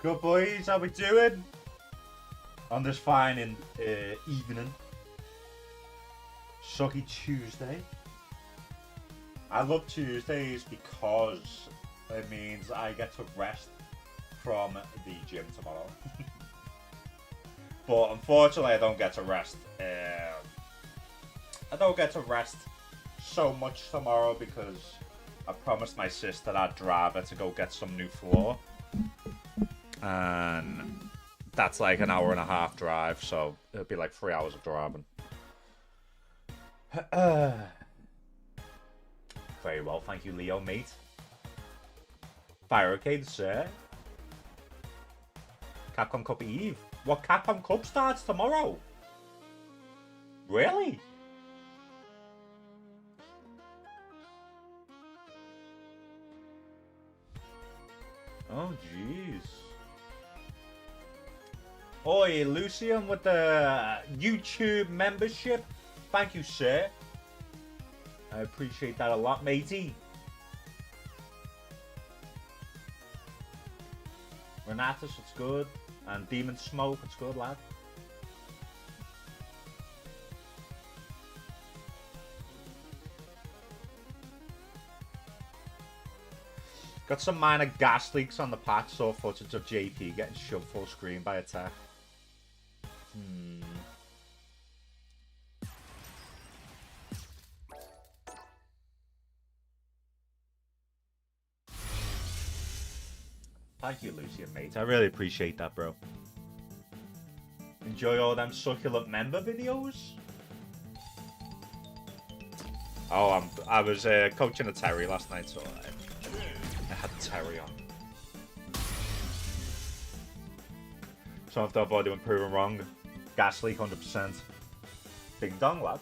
Good boys, how we doing? On this fine evening. Sucky Tuesday. I love Tuesdays because it means I get to rest from the gym tomorrow. But unfortunately I don't get to rest. I don't get to rest so much tomorrow because I promised my sister I'd drive her to go get some new floor. And that's like an hour and a half drive, so it'll be like 3 hours of driving. Very well, thank you, Leo, mate. Fire arcade, sir. Capcom Cup Eve. What, Capcom Cup starts tomorrow? Really? Oh, jeez. Oi, Lucian with the YouTube membership. Thank you, sir. I appreciate that a lot, matey. Renatus, it's good. And Demon Smoke, it's good, lad. Got some minor gas leaks on the patch, saw footage of JP getting shoved full screen by a tech. Thank you, Lucian, mate. I really appreciate that, bro. Enjoy all them succulent member videos? Oh, I was coaching a Terry last night, so I had Terry on. So if I've already been proven wrong, gas leak 100%. Ding dong, lad.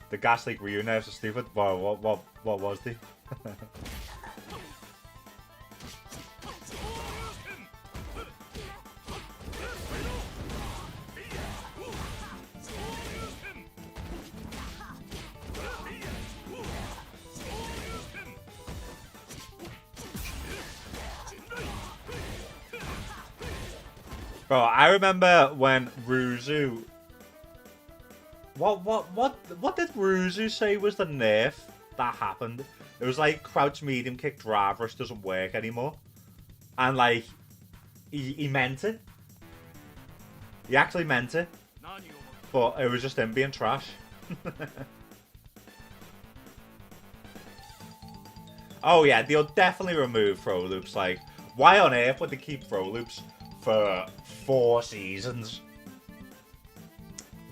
The gas leak Ryu nerfs are stupid. What was the? Bro, I remember when Ruzu... What did Ruzu say was the nerf that happened? It was like crouch medium kick drive rush doesn't work anymore. And like, he meant it. He actually meant it. But it was just him being trash. Oh yeah, they'll definitely remove throw loops. Like, why on earth would they keep throw loops for 4 seasons?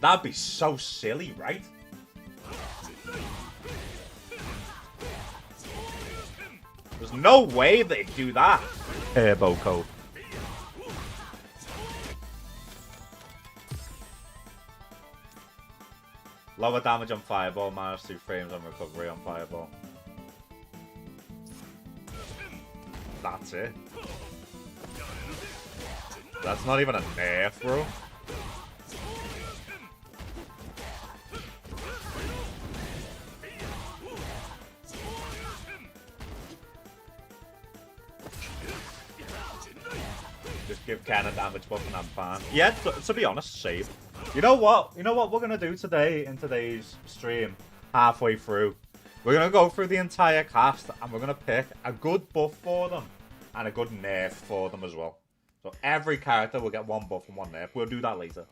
That'd be so silly, right? There's no way they'd do that. Turbo code. Lower damage on Fireball, -2 frames on recovery on Fireball. That's it. That's not even a nerf, bro. Just give Ken a damage buff and I'm fine. Yeah, to be honest, save. You know what? You know what we're gonna do today in today's stream? Halfway through, we're gonna go through the entire cast and we're gonna pick a good buff for them and a good nerf for them as well. So every character will get 1 buff and 1 nerf. We'll do that later.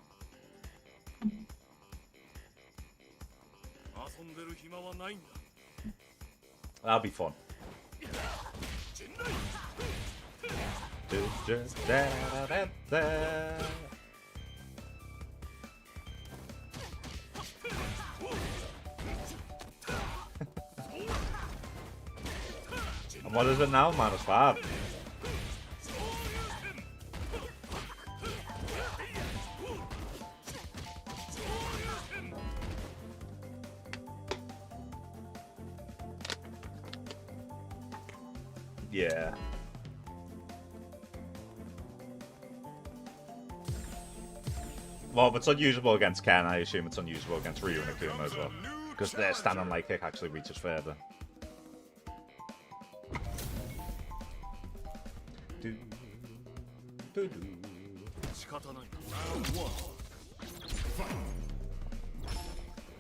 That'll be fun. And what is it now? -5. Yeah. Well, if it's unusable against Ken, I assume it's unusable against Ryu and Akuma as well. Because their stand-on light kick actually reaches further.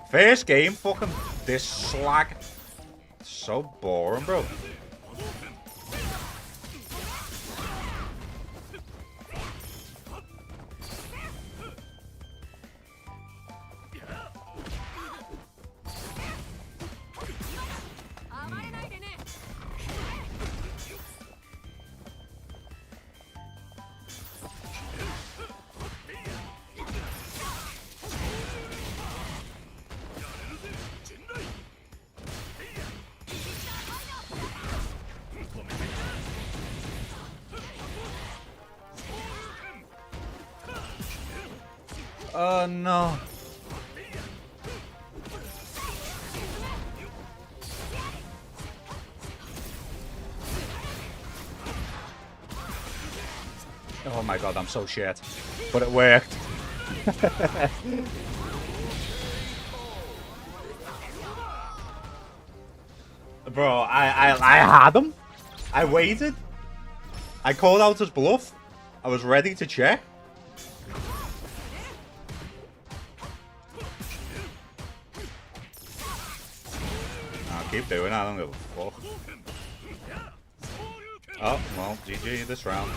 First game, fucking this slag. So boring, bro. Oh no. Oh my god, I'm so shit. But it worked. Bro, I had him. I waited. I called out his bluff. I was ready to check. Keep doing it, I don't give a fuck. Oh, well, GG this round.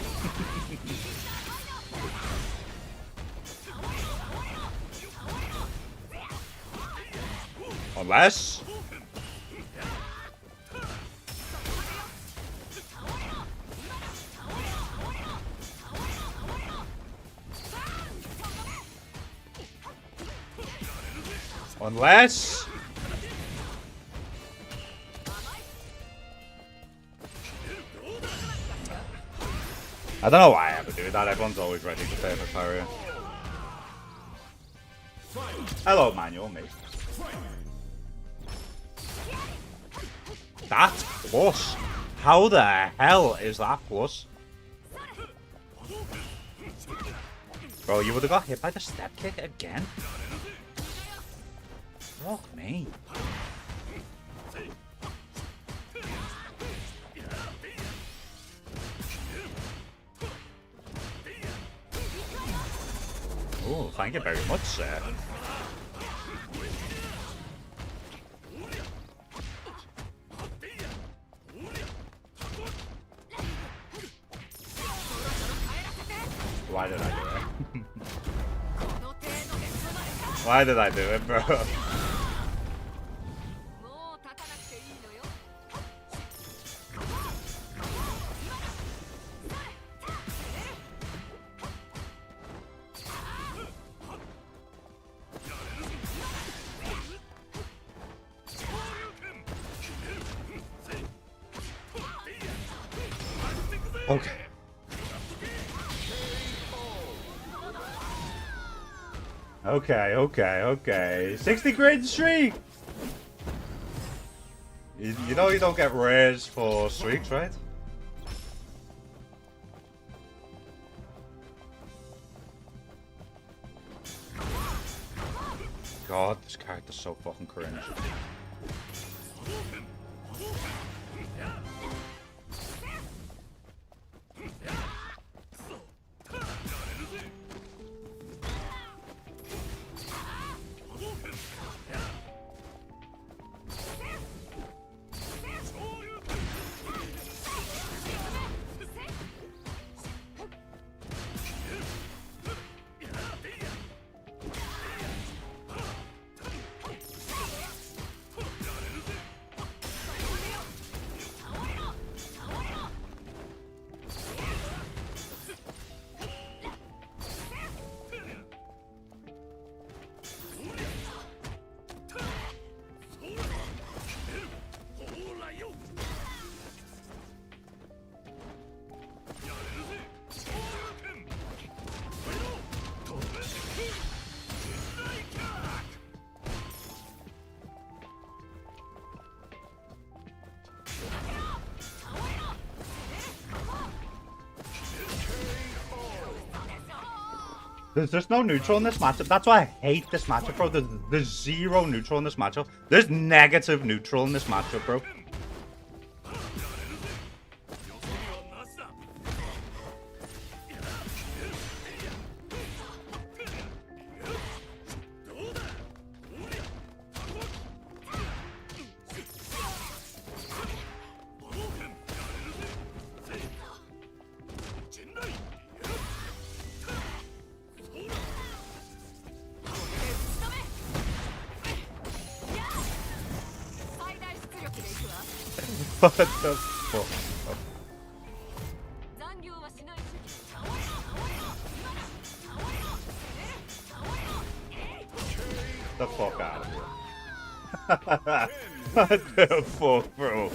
Unless... Unless... I don't know why I ever do that. Everyone's always ready to play for career. Hello, manual mate. That's plus. How the hell is that plus? Bro, you would have got hit by the step kick again. Fuck me. Oh, thank you very much, sir. Why did I do it? Why did I do it, bro? Okay. Okay. 60 grade streak! You know you don't get rares for streaks, right? God, this character's so fucking cringe. There's just no neutral in this matchup. That's why I hate this matchup, bro. There's zero neutral in this matchup. There's negative neutral in this matchup, bro. What the fuck? The fuck out of here. What the fuck, bro?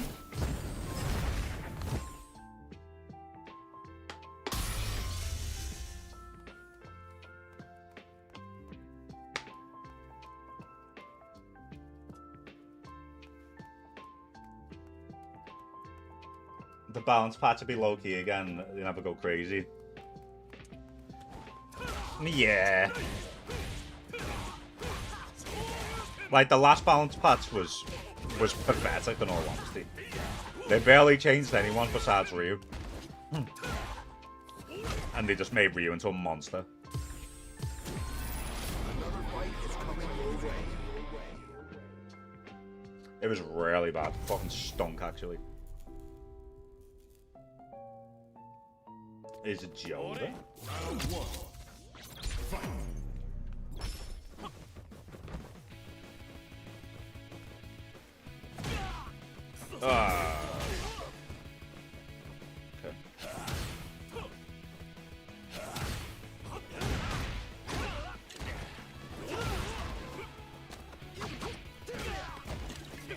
The balance patch will be low key again. You never go crazy. Yeah. Like the last balance patch was pathetic in all honesty. They barely changed anyone besides Ryu. And they just made Ryu into a monster. It was really bad. Fucking stunk actually. Is it Yoda? Okay.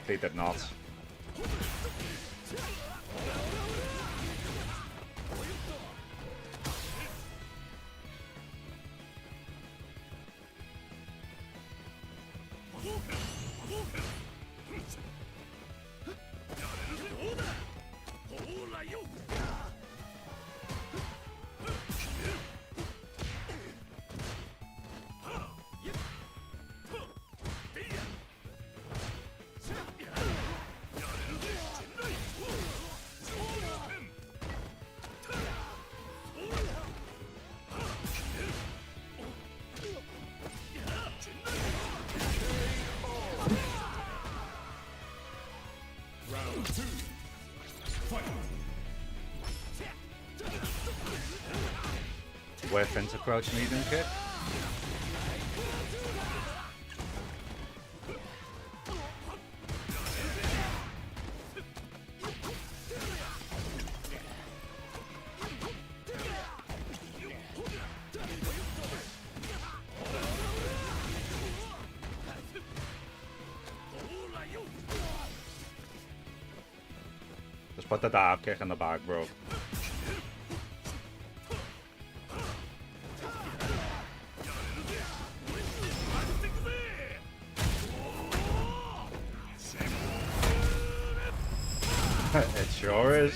They did not. Whiff into crouch medium kick. Just put the dive kick in the bag, bro. It sure is.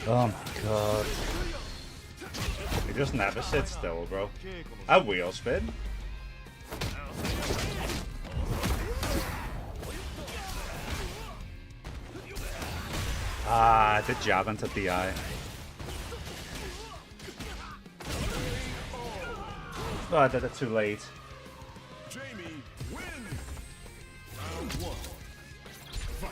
Oh my god. He just never sits still, bro. A wheel spin? Ah, the jab into the eye. Oh, I did it too late. Jamie wins. Round one. Fight.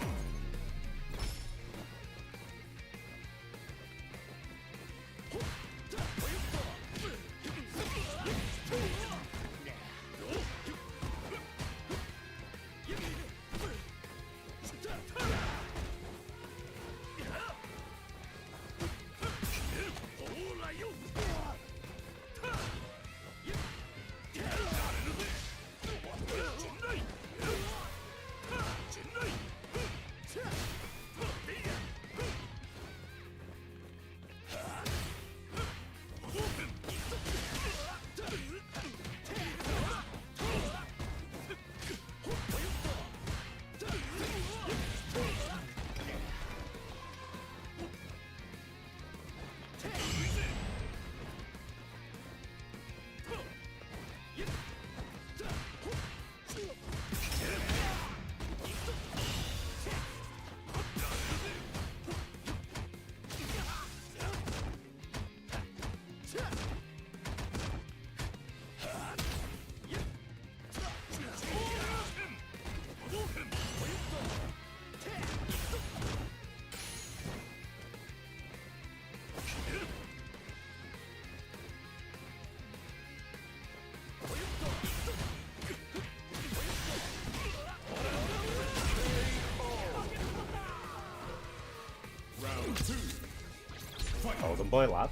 Golden boy, lad.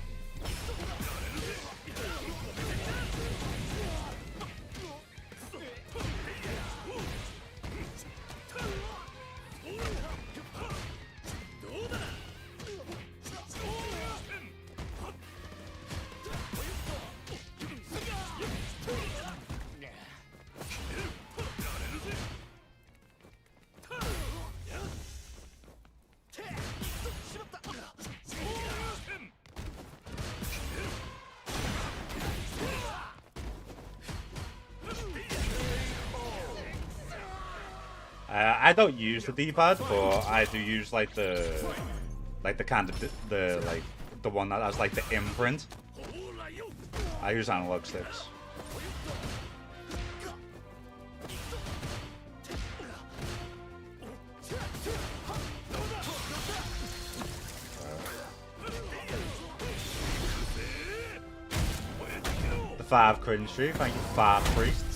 I don't use the D-pad, but I do use like the kind of the one that has like the imprint. I use analog sticks. The 5 cringe streak, thank you 5 priests.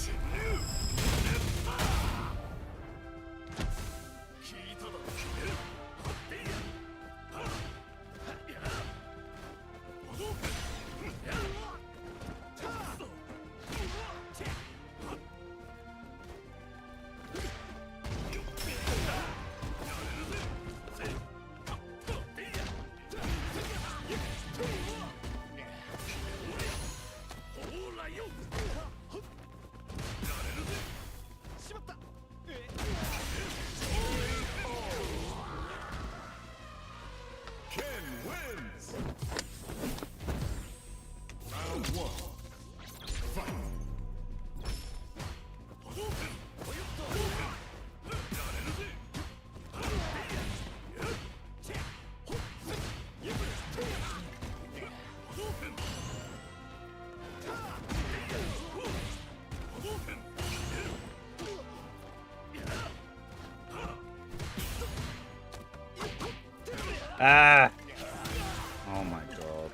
Ah! Oh my god.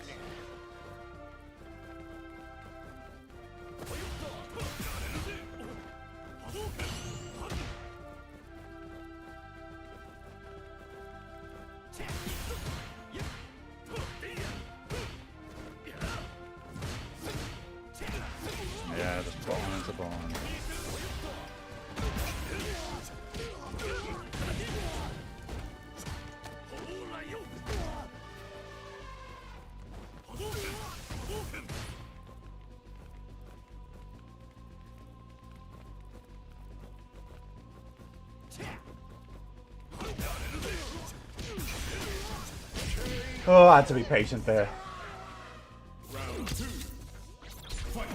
Yeah, just put one into bond. Oh, I had to be patient there. Round 2. Fight.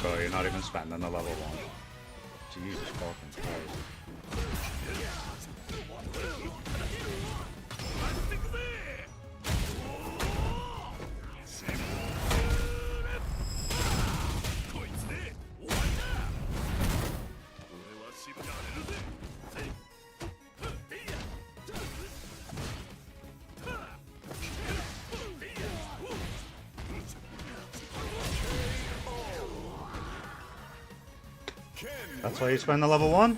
Bro, you're not even spending the level 1. Jesus fucking Christ. Ken That's why you spend the level 1.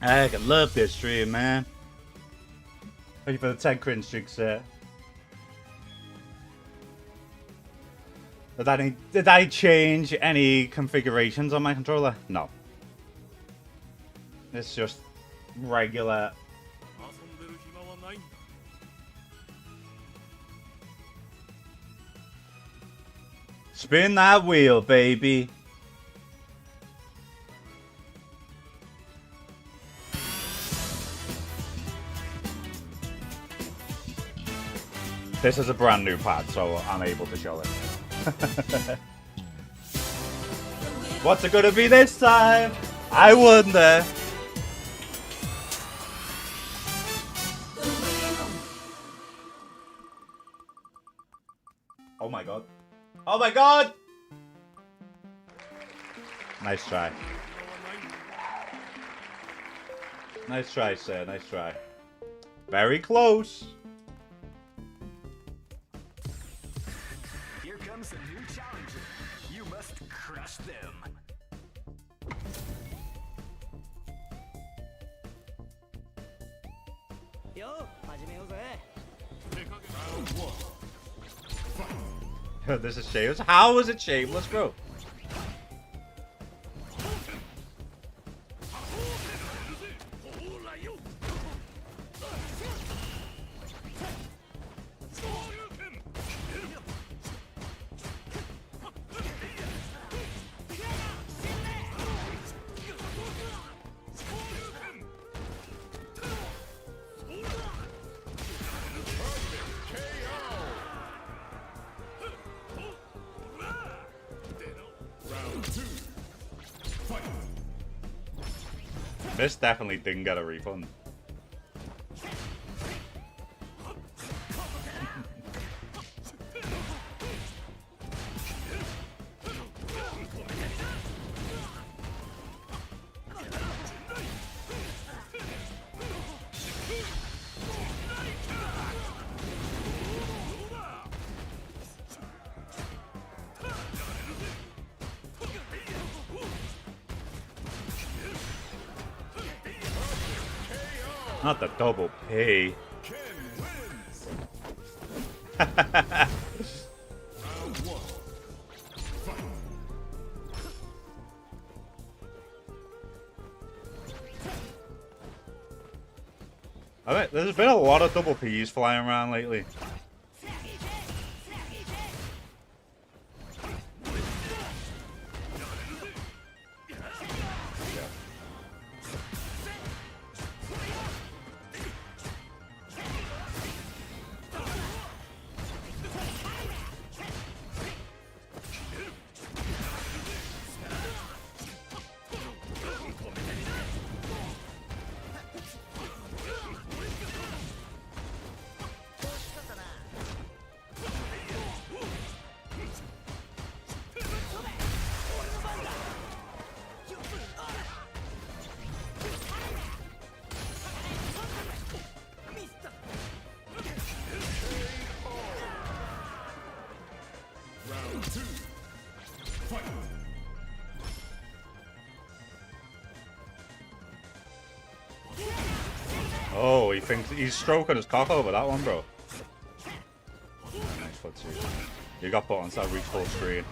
I love this stream, man. Thank you for the 10 cringe streaks there. Did I change any configurations on my controller? No. It's just regular. Spin that wheel, baby. This is a brand new pad, so I'm able to show it. What's it gonna be this time? I wonder. Oh my god. Oh my god! Nice try. Nice try, sir. Nice try. Very close. Here comes a new challenger. You must crush them. Round 1. Fight. This is shameless. How is it shameless, bro? This definitely didn't get a refund. Not the double P. Round 1. Fight. I bet there's been a lot of double P's flying around lately. Round 2. Fight. Oh, he thinks he's stroking his cock over that one, bro. Nice footsie. You got put on that reach full screen.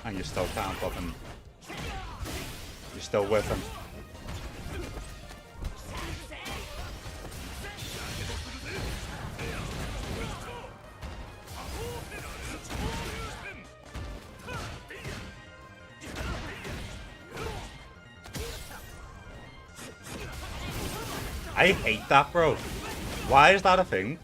And you still can't fucking. You're still with him. I hate that, bro. Why is that a thing?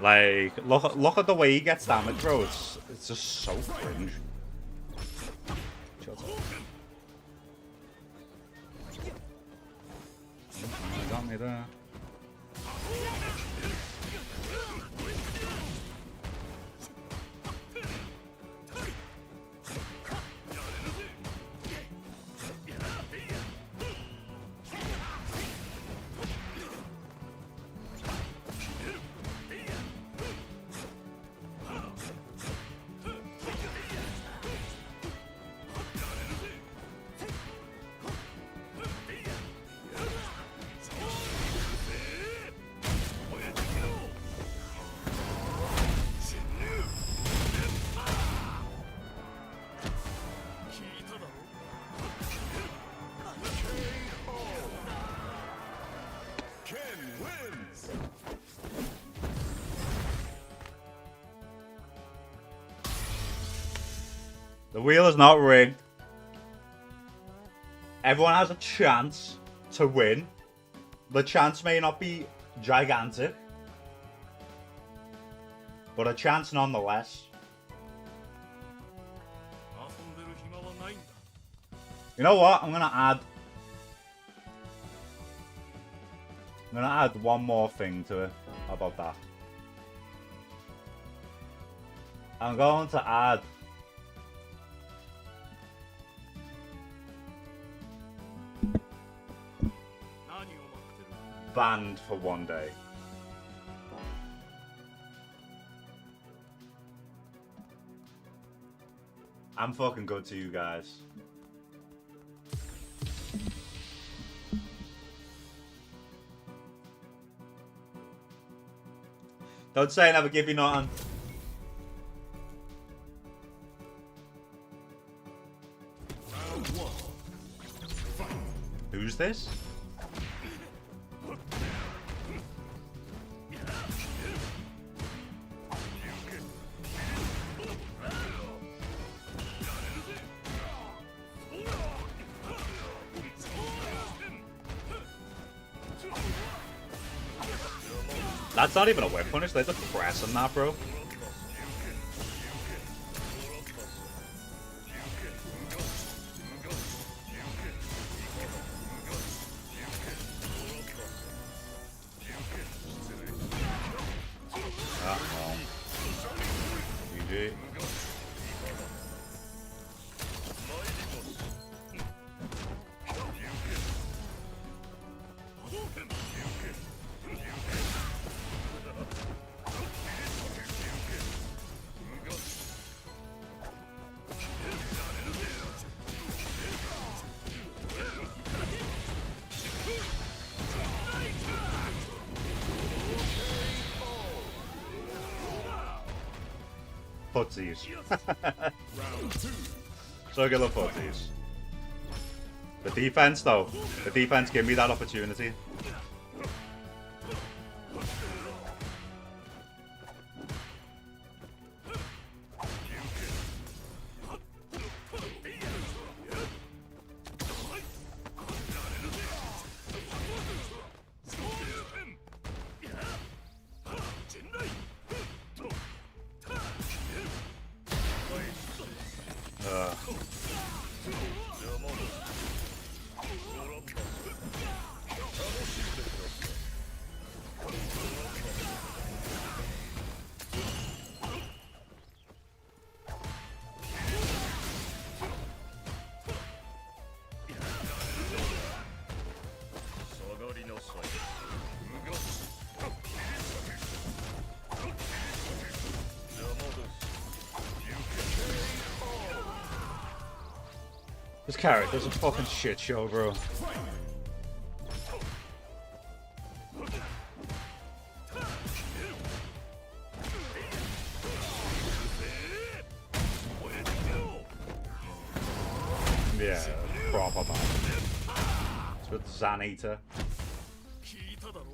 Like, look at the way he gets damaged, bro. It's just so cringe. Shut up. Oh, got me there. The wheel is not rigged. Everyone has a chance to win. The chance may not be gigantic, but a chance nonetheless. 遊んでる暇はないんだ。 You know what? I'm gonna add one more thing to it. How about that? I'm going to add banned for one day. I'm fucking good to you guys. Don't say I never give you nothing. Round 1. Fight. Who's this? That's not even a whip punish, they're just pressing that, bro. Ah, no. GG. Footsies. Round 2. Circular footsies. The defense, though. The defense gave me that opportunity. This character's a fucking shit show, bro. Yeah, proper bad. It's with Xanator. 聞いただろ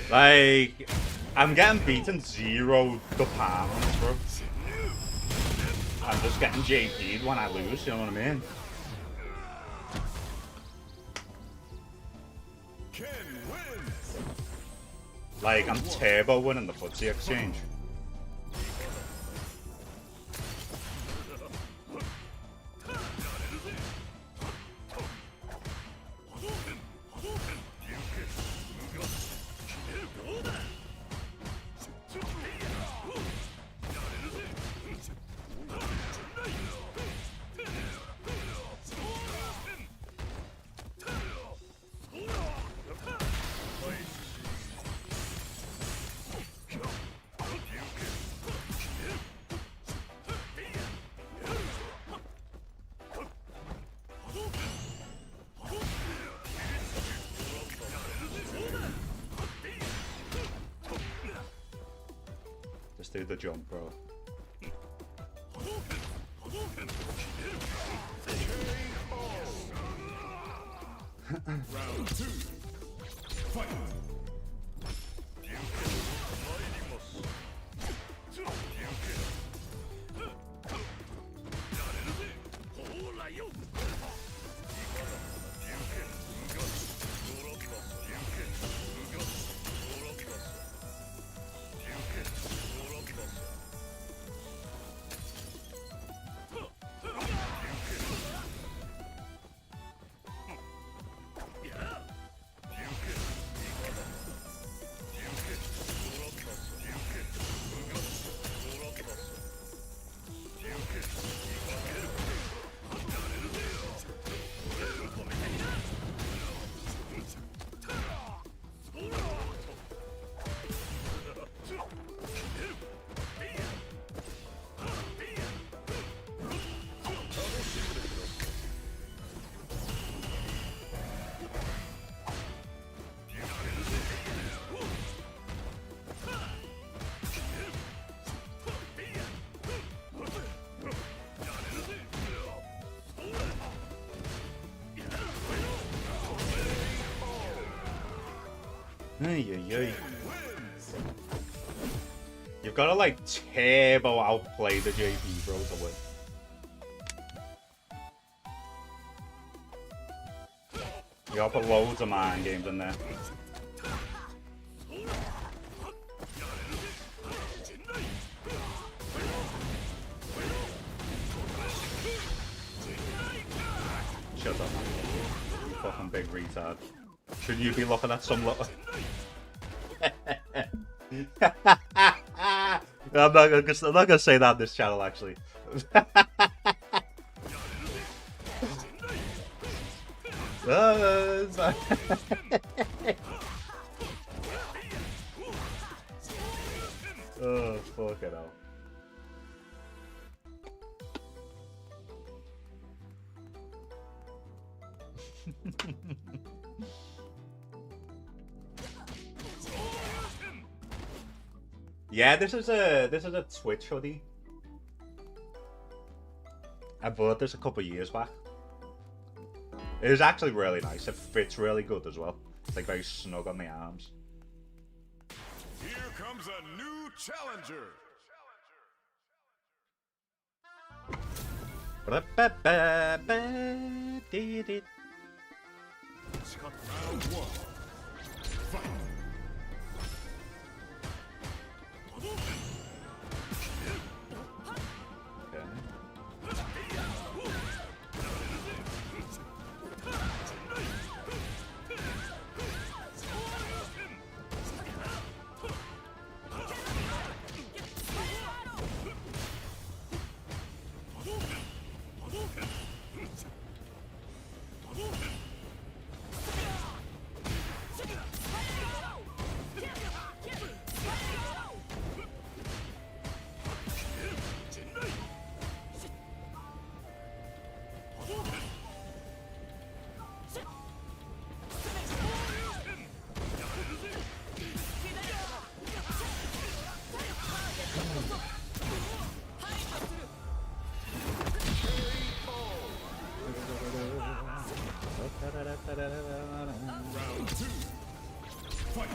Like, I'm getting beaten 0 departments, bro. I'm just getting JP'd when I lose, you know what I mean? Like, I'm turbo winning the footsie exchange. Just do the jump, bro. Round 2. Fight. You've got to like turbo outplay the JP, bro, to win. You gotta put loads of mind games in there. Shut up, man. You fucking big retard. Shouldn't you be looking at some little... I'm not gonna say that on this channel, actually. Oh, fuck it out. Yeah, this is a Twitch hoodie. I bought this a couple of years back. It is actually really nice. It fits really good as well. It's like very snug on the arms. Here comes a new challenger. Round 1. Fight. Round 2. Fight.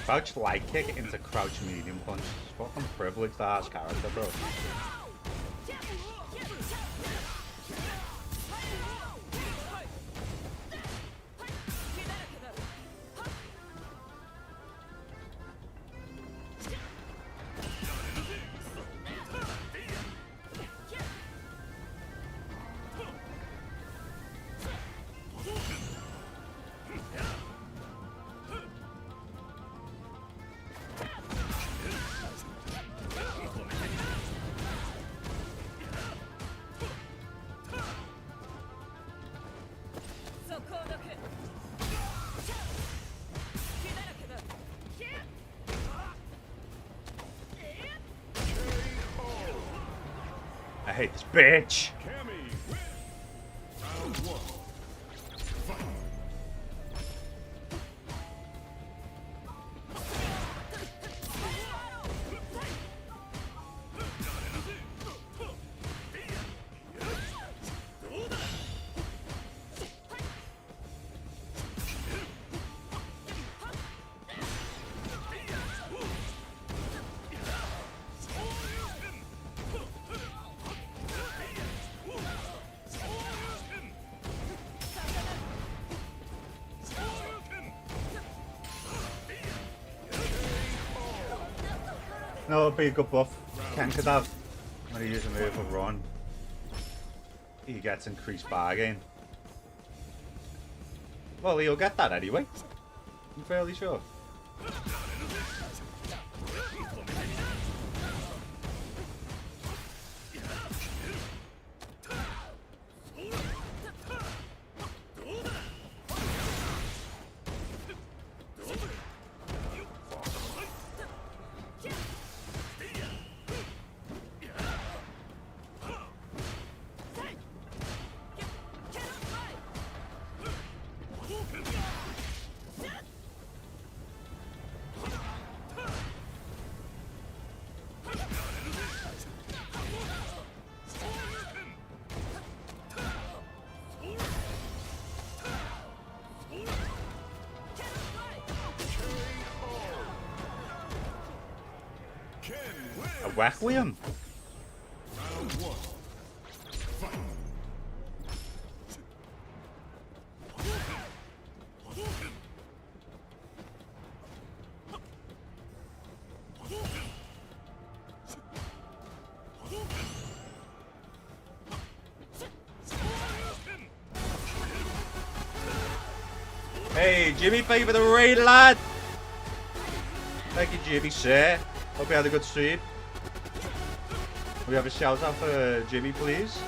Crouch light kick into crouch medium punch. It's fucking privileged ass character, bro. I hate this bitch. Cammy win. Round one. Fight. No, it'd be a good buff. Ken could have when he uses a move or run. He gets increased bargain. Well, he'll get that anyway. I'm fairly sure. A Requiem? Round one. Fight. Hey, Jimmy, thank you for the raid, lad. Thank you, Jimmy, sir. Hope you had a good stream. We have a shout out for Jimmy, please.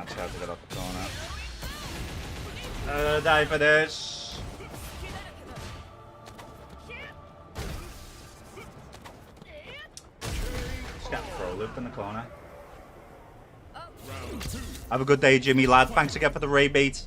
Tried to get off the corner. Die for this. Just got pro looped in the corner. Have a good day, Jimmy, lad. Thanks again for the raid bait.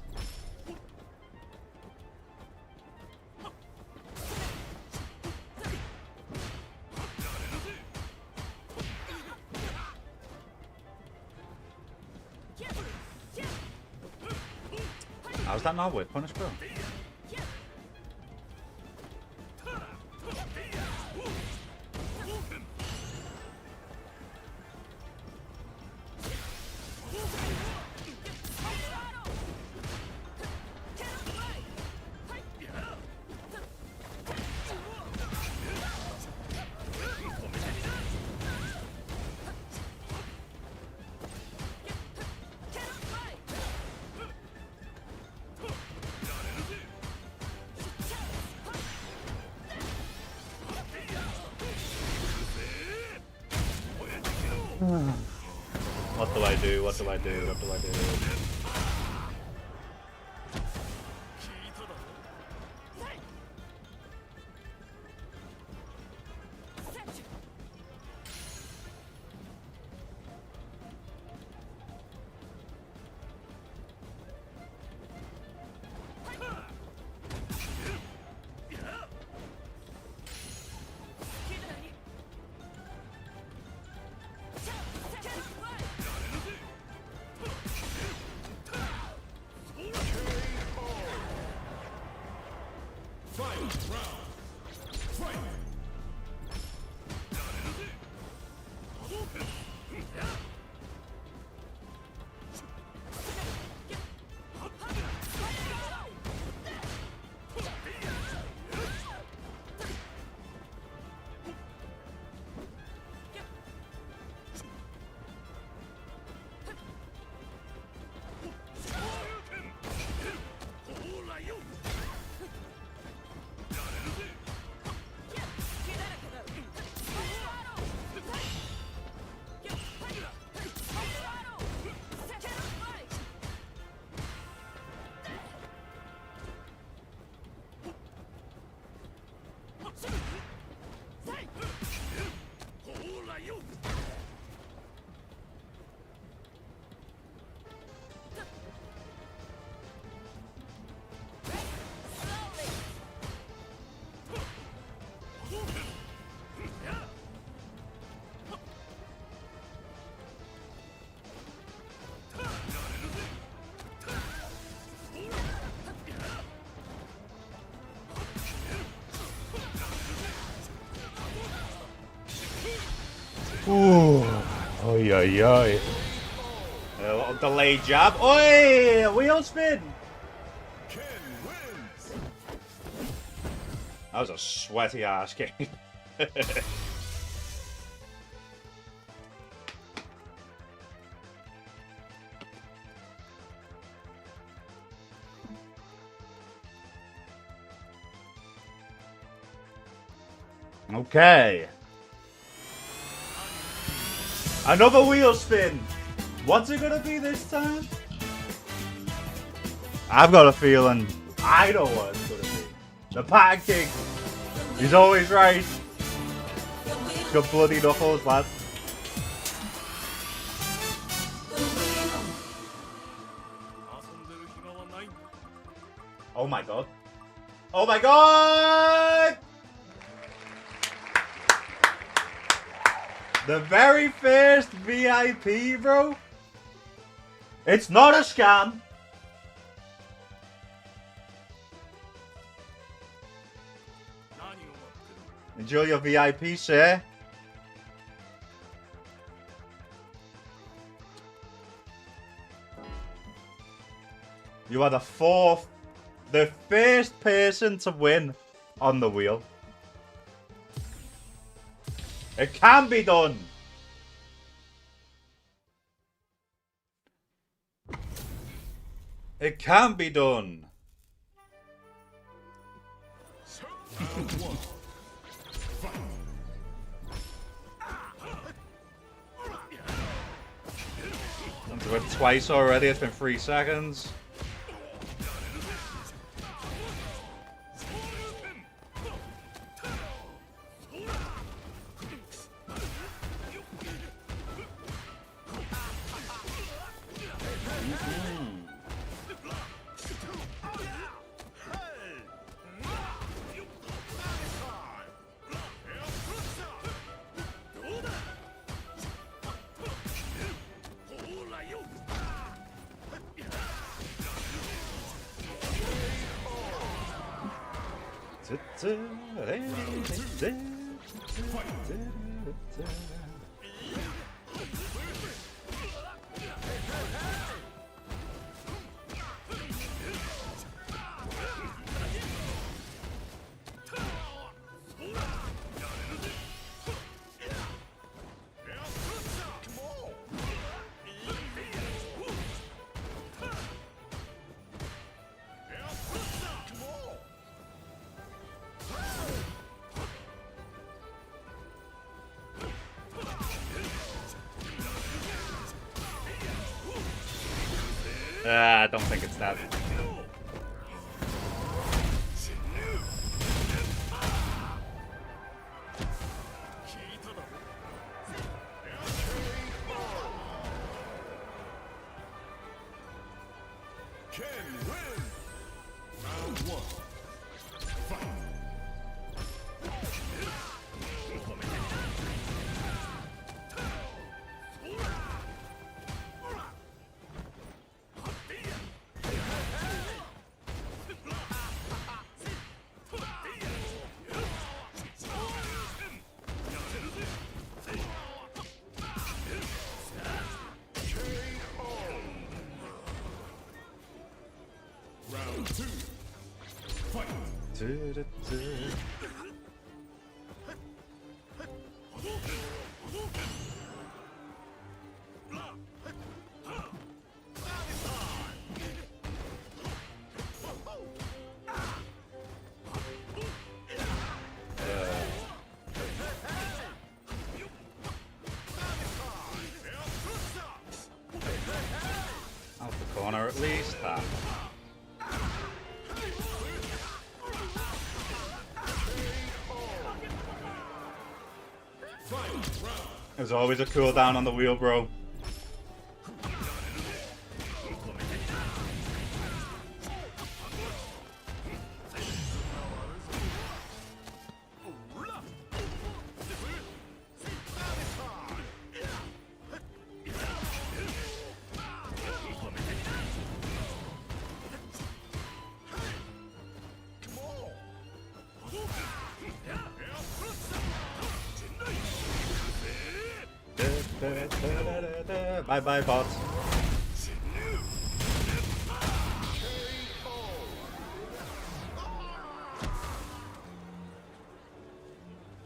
How's that not whip punish, bro? What do I do? What do I do? What do I do? Ooh. Oi, oi, oi. A little delayed jab. Oi! Wheel spin! Ken wins. That was a sweaty ass game. Okay. Another wheel spin. What's it gonna be this time? I've got a feeling I know what it's gonna be. The Pattern King. He's always right. He's got bloody knuckles, lad. Oh my god. Oh my god! The very first VIP, bro. It's not a scam. Enjoy your VIP, sir. You are the first person to win on the wheel. It can be done. It can be done. Done to it twice already. It's been 3 seconds. I don't think it's that. Ken wins. Round 1. Fight. Out the corner at least. Ah. There's always a cooldown on the wheel, bro. Bye bye, bots.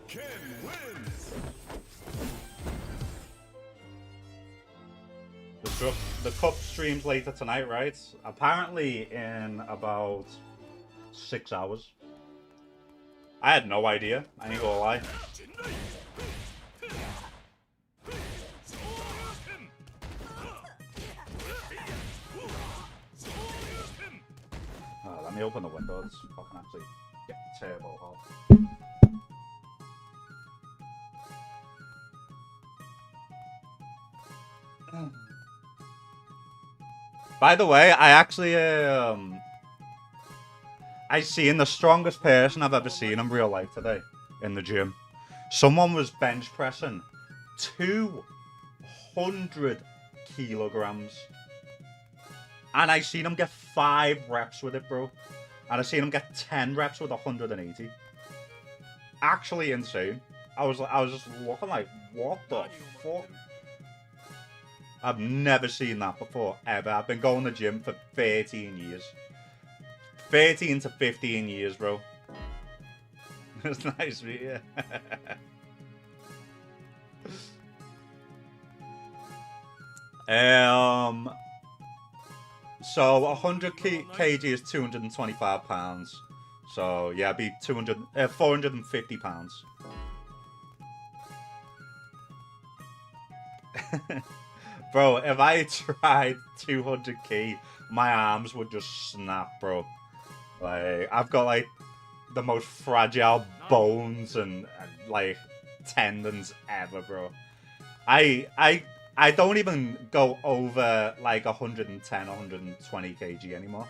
Ken wins. The cup streams later tonight, right? Apparently in about 6 hours. I had no idea. I ain't gonna lie. Oh, let me open the windows. I can actually get turbo hot. By the way, I actually I seen the strongest person I've ever seen in real life today in the gym. Someone was bench pressing 200 kilograms. And I seen him get 5 reps with it, bro. And I seen him get 10 reps with 180. Actually insane. I was just looking like, what the fuck? I've never seen that before, ever. I've been going to the gym for 13 years. 13 to 15 years, bro. It's nice to meet you. So 100 kg is 225 pounds. So yeah, it'd be 450 pounds. Bro, if I tried 200k, my arms would just snap, bro. Like, I've got like the most fragile bones and like tendons ever, bro. I don't even go over like 110, 120 kg anymore.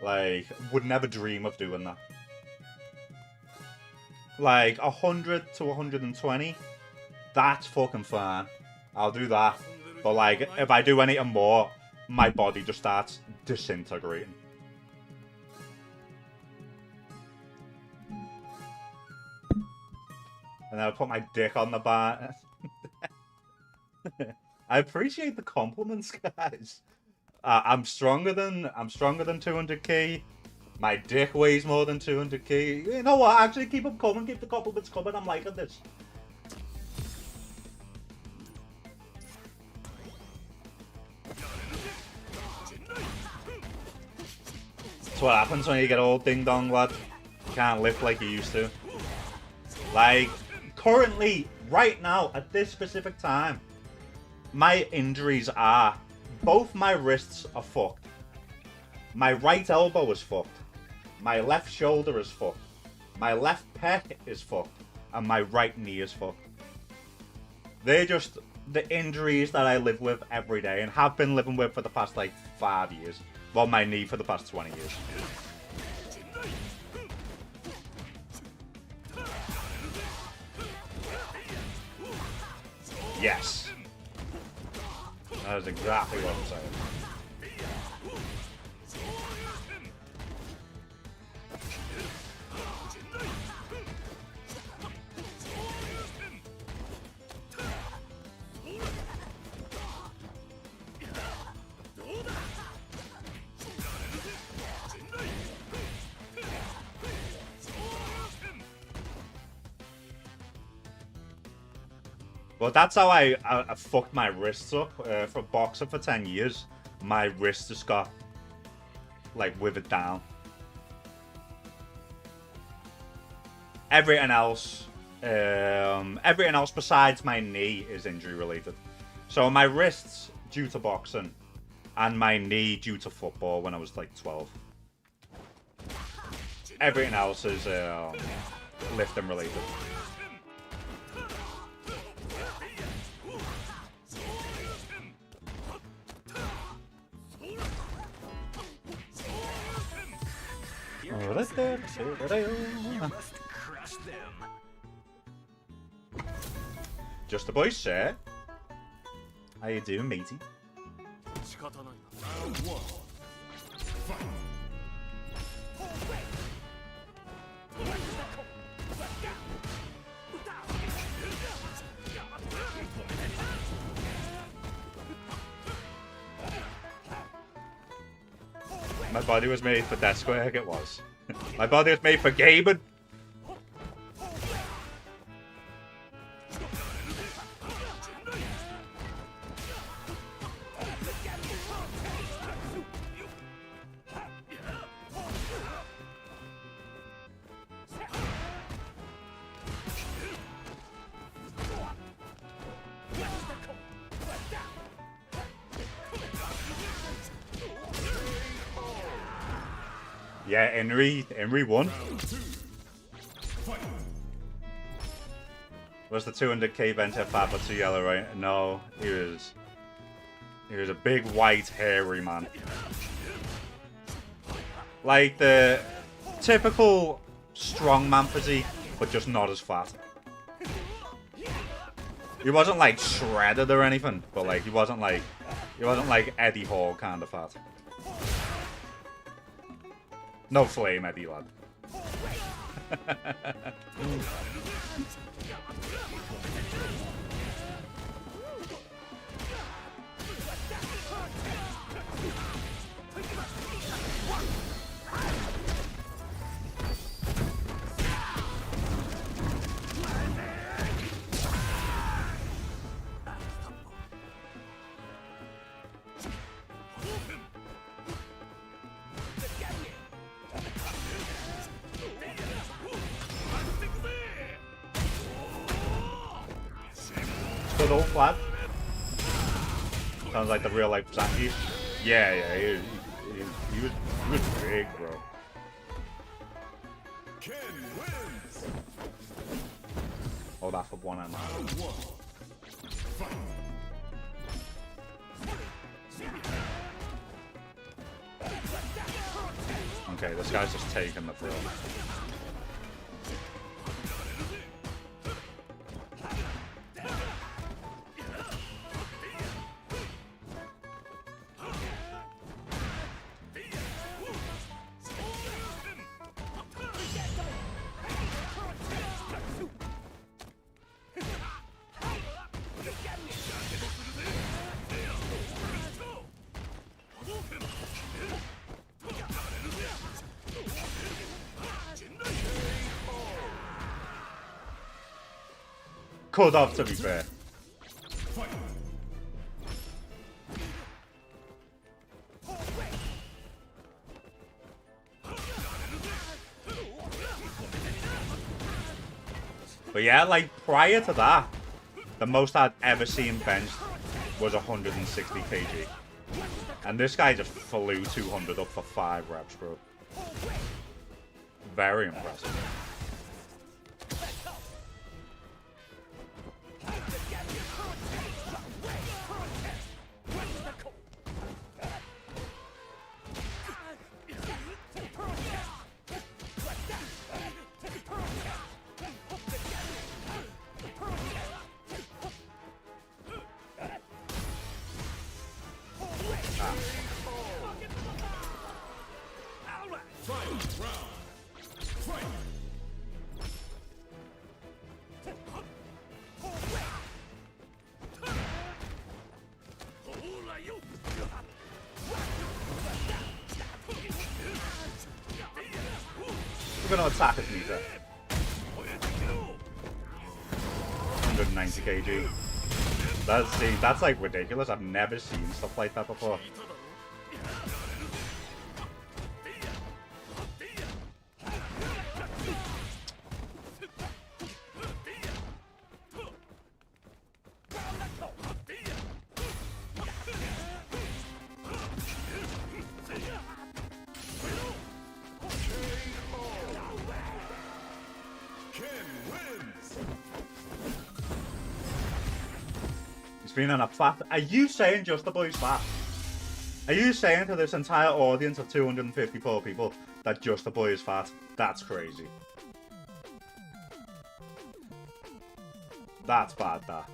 Like, would never dream of doing that. Like 100 to 120, that's fucking fine. I'll do that. But like, if I do anything more, my body just starts disintegrating. And then I'll put my dick on the bar. I appreciate the compliments, guys. I'm stronger than 200k. My dick weighs more than 200k. You know what? Actually, keep them coming. Keep the compliments coming. I'm liking this. That's what happens when you get old, ding dong, lad. You can't lift like you used to. Like, currently, right now, at this specific time, my injuries are, both my wrists are fucked. My right elbow is fucked. My left shoulder is fucked. My left pec is fucked. And my right knee is fucked. They're just the injuries that I live with every day and have been living with for the past like 5 years. Well, my knee for the past 20 years. Yes. That is exactly what I'm saying. But that's how I fucked my wrists up. For boxing for 10 years, my wrists just got, like, withered down. Everything else besides my knee is injury related. So my wrists due to boxing, and my knee due to football when I was like 12. Everything else is lifting related. You must crush them. Just the boys, sir. How you doing, matey? Round 1. Fight. My body was made for desk work, it was. My body was made for gaming. Yeah, Henry won. Was the 200k bench at 5 or 2 yellow, right? No, he was a big white hairy man. Like the typical strongman physique, but just not as fat. He wasn't like shredded or anything, but like he wasn't like Eddie Hall kind of fat. No flame, Eddie, lad. Good old flat. Sounds like the real life Zangief. Yeah, he was big, bro. Ken wins. Hold that for one and Round 1. Fight. Okay, this guy's just taking the throw. Could have, to be fair. But yeah, like prior to that, the most I'd ever seen benched was 160 kg. And this guy just flew 200 up for 5 reps, bro. Very impressive. We're gonna attack us, Nita. 190 kg. That's like ridiculous. I've never seen stuff like that before. He's been on a fat. Are you saying just the boy's fat? Are you saying to this entire audience of 254 people that just the boy is fat? That's crazy. That's bad, that.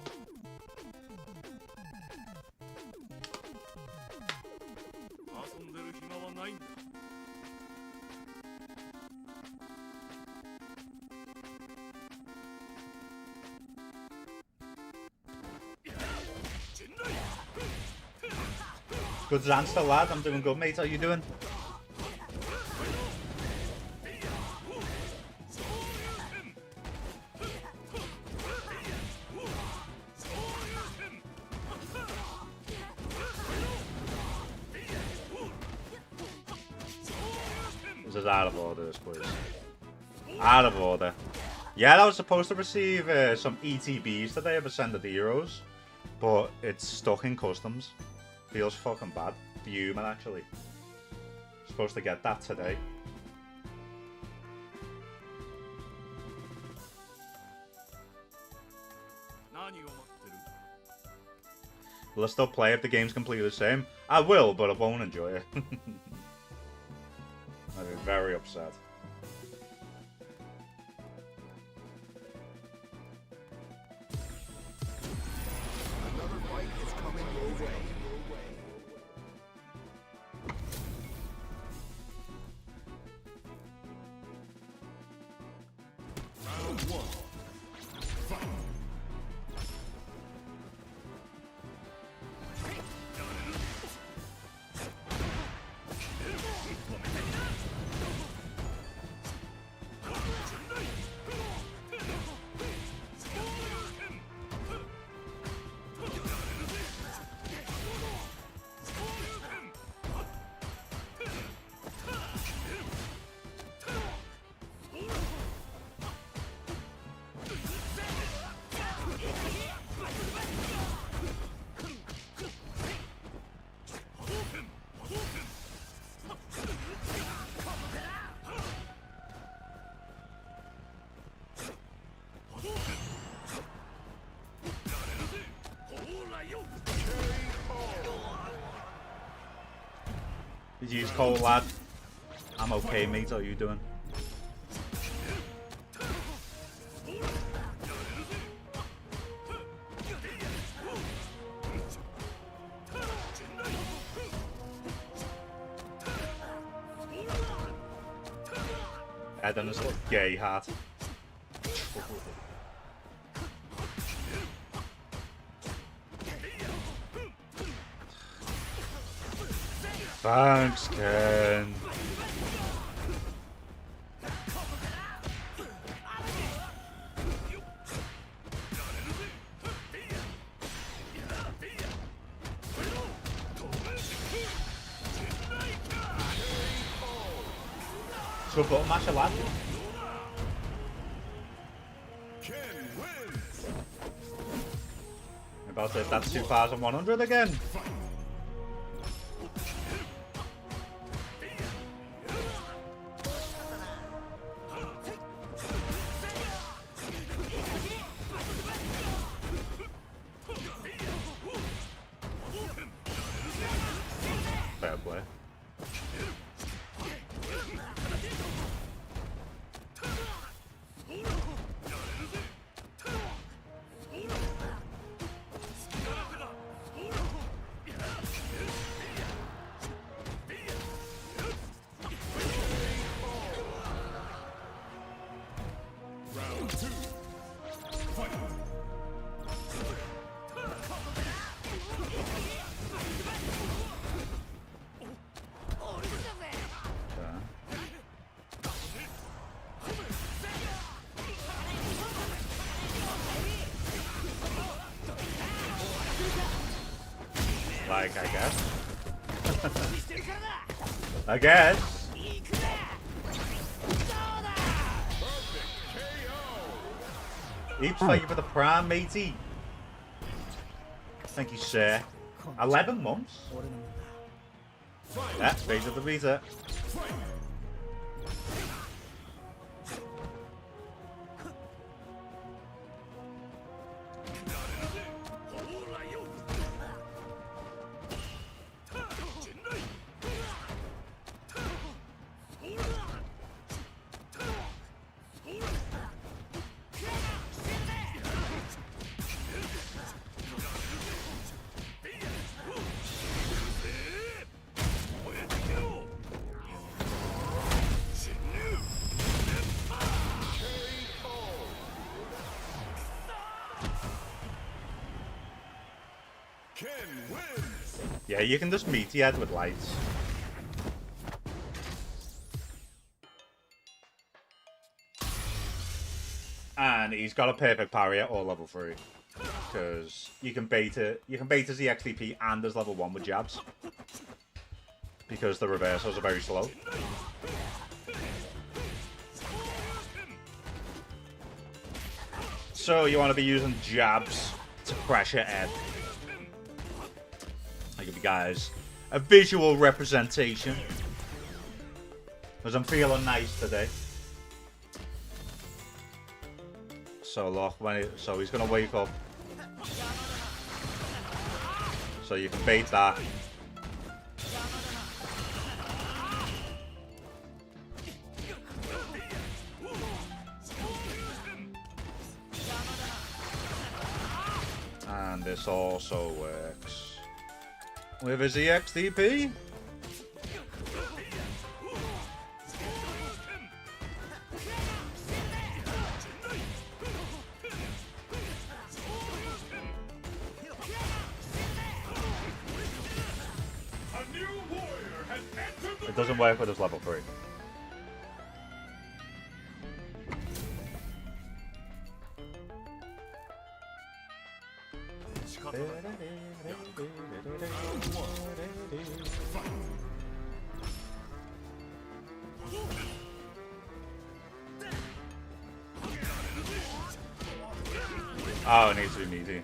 Good Zanster, lad. I'm doing good, mate. How you doing? This is out of order, this place. Out of order. Yeah, I was supposed to receive some ETBs today of Ascended Heroes, but it's stuck in customs. Feels fucking bad. Fuming, actually. Supposed to get that today. Will I still play if the game's completely the same? I will, but I won't enjoy it. I'd be very upset. Another fight is coming your way. Round one. Fight. Did you use cold, lad? I'm okay, mate. How you doing? Head on his little gay hat. Thanks, Ken. So button mash a lad. About it, that's 2,100 again. Fair play. Like, I guess. I guess. Eeps, thank you for the prime, matey. Thank you, sir. 11 months? Yeah, straight to the visa. Yeah, you can just meaty head with lights. And he's got a perfect parry at all level 3. Because you can bait it, you can bait his EXDP and his level 1 with jabs. Because the reversals are very slow. So you want to be using jabs to pressure Ed. I'll give you guys a visual representation. Because I'm feeling nice today. So look, so he's gonna wake up. So you can bait that. And this also works with his EXDP. It doesn't work with his level 3. Oh, it needs to be meaty.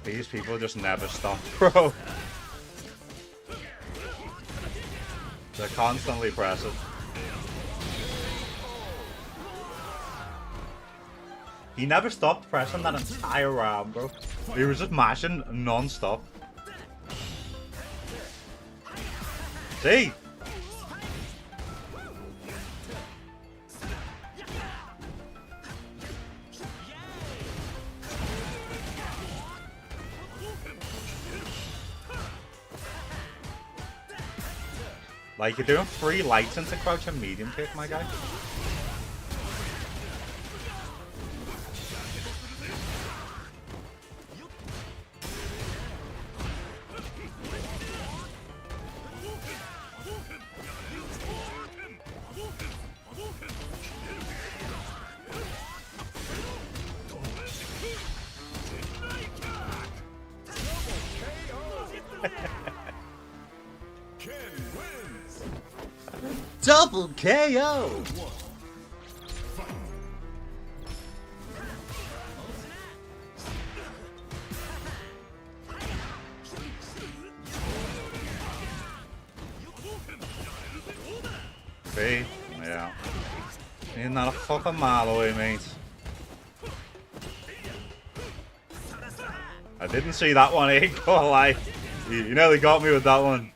These people just never stop, bro. They're constantly pressing. He never stopped pressing that entire round, bro. He was just mashing non-stop. See? Like, you're doing 3 lights into crouch and medium kick, my guy. Double KO! See? Yeah. He's not a fucking mile away, mate. I didn't see that one, ain't gonna lie. You nearly got me with that one.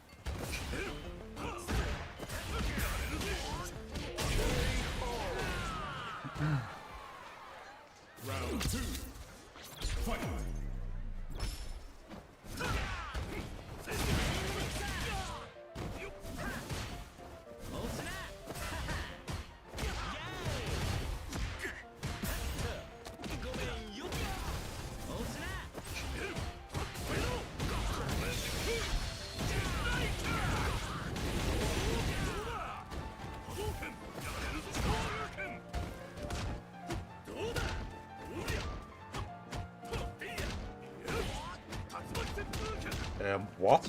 What?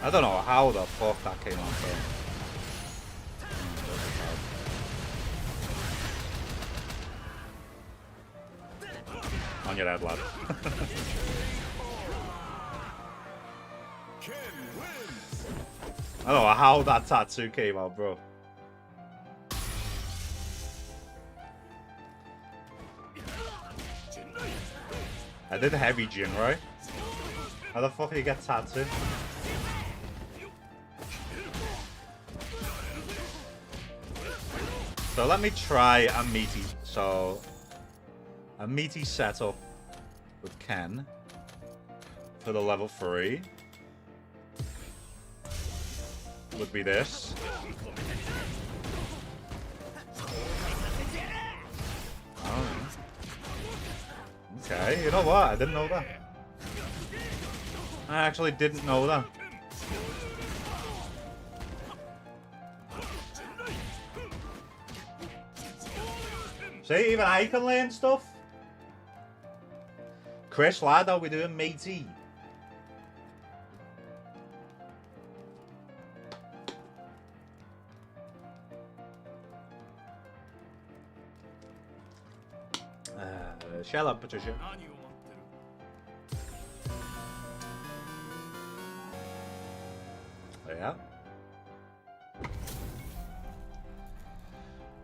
I don't know how the fuck that came on film. On your head, lad. I don't know how that tattoo came out, bro. I did heavy gin, right? How the fuck do you get tattoo? So let me try a meaty. So a meaty setup with Ken for the level 3 would be this. Oh. Okay, you know what? I didn't know that. I actually didn't know that. See, even I can learn stuff. Chris, lad, how we doing, matey? Shut up, Patricia. Yeah.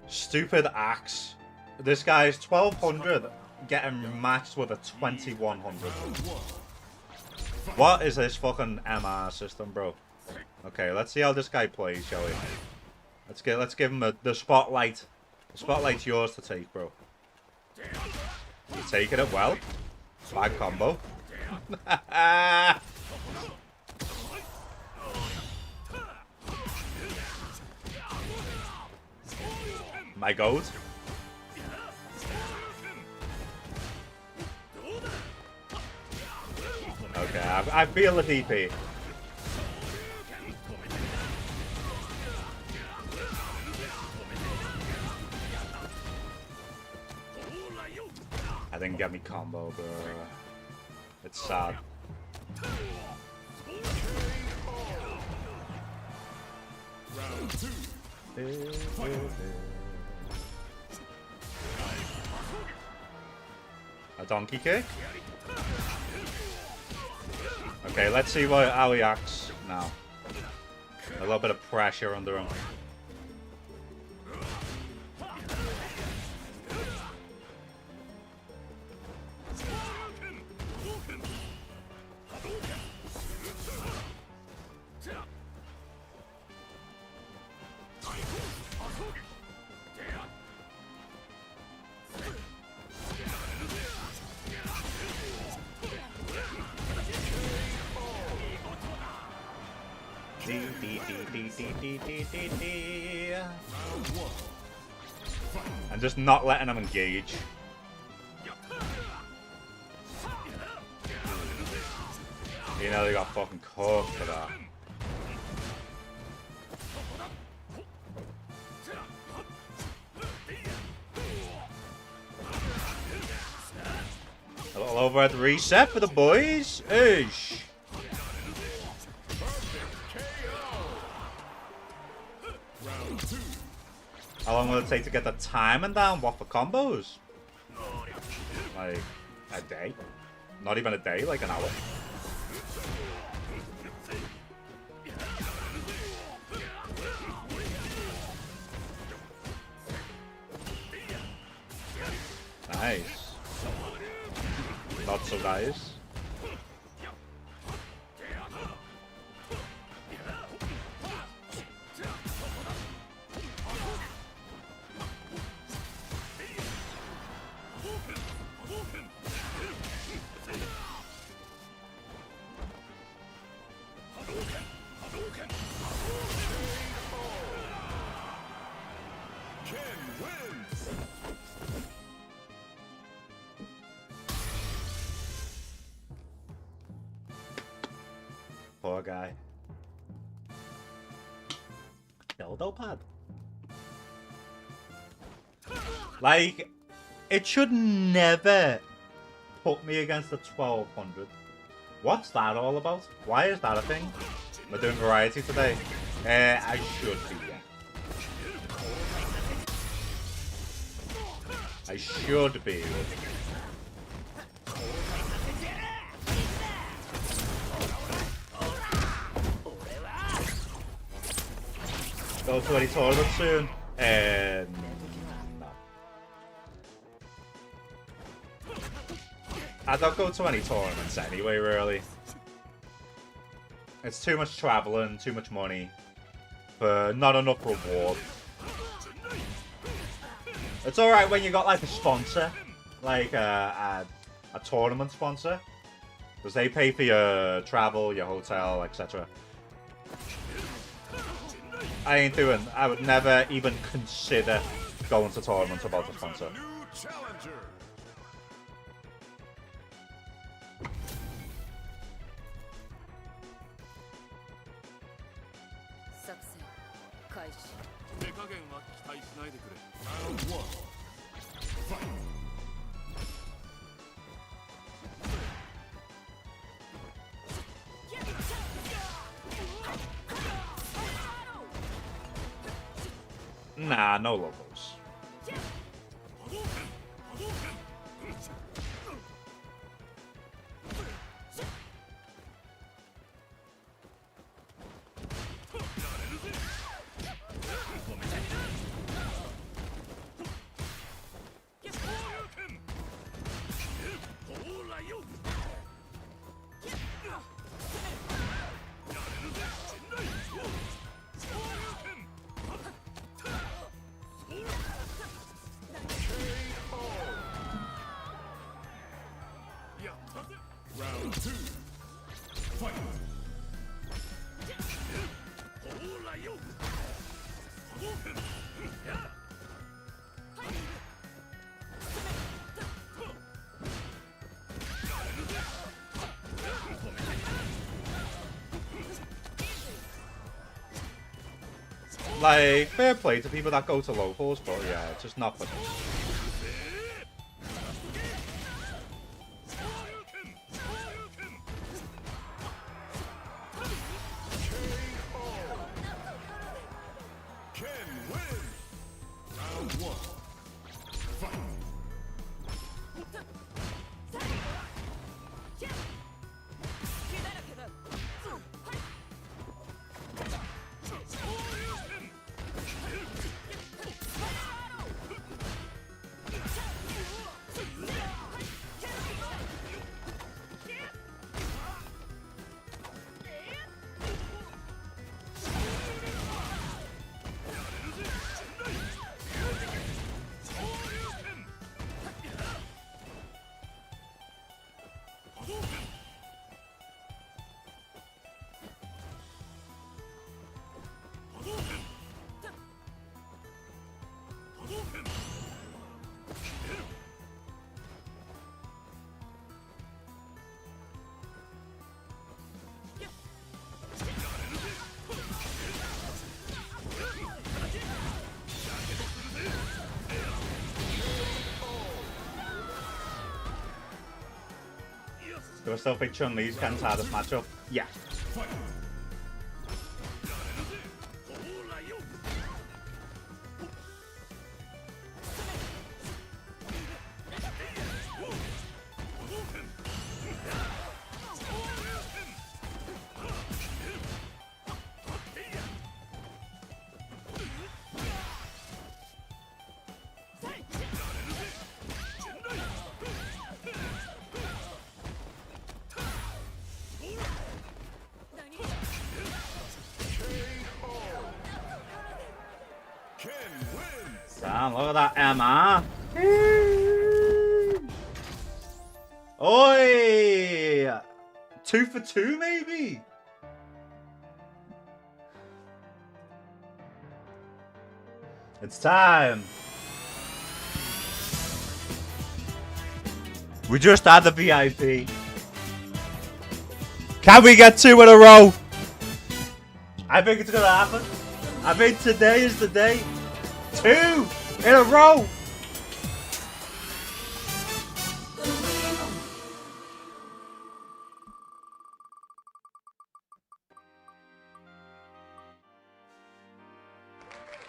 Stupid axe. This guy is 1200, getting matched with a 2100. What is this fucking MR system, bro? Okay, let's see how this guy plays, shall we? Let's give him the spotlight. The spotlight's yours to take, bro. You're taking it well. Bad combo. My goat. Okay, I feel the DP. I didn't get me combo, bro. It's sad. A donkey kick? Okay, let's see how he acts now. A little bit of pressure under him. And just not letting him engage. You know they got fucking cooked for that. A little over at the reset for the boys. Ish. How long will it take to get the timing down? What for combos? Like a day? Not even a day, like an hour. Nice. Not so nice. Poor guy. Dildo pad. Like, it should never put me against the 1200. What's that all about? Why is that a thing? We're doing variety today. I should be, yeah. I should be. Go to any tournament soon? No. I don't go to any tournaments anyway, really. It's too much traveling, too much money, for not enough reward. It's alright when you got like a sponsor, like a tournament sponsor, because they pay for your travel, your hotel, etc. I would never even consider going to tournaments without a sponsor. Nah, no logos. Like, fair play to people that go to locals, but yeah, it's just not for them. Do I still think Chun-Li's Ken's hardest matchup? Yeah. Damn, look at that Emma. Oi! 2 for 2 maybe? It's time. We just had the VIP. Can we get 2 in a row? I think it's gonna happen. I think today is the day. 2 in a row.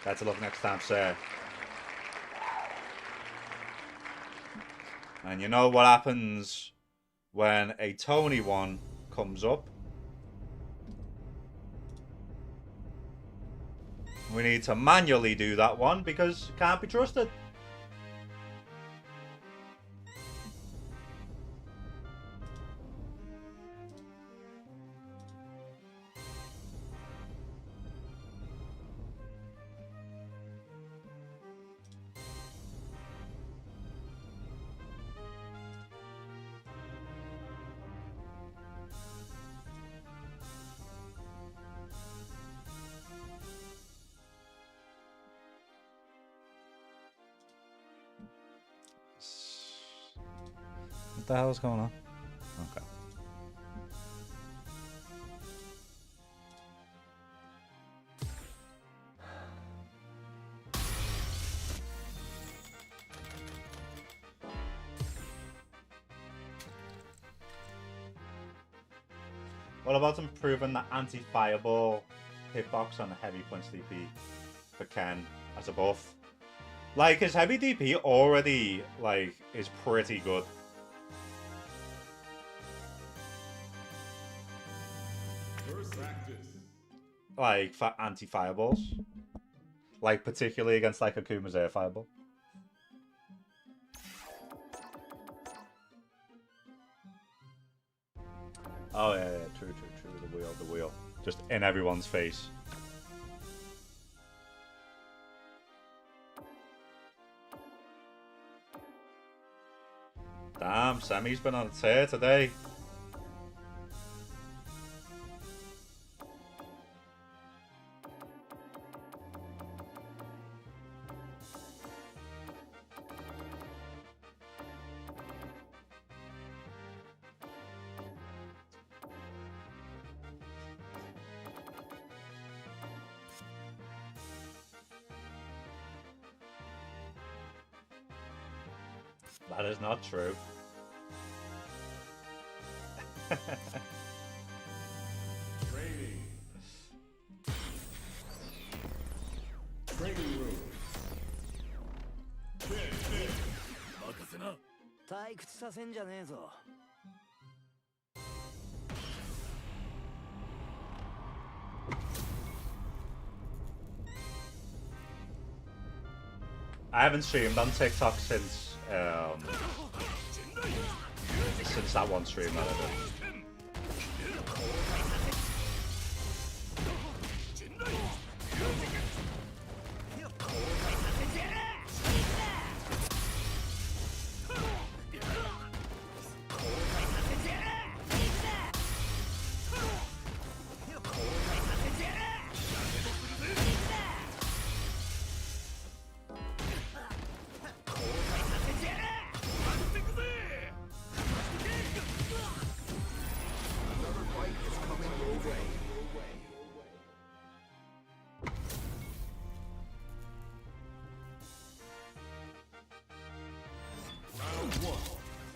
Better luck next time, sir. And you know what happens when a Tony one comes up? We need to manually do that one because it can't be trusted. What the hell is going on? Okay. What about improving the anti-fireball hitbox on the heavy punch DP for Ken as a buff? Like, his heavy DP already, like, is pretty good. Like, for anti-fireballs. Like, particularly against, like, Akuma's air fireball. Oh, yeah, true. The wheel. Just in everyone's face. Damn, Sammy's been on a tear today. That is not true. Training room. 退屈させんじゃねえぞ。 I haven't streamed on TikTok since that one stream that I did.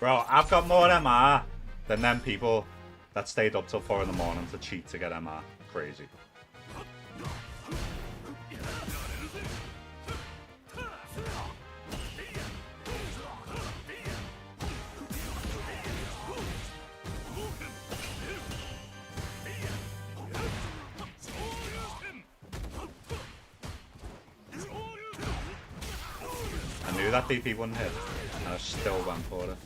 Bro, I've got more MR than them people that stayed up till 4 in the morning to cheat to get MR. Crazy. I knew that DP wouldn't hit, and I still went for it.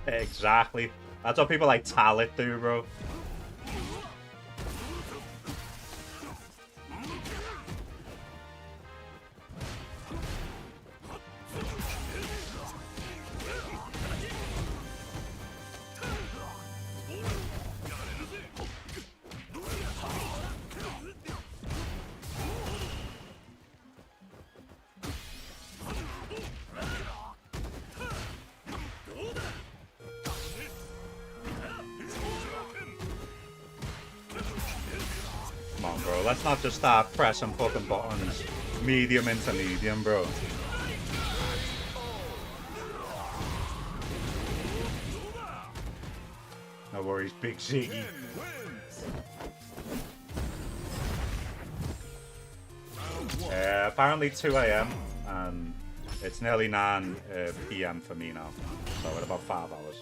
Exactly. That's what people like Talit do, bro. on, bro. Let's not just start pressing fucking buttons. Medium into medium, bro. No worries, Big Ziggy. Apparently 2 AM, and it's nearly 9 PM for me now. So in about 5 hours.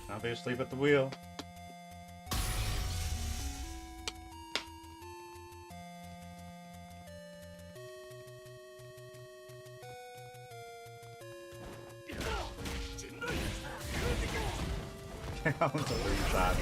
I'll be asleep at the wheel. I want to lose that.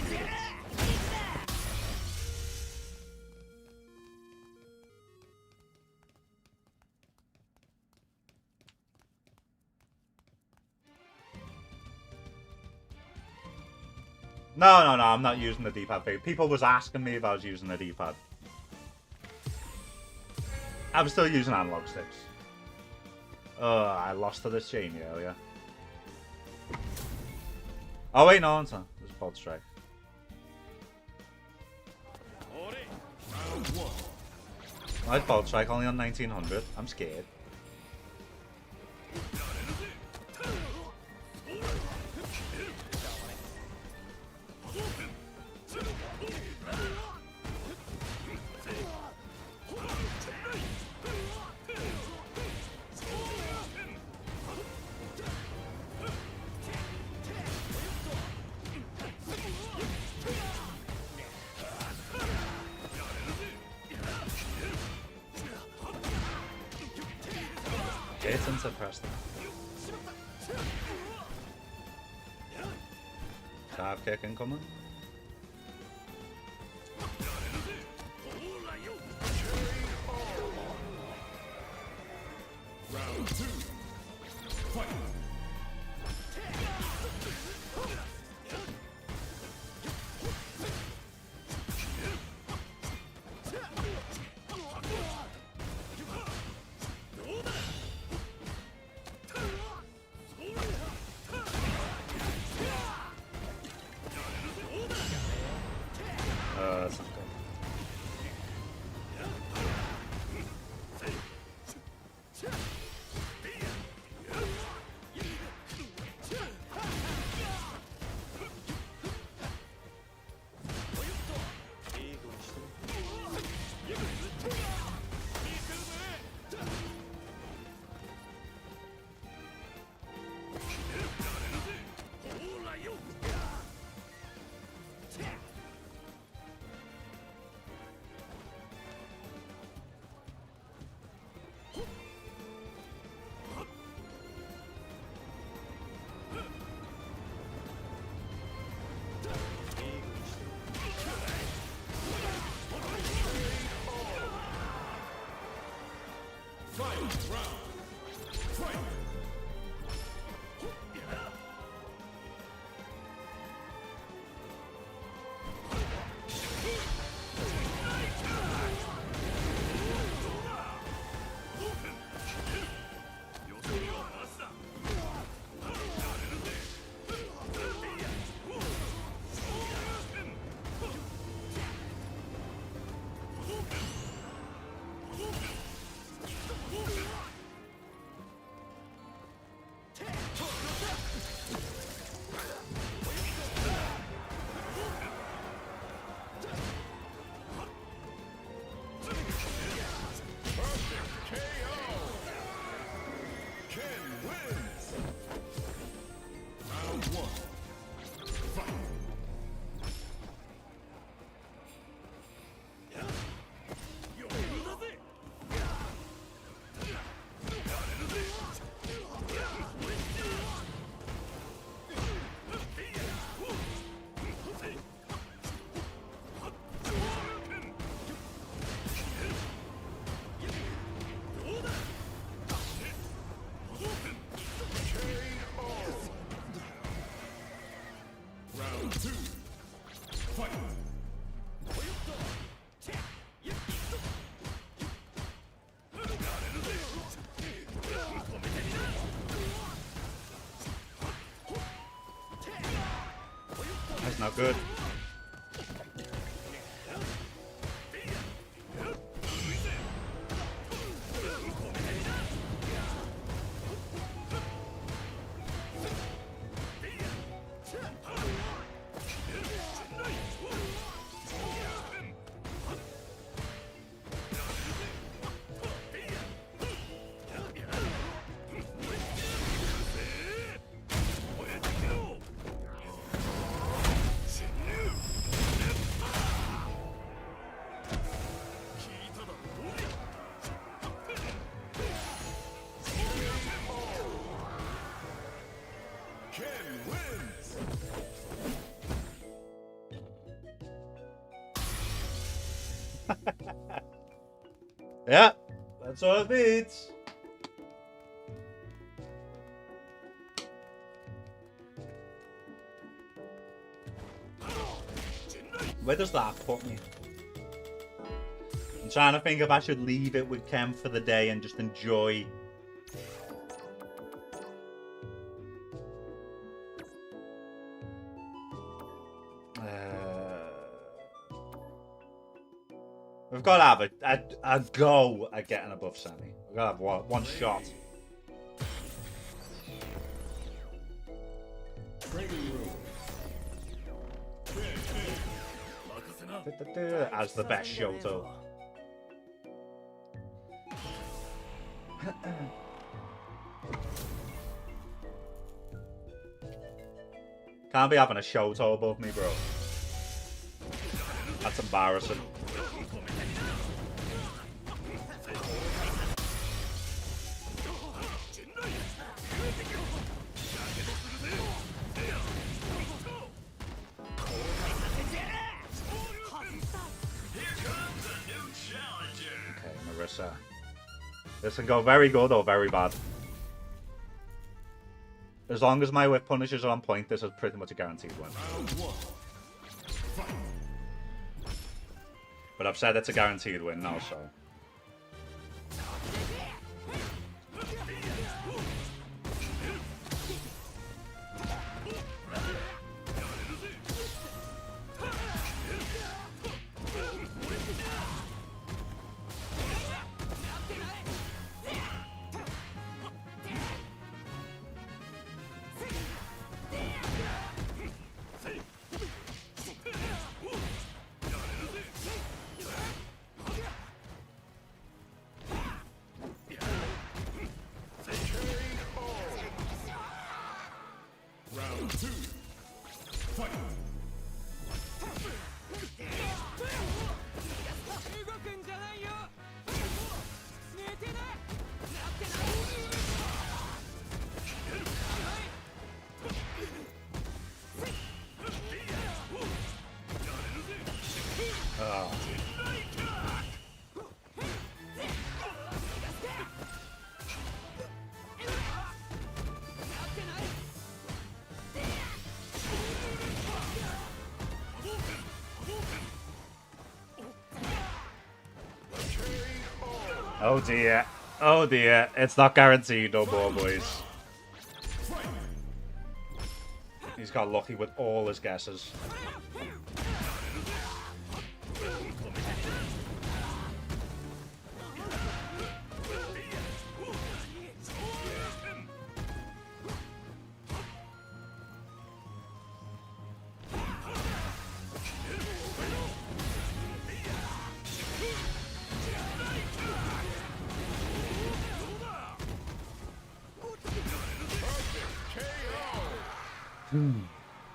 No, I'm not using the D-pad. People was asking me if I was using the D-pad. I'm still using analog sticks. I lost to this Jamie earlier. Oh wait, no, it's not. It's Bolt Strike. Why is Bolt Strike only on 1900? I'm scared. It's into Preston. Dive kick incoming. Round 2. Fight. That's not good. Yeah, that's all it needs. Where does that put me? I'm trying to think if I should leave it with Kem for the day and just enjoy. We've got to have a go at getting above semi. We've got to have one shot. As the best Shoto. Can't be having a Shoto above me, bro. That's embarrassing. This can go very good or very bad. As long as my whip punishes are on point, this is pretty much a guaranteed win. But I've said it's a guaranteed win now, so... Oh dear. Oh dear. It's not guaranteed no more, boys. He's got lucky with all his guesses.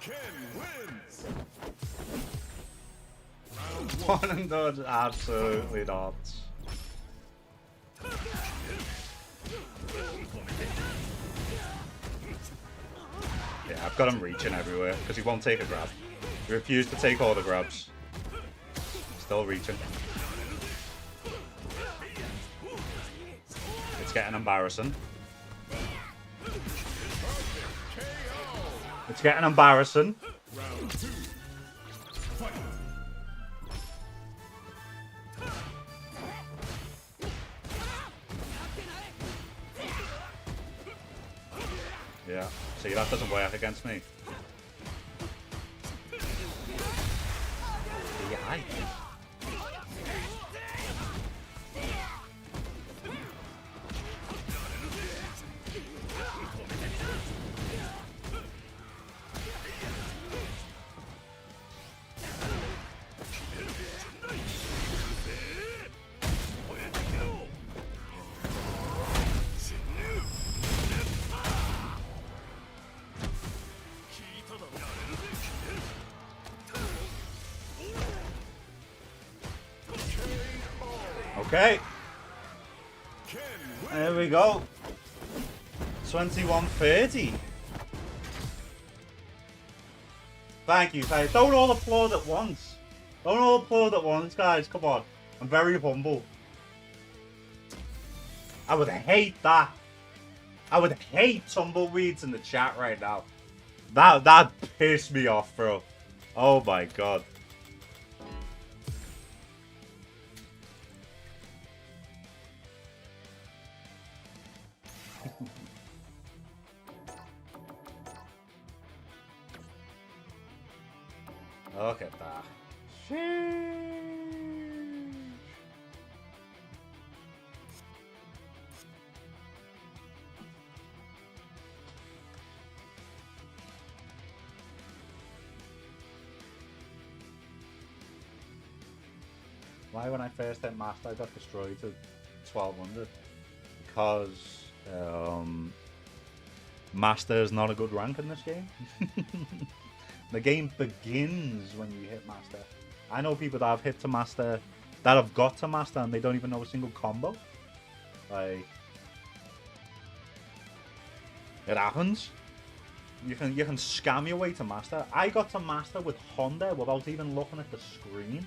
Ken wins. One and done, absolutely not. Yeah, I've got him reaching everywhere because he won't take a grab. He refused to take all the grabs. Still reaching. It's getting embarrassing. It's getting embarrassing. Round 2. Fight. Yeah, see, that doesn't work against me. Yeah. Okay. There we go. 21:30. Thank you. Don't all applaud at once. Don't all applaud at once, guys. Come on. I'm very humble. I would hate that. I would hate tumbleweeds in the chat right now. That pissed me off, bro. Oh my god. Look at that. Sheesh. Why when I first hit Master I got destroyed to 1200? Because Master is not a good rank in this game. The game begins when you hit Master. I know people that have hit to Master, that have got to Master, and they don't even know a single combo. Like, it happens. You can scam your way to Master. I got to Master with Honda without even looking at the screen.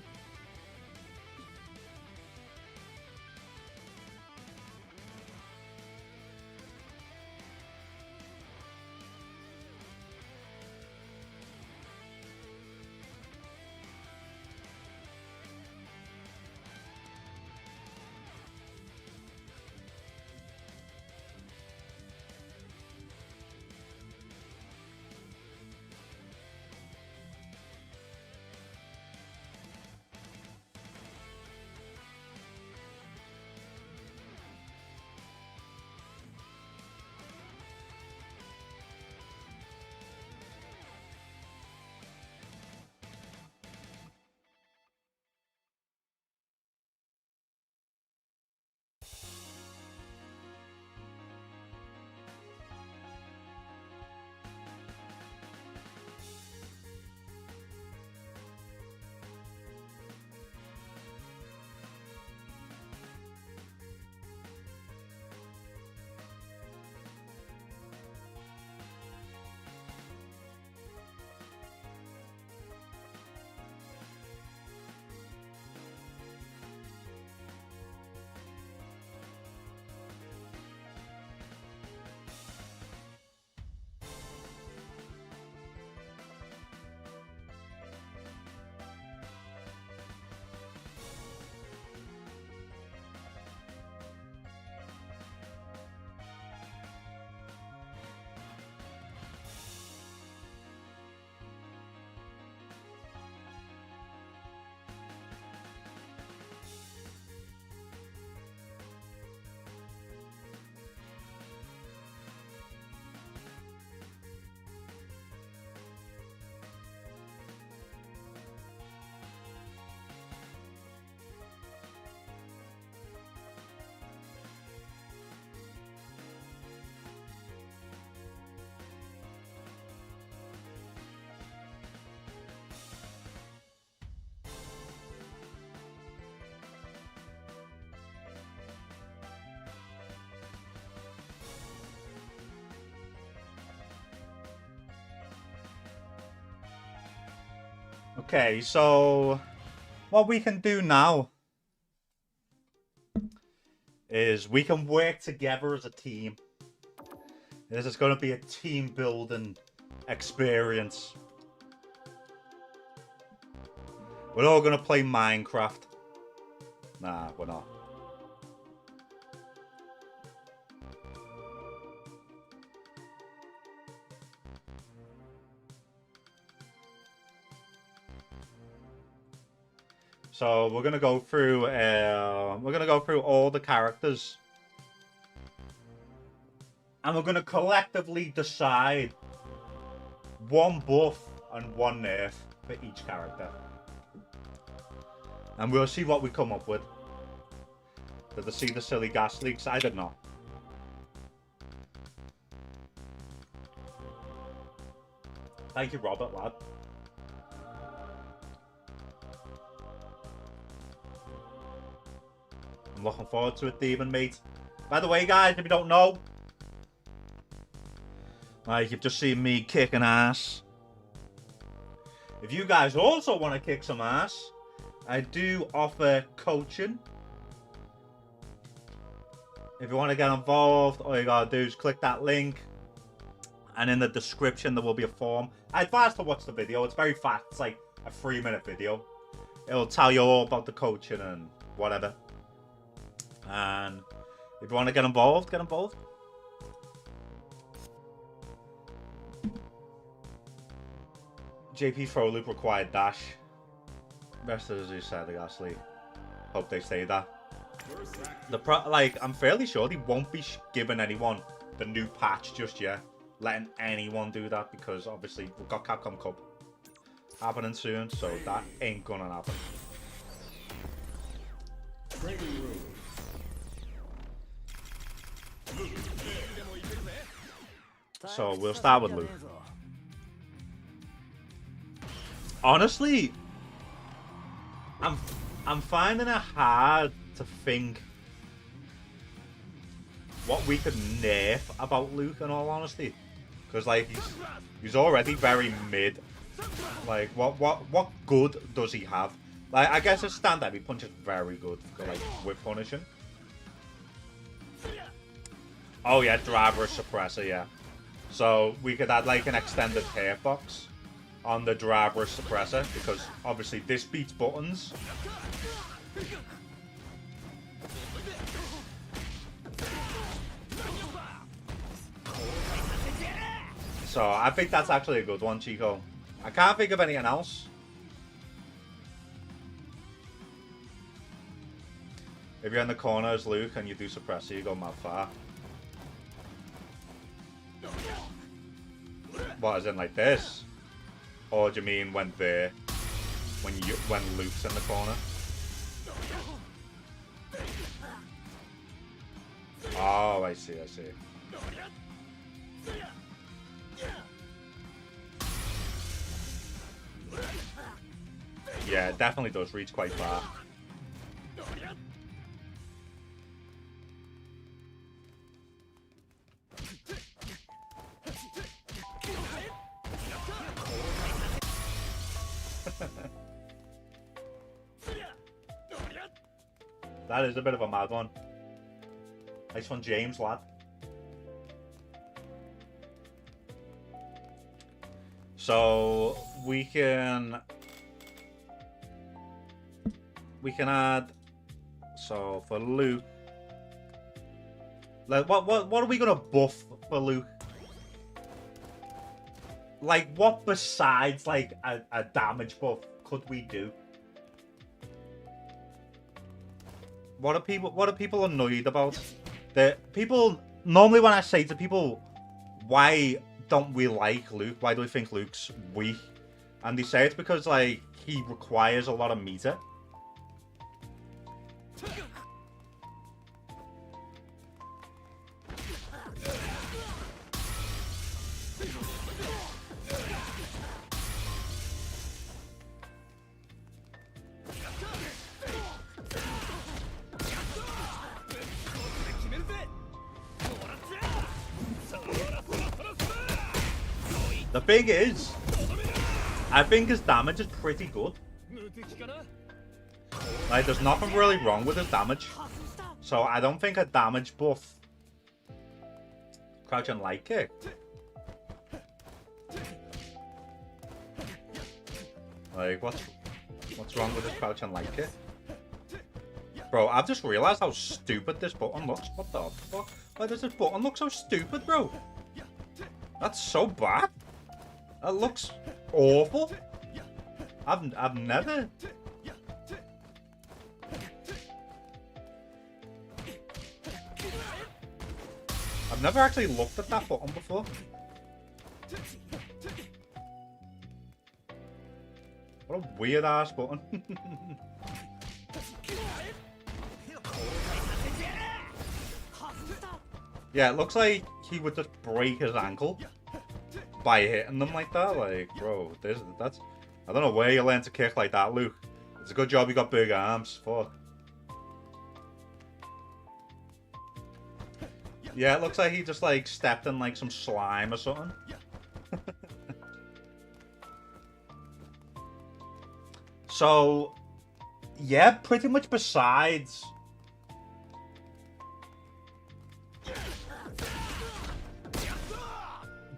Okay, so what we can do now is we can work together as a team. This is going to be a team building experience. We're all going to play Minecraft. Nah, we're not. So we're gonna go through. All the characters, and we're gonna collectively decide one buff and one nerf for each character, and we'll see what we come up with. Did they see the silly gas leaks? I did not. Thank you, Robert, lad. I'm looking forward to it, Demon, mate. By the way, guys, if you don't know, like, you've just seen me kicking ass. If you guys also want to kick some ass, I do offer coaching. If you want to get involved, all you gotta do is click that link. And in the description, there will be a form. I advise to watch the video. It's very fast. It's like a 3-minute video. It'll tell you all about the coaching and whatever. And if you want to get involved, get involved. JP throw loop required dash. Rest of the said the gas leak. Hope they say that. I'm fairly sure they won't be giving anyone the new patch just yet. Letting anyone do that, because obviously we've got Capcom Cup happening soon, so that ain't gonna happen. So we'll start with Luke. Honestly, I'm finding it hard to think what we could nerf about Luke, in all honesty, because like he's already very mid. Like what good does he have? Like, I guess his stand heavy punch is very good, like with punishing. Oh yeah, driver suppressor, yeah. So we could add like an extended hitbox on the driver suppressor, because obviously this beats buttons. So I think that's actually a good one, Chico. I can't think of anything else. If you're in the corner as Luke and you do suppressor, you go mad far. What, as in like this? Or do you mean when Luke's in the corner? Oh, I see, I see. Yeah, it definitely does reach quite far. That is a bit of a mad one. Nice one, James, lad. So we can add, so for Luke, like what are we gonna buff for Luke? Like, what besides like a damage buff could we do? What are people annoyed about? The people normally, when I say to people, why don't we like Luke? Why do we think Luke's weak? And they say it's because like he requires a lot of meter. The thing is, I think his damage is pretty good. Like, there's nothing really wrong with his damage. So I don't think a damage buff. Crouch and light kick. Like, what's wrong with his crouch and light kick? Bro, I've just realized how stupid this button looks. What the fuck? Why does this button look so stupid, bro? That's so bad. That looks awful. I've never... I've never actually looked at that button before. What a weird ass button. Yeah, it looks like he would just break his ankle by hitting them like that. Like, bro, that's... I don't know where you learned to kick like that, Luke. It's a good job you got big arms. Fuck. Yeah, it looks like he just, like, stepped in, like, some slime or something. So, yeah, pretty much besides...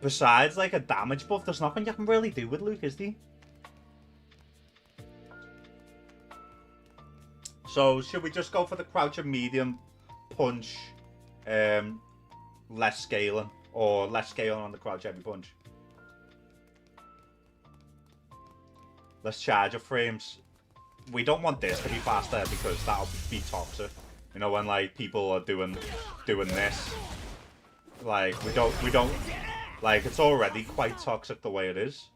Besides, like, a damage buff, there's nothing you can really do with Luke, is there? So, should we just go for the crouch and medium punch, less scaling, or less scaling on the crouch heavy punch? Let's charge of frames. We don't want this to be faster because that'll be toxic. You know, when, like, people are doing this. Like, we don't... Like, it's already quite toxic the way it is.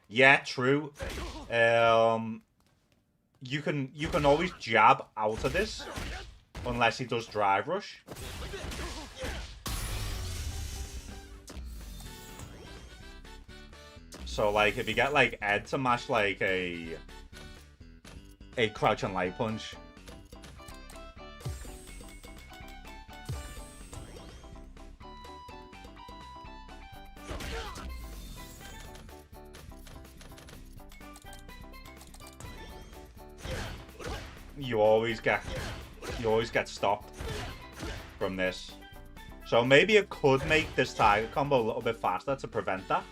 Yeah, true. You can always jab out of this, unless he does drive rush. So, like, if you get, like, Ed to mash, like, a crouch and light punch. You always get stopped from this. So maybe it could make this target combo a little bit faster to prevent that.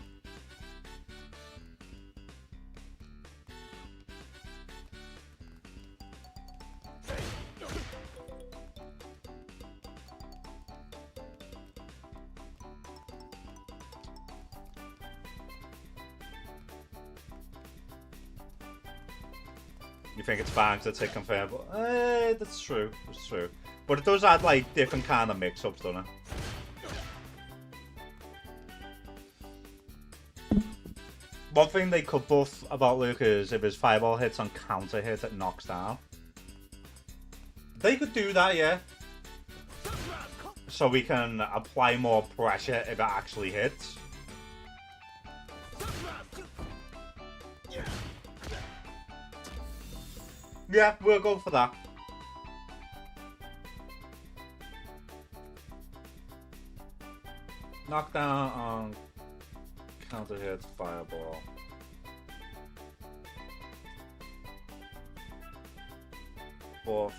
You think it's fine because it's hit confirm, but that's true. That's true. But it does add like different kind of mix-ups, doesn't it? One thing they could buff about Luke is if his fireball hits on counter hit, it knocks down. They could do that, yeah. So we can apply more pressure if it actually hits. Yeah, we'll go for that. Knockdown on counter hit fireball. Buff.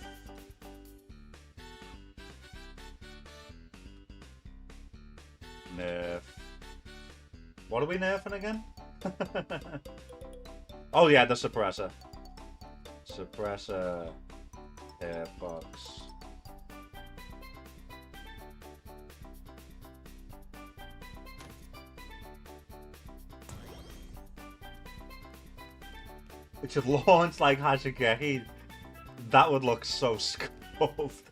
Nerf. What are we nerfing again? Oh yeah, the suppressor. Suppressor, airbox. It should launch like Hashigeki. That would look so scuffed.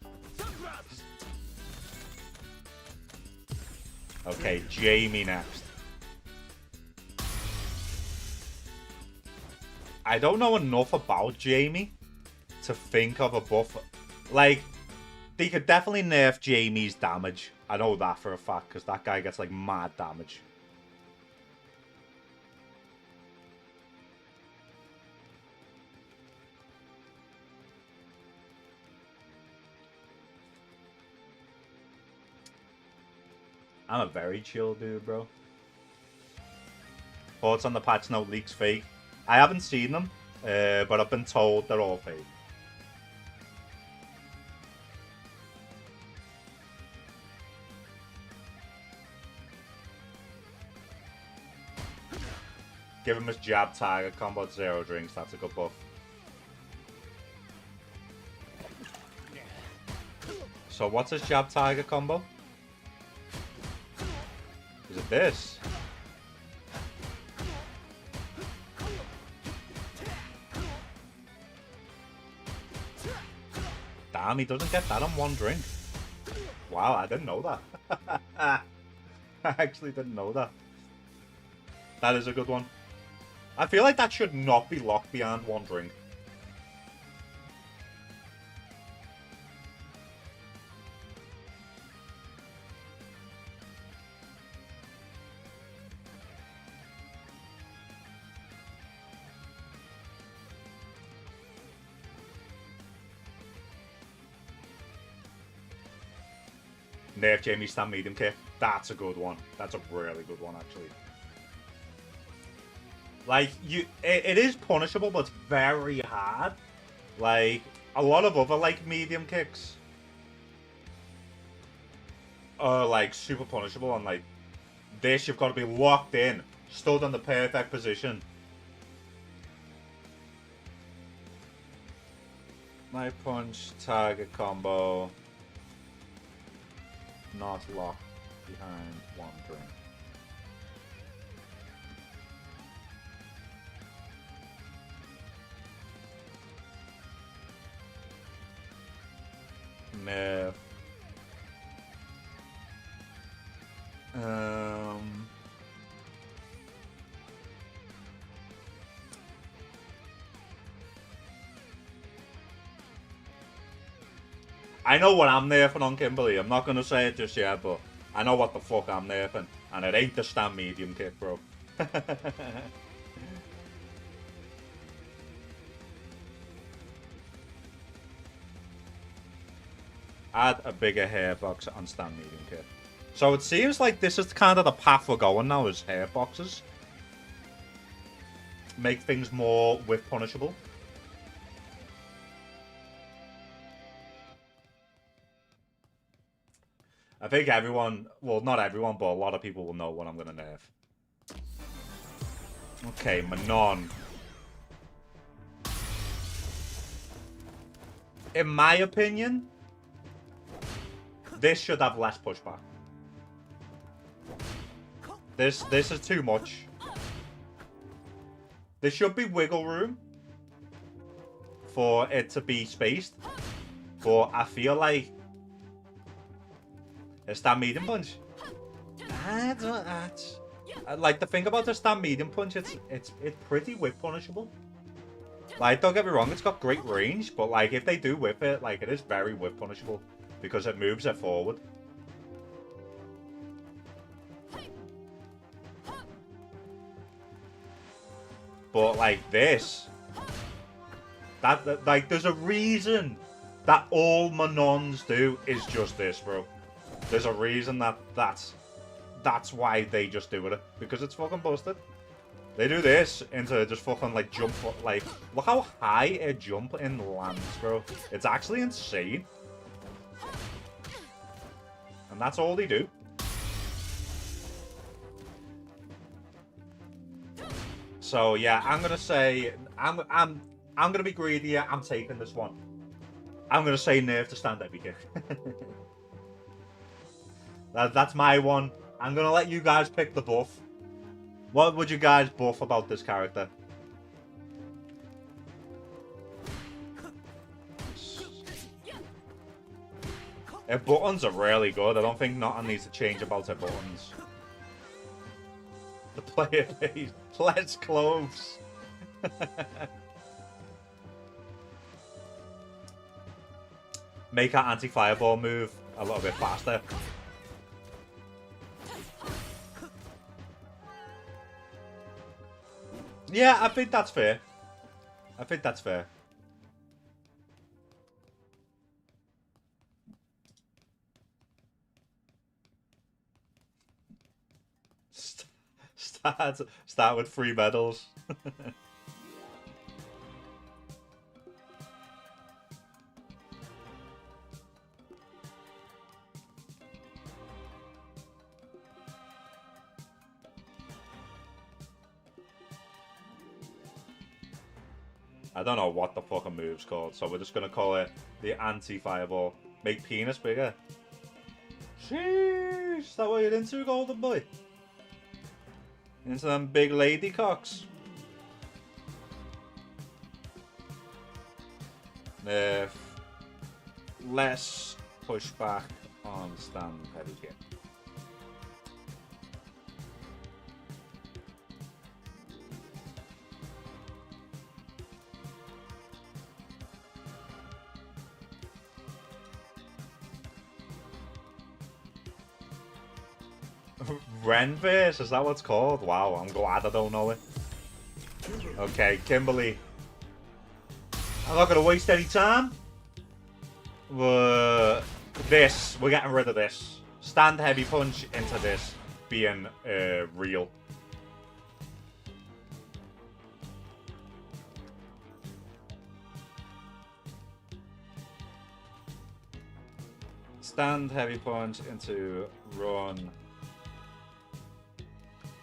Okay, Jamie next. I don't know enough about Jamie to think of a buff. Like, they could definitely nerf Jamie's damage. I know that for a fact, because that guy gets, like, mad damage. I'm a very chill dude, bro. Thoughts on the patch note leaks fake? I haven't seen them, but I've been told they're all fake. Give him his jab target combo at 0 drinks. That's a good buff. So what's his jab target combo? Is it this? Damn, he doesn't get that on 1 drink. Wow, I didn't know that. I actually didn't know that. That is a good one. I feel like that should not be locked behind 1 drink. Nerf Jamie stand medium kick. That's a good one. That's a really good one, actually. Like, it is punishable, but it's very hard. Like, a lot of other, like, medium kicks are, like, super punishable. And, like, this, you've got to be locked in, stood in the perfect position. My punch, target combo, not locked behind 1 drink. Nerf. I know what I'm nerfing on, Kimberly. I'm not gonna say it just yet, but I know what the fuck I'm nerfing, and it ain't the stand medium kick, bro. Add a bigger hair box on stand medium kick. So it seems like this is kind of the path we're going now, is hair boxes. Make things more whiff punishable. I think everyone, well, not everyone, but a lot of people will know what I'm going to nerf. Okay, Manon. In my opinion, this should have less pushback. This is too much. There should be wiggle room for it to be spaced, but I feel like a stand medium punch. Like, the thing about the stand medium punch, it's pretty whip punishable. Like, don't get me wrong, it's got great range, but like if they do whip it, like it is very whip punishable because it moves it forward. But like this, that like there's a reason that all Manons do is just this, bro. There's a reason that's why they just do it, because it's fucking busted. They do this into just fucking like jump, like look how high a jump in lands, bro. It's actually insane. And that's all they do. So yeah, I'm gonna say I'm gonna be greedy. I'm taking this one. I'm gonna say nerf to stand every kick. That's my one. I'm gonna let you guys pick the buff. What would you guys buff about this character? Her buttons are really good. I don't think nothing needs to change about her buttons. The player base. Let's close. Make our anti-fireball move a little bit faster. Yeah, I think that's fair. I think that's fair. Stand Start with 3 medals. I don't know what the fucking move's called, so we're just gonna call it the anti-fireball. Make penis bigger. Sheesh, is that what you're into, golden boy? Into them big lady cocks. Nerf. Less pushback on stand heavy kick. Renverse, is that what's called? Wow, I'm glad I don't know it. Okay, Kimberly. I'm not gonna waste any time. We're getting rid of this. Stand heavy punch into this being real. Stand heavy punch into run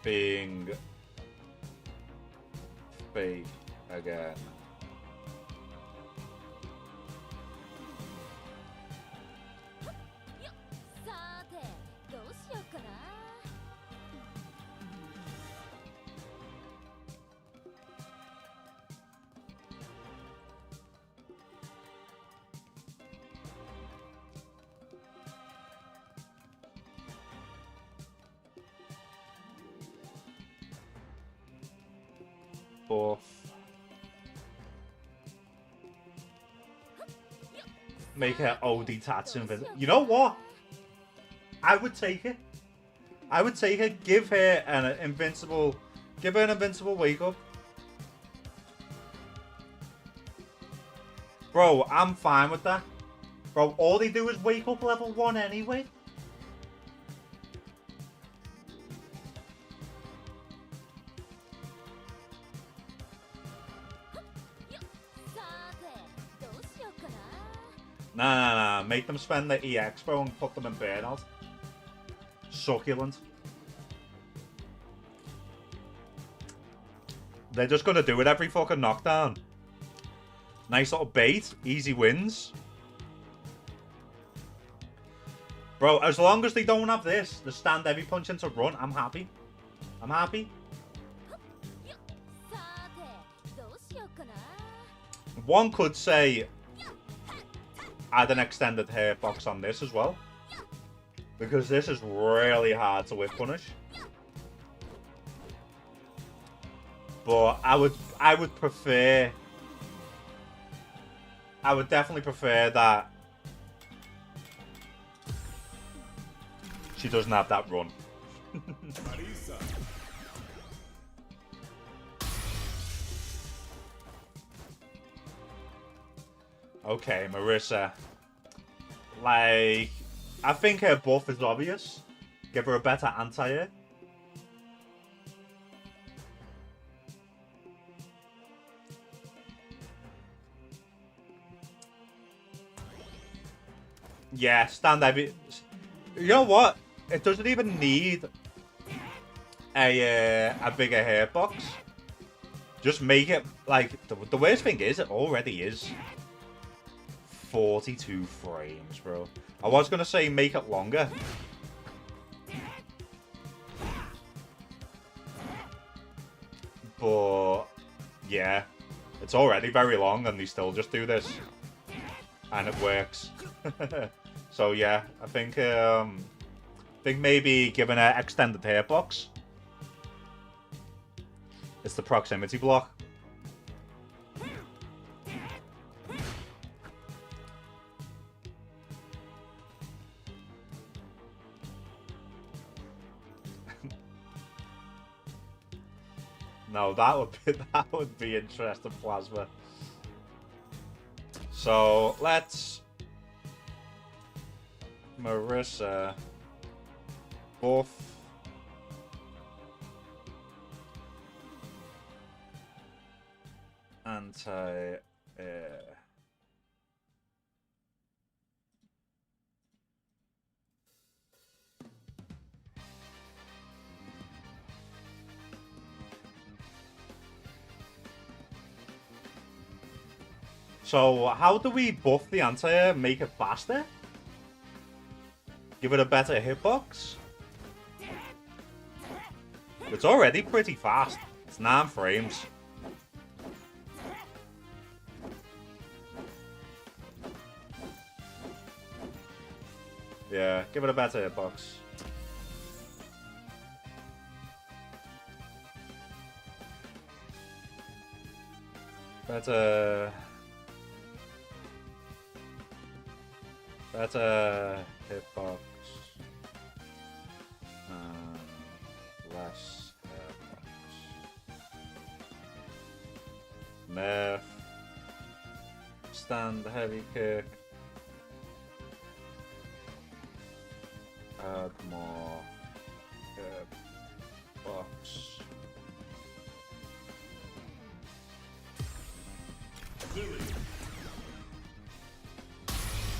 being fake again. Buff. Make her OD Tatsu invisible. You know what? I would take it. I would take it. Give her an invincible. Give her an invincible wake up. Bro, I'm fine with that. Bro, all they do is wake up level 1 anyway. Nah. Make them spend the EX, bro, and put them in burnout. Succulent. They're just gonna do it every fucking knockdown. Nice little bait. Easy wins. Bro, as long as they don't have this, the stand heavy punch into run, I'm happy. I'm happy. One could say add an extended hair box on this as well, because this is really hard to whip punish. But I would prefer. I would definitely prefer that she doesn't have that run. Okay, Marissa. Like, I think her buff is obvious. Give her a better anti-air. Yeah, stand heavy. You know what? It doesn't even need a bigger hair box. Just make it like the worst thing is it already is 42 frames, bro. I was gonna say make it longer. But yeah, it's already very long and they still just do this. And it works. So yeah, I think maybe giving an extended hair box. It's the proximity block. No, that would be interesting, Plasma. So let's Marissa buff anti. So, how do we buff the anti-air? Make it faster? Give it a better hitbox? It's already pretty fast. It's 9 frames. Yeah, give it a better hitbox. Better hitbox. Less hitbox. Nerf. Stand heavy kick. Add more hitbox.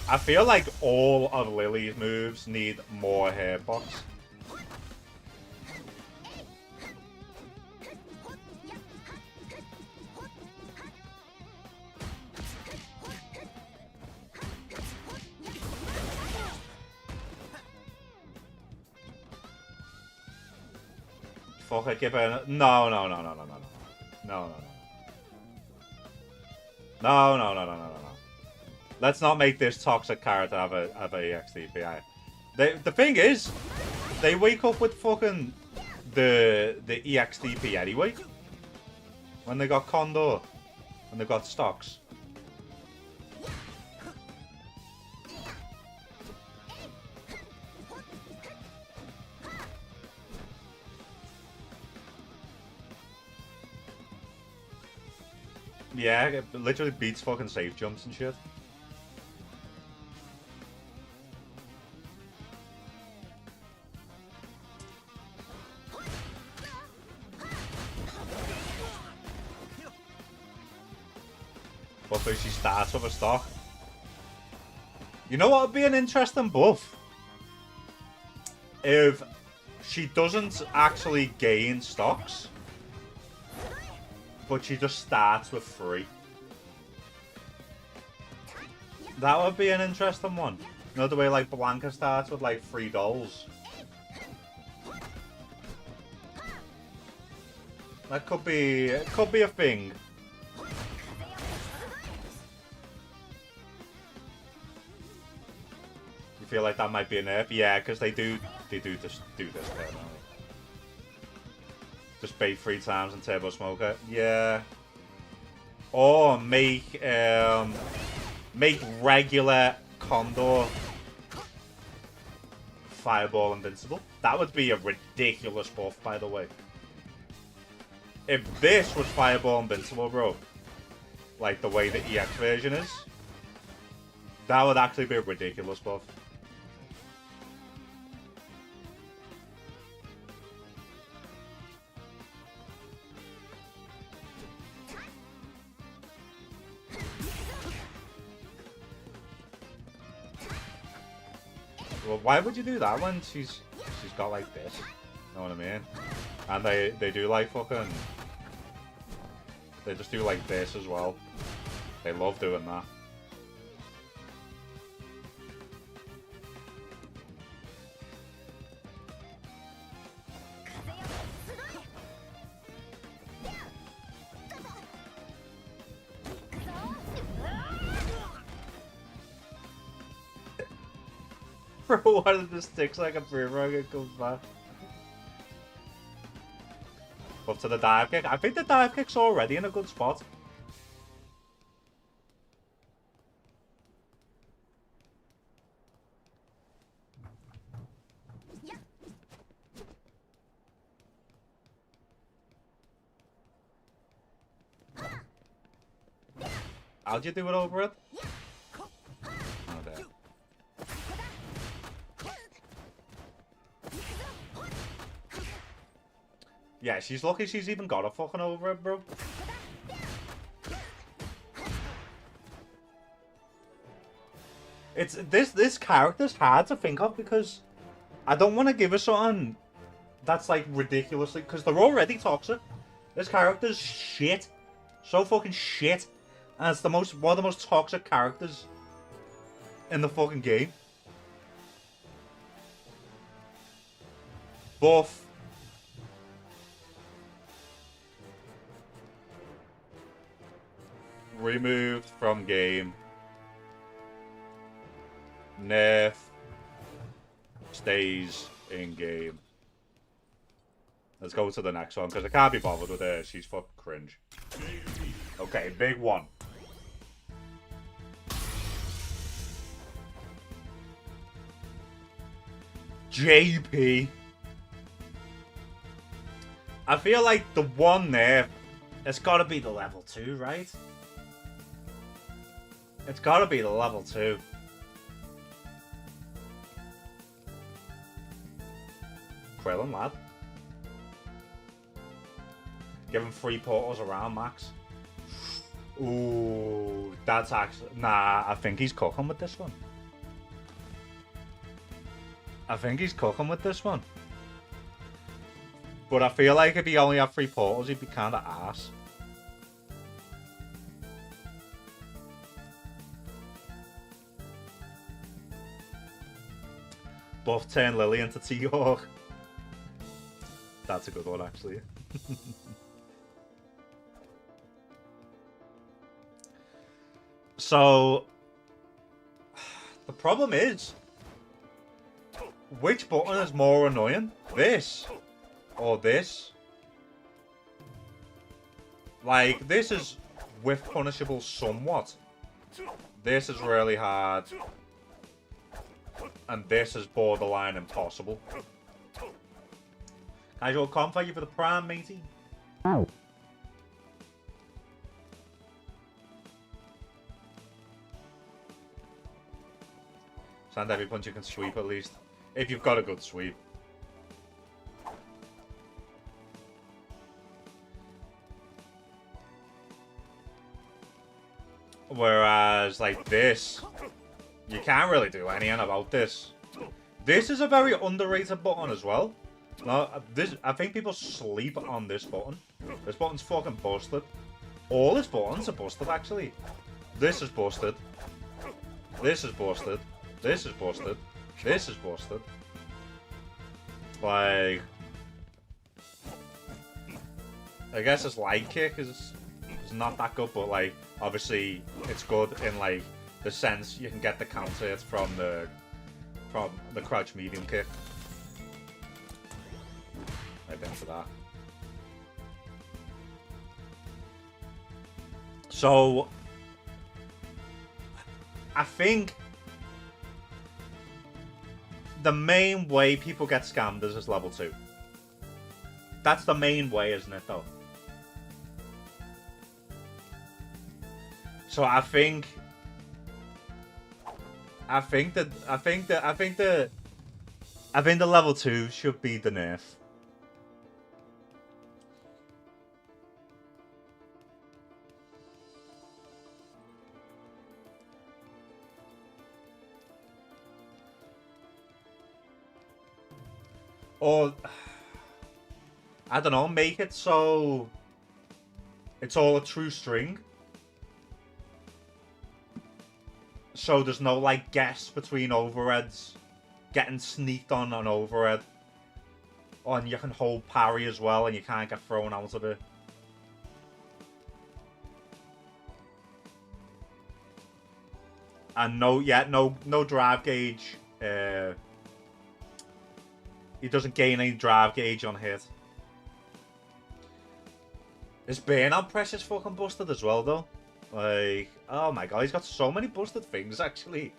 I feel like all of Lily's moves need more hitbox. Fuck it, give her no. Let's not make this toxic character have a EXDPI. The thing is, they wake up with fucking the EXDP anyway. When they got Condor, when they got stocks. Yeah, it literally beats fucking safe jumps and shit. Buff if she starts with a stock. You know what would be an interesting buff? If she doesn't actually gain stocks, but she just starts with 3. That would be an interesting one. You know the way like Blanca starts with like 3 dolls? That could be, it could be a thing. You feel like that might be a nerf? Yeah, because they do just do this there, don't they? Just bait 3 times and turbo smoker. Yeah. Or make regular Condor Fireball invincible. That would be a ridiculous buff, by the way. If this was Fireball invincible, bro, like the way the EX version is, that would actually be a ridiculous buff. Well, why would you do that when she's got like this? You know what I mean? And they do like fucking... They just do like this as well. They love doing that. Bro, one of the sticks like a boomerang and comes back. Up to the dive kick. I think the dive kick's already in a good spot. How'd you do it over it? Yeah, she's lucky she's even got a fucking over it, bro. It's this character's hard to think of because I don't want to give her something that's like ridiculously, because they're already toxic. This character's shit, so fucking shit, and it's one of the most toxic characters in the fucking game. Buff. Removed from game. Nerf. Stays in game. Let's go to the next one, because I can't be bothered with her. She's fucking cringe. Okay, big one. JP. I feel like the one there, it's got to be the level 2, right? It's got to be the level 2. Krillin, lad. Give him 3 portals around, max. Ooh, that's actually... Nah, I think he's cooking with this one. I think he's cooking with this one. But I feel like if he only had 3 portals, he'd be kind of ass. Buff turn Lily into T-Hawk. That's a good one, actually. So, the problem is, which button is more annoying? This or this? Like, this is whiff punishable somewhat. This is really hard. And this is borderline impossible. Casual comp, thank you for the prime, matey. Oh. Sand every punch you can sweep at least. If you've got a good sweep. Whereas, like this, you can't really do anything about this. This is a very underrated button as well. No, I think people sleep on this button. This button's fucking busted. All his buttons are busted, actually. This is busted. This is busted. This is busted. This is busted. Like, I guess his light kick is not that good, but like, obviously it's good in like the sense you can get the counter hit from the crouch medium kick. Right into that. So I think the main way people get scammed is level 2. That's the main way, isn't it, though? So I think the level 2 should be the nerf. Or, I don't know, make it so it's all a true string. So there's no, like, guess between overheads. Getting sneaked on an overhead. And you can hold parry as well, and you can't get thrown out of it. And no drive gauge. He doesn't gain any drive gauge on hit. His burnout press is fucking busted as well, though. Like, oh my god, he's got so many busted things, actually.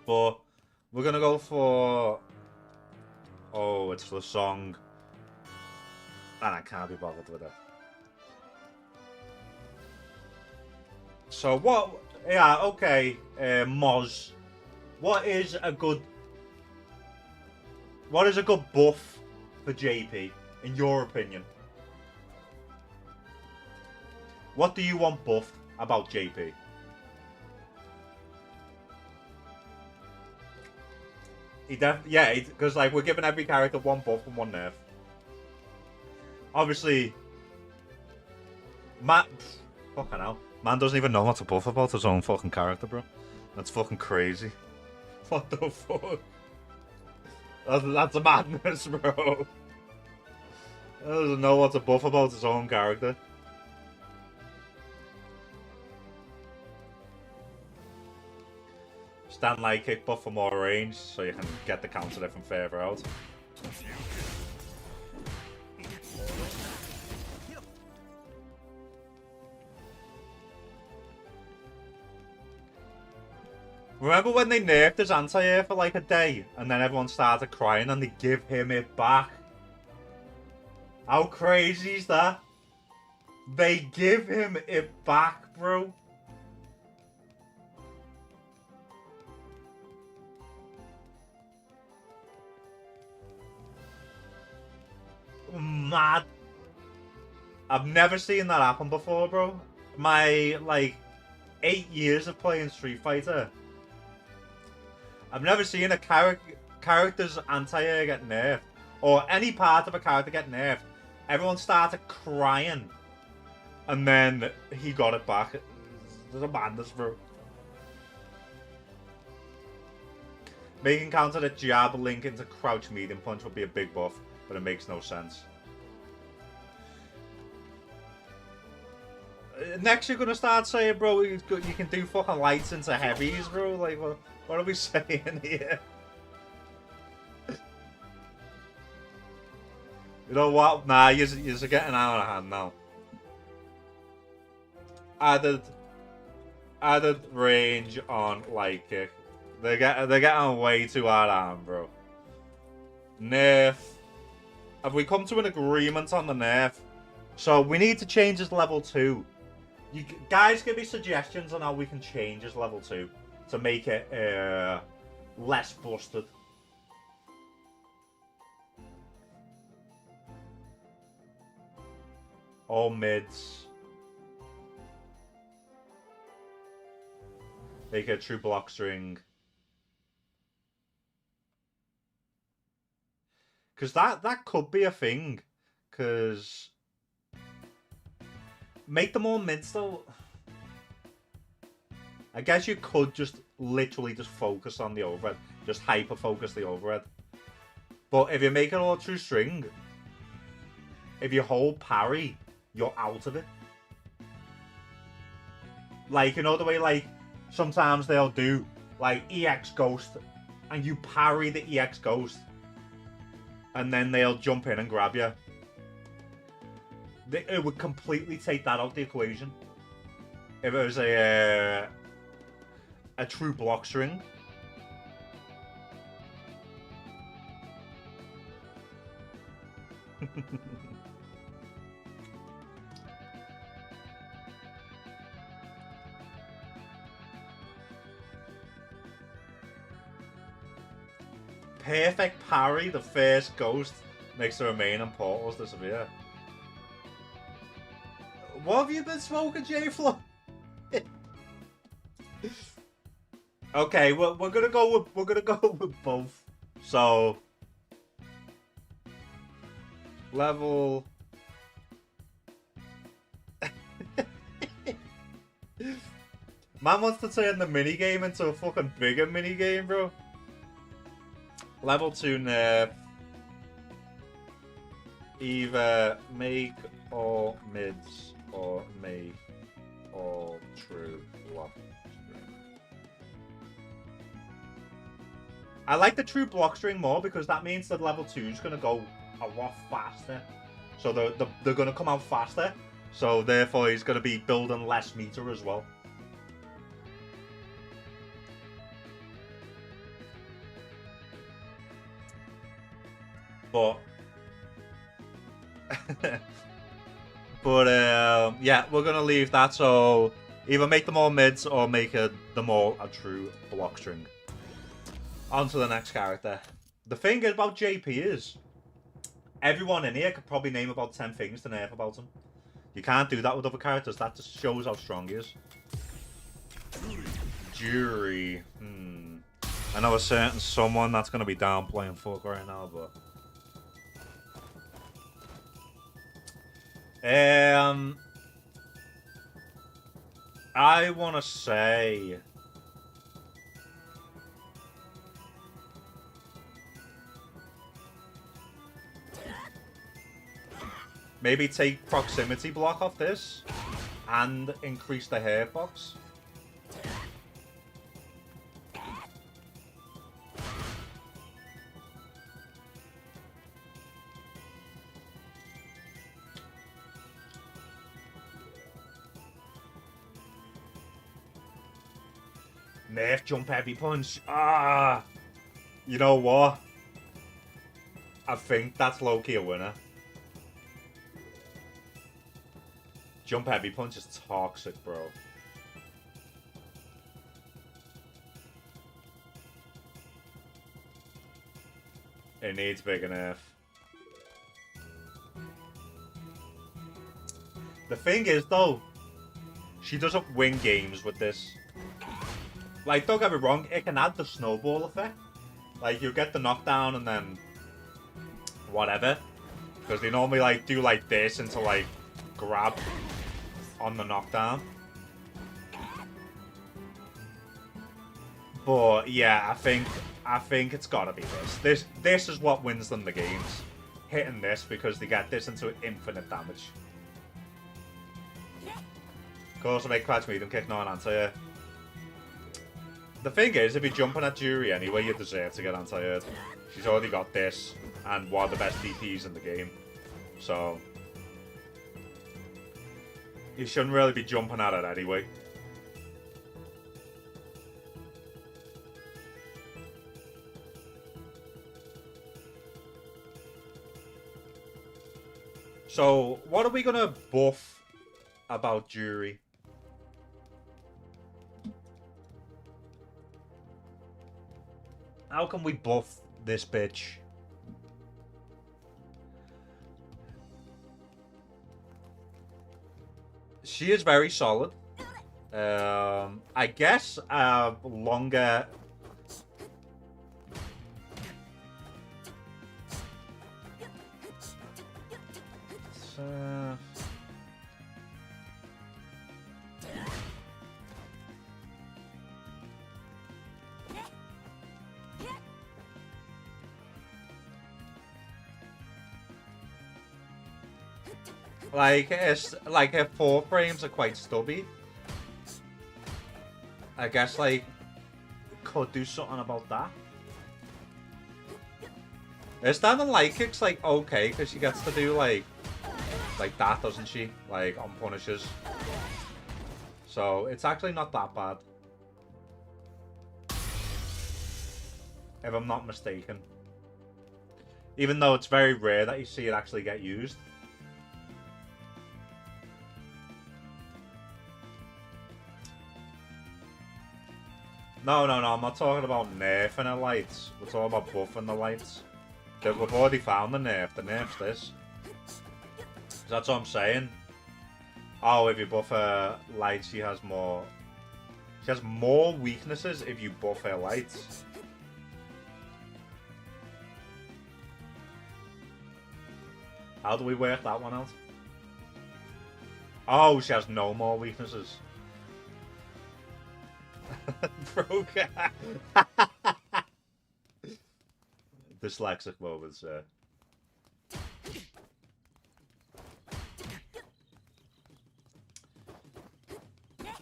But we're gonna go for... Oh, it's the song. And I can't be bothered with it. So what... Yeah, okay, Moz. What is a good buff for JP, in your opinion? What do you want buffed about JP? Yeah, because like we're giving every character one buff and one nerf. Obviously, man, fucking hell, man doesn't even know what to buff about his own fucking character, bro. That's fucking crazy. What the fuck? That's a madness, bro. He doesn't know what to buff about his own character. Stand light kick buff for more range, so you can get the counter there from further out. Remember when they nerfed his anti-air for like a day, and then everyone started crying and they give him it back? How crazy is that? They give him it back, bro. Mad. I've never seen that happen before, bro. My, like, 8 years of playing Street Fighter, I've never seen a character's anti-air get nerfed, or any part of a character get nerfed. Everyone started crying, and then he got it back. There's a madness, bro. Making counter the jab link into crouch medium punch would be a big buff, but it makes no sense. Next, you're gonna start saying, bro, you can do fucking lights into heavies, bro. Like, what are we saying here? You know what? Nah, you're getting out of hand now. Added range on light kick. They're getting way too hard on, bro. Nerf. Have we come to an agreement on the nerf? So we need to change his level 2. You guys give me suggestions on how we can change his level 2 to make it less busted. All mids. Make it a true block string. Because that could be a thing. Because make them all mids though. I guess you could just literally just focus on the overhead. Just hyper focus the overhead. But if you make it all true string, if you hold parry, you're out of it. Like, you know the way, like, sometimes they'll do, like, EX Ghost, and you parry the EX Ghost, and then they'll jump in and grab you. It would completely take that out of the equation. If it was a true block string. Perfect parry, the first ghost makes the remaining portals disappear. What have you been smoking, J-Flo? Okay, we're gonna go with both. So level man wants to turn the minigame into a fucking bigger minigame, bro. Level 2 nerf. Either make all mids or make all true block string. I like the true block string more because that means that level 2 is going to go a lot faster. So they're going to come out faster. So therefore he's going to be building less meter as well. But yeah, we're gonna leave that. So either make them all mids or make them all a true block string. On to the next character. The thing about JP is everyone in here could probably name about 10 things to nerf about him. You can't do that with other characters. That just shows how strong he is. Juri. I know a certain someone that's going to be down playing fuck right now, but... I want to say... maybe take proximity block off this and increase the hitbox. Nerf jump heavy punch. Ah, you know what? I think that's low-key a winner. Jump heavy punch is toxic, bro. It needs bigger nerf. The thing is, though, she doesn't win games with this. Like, don't get me wrong, it can add the snowball effect. Like, you get the knockdown and then whatever. Because they normally, like, do like this into, like, grab on the knockdown. But, yeah, I think it's gotta be this. This is what wins them the games. Hitting this because they get this into infinite damage. Of course, I make crouch medium kick, no anti-air. The thing is, if you're jumping at Juri anyway, you deserve to get anti-air. She's already got this, and one of the best DPs in the game. So, you shouldn't really be jumping at it anyway. So, what are we gonna buff about Juri? How can we buff this bitch? She is very solid. I guess longer. Like, it's like her 4 frames are quite stubby. I guess, like, could do something about that. Her standing light kick's like okay because she gets to do like that, doesn't she? Like on punishes. So it's actually not that bad, if I'm not mistaken. Even though it's very rare that you see it actually get used. No, I'm not talking about nerfing the lights. We're talking about buffing the lights. We've already found the nerf. The nerf's this. That's what I'm saying. Oh, if you buff her lights, she has more... She has more weaknesses if you buff her lights. How do we work that one out? Oh, she has no more weaknesses. Broke. Dyslexic moments,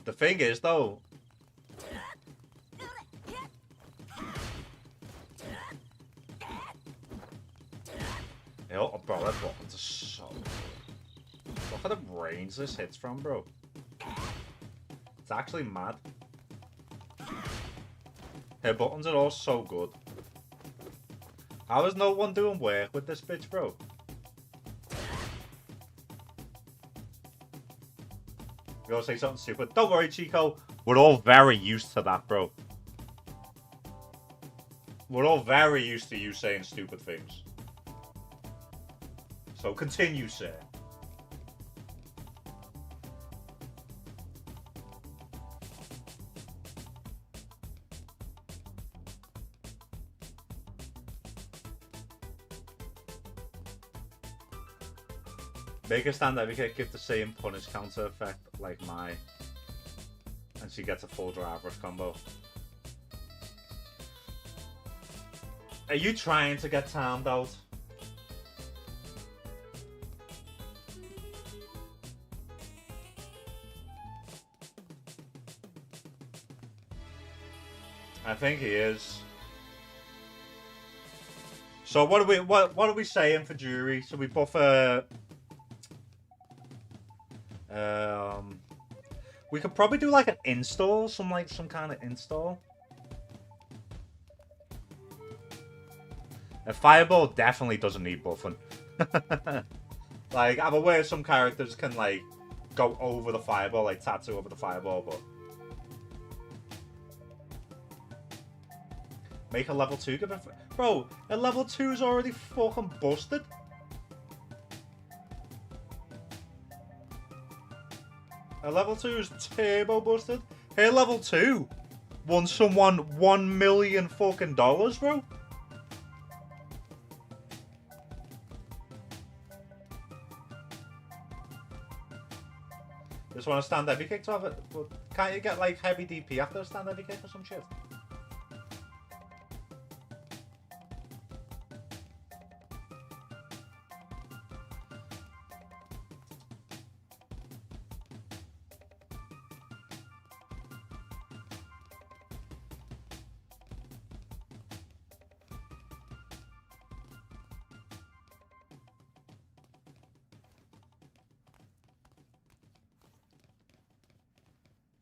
The thing is, though, bro, that buttons are so good. Look at the range this hits from, bro. It's actually mad. Her buttons are all so good. How is no one doing work with this bitch, bro? You gonna say something stupid? Don't worry, Chico. We're all very used to that, bro. We're all very used to you saying stupid things. So continue, sir. Make a stand heavy kick, give the same punish counter effect like my. And she gets a full drive rush combo. Are you trying to get timed out? I think he is. So what are we saying for Juri? So we buff we could probably do like an install, some kind of install. A fireball definitely doesn't need buffing. Like, I'm aware some characters can like go over the fireball, like tattoo over the fireball, but make a level 2 give it. Bro, a level 2 is already fucking busted. A level 2 is turbo busted. Hey, level 2 won someone $1 million fucking dollars, bro. Just want to stand heavy kick to have it, but can't you get like heavy DP after a stand heavy kick or some shit?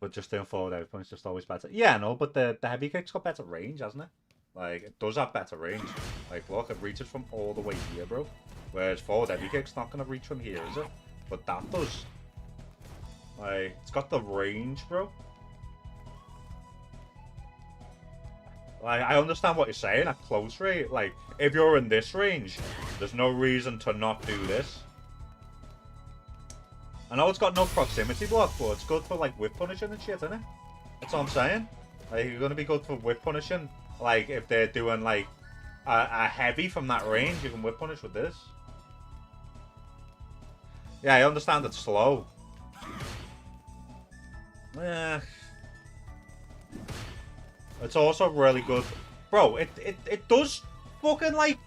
But just doing forward out points just always better. Yeah, no, but the heavy kick's got better range, hasn't it? Like, it does have better range. Like, look, it reaches from all the way here, bro. Whereas forward heavy kick's not going to reach from here, is it? But that does. Like, it's got the range, bro. Like, I understand what you're saying at close range. Like, if you're in this range, there's no reason to not do this. I know it's got no proximity block, but it's good for like whip punishing and shit, isn't it? That's what I'm saying. Like, you're gonna be good for whip punishing. Like, if they're doing like a heavy from that range, you can whip punish with this. Yeah, I understand it's slow. Yeah. It's also really good. Bro, it does fucking like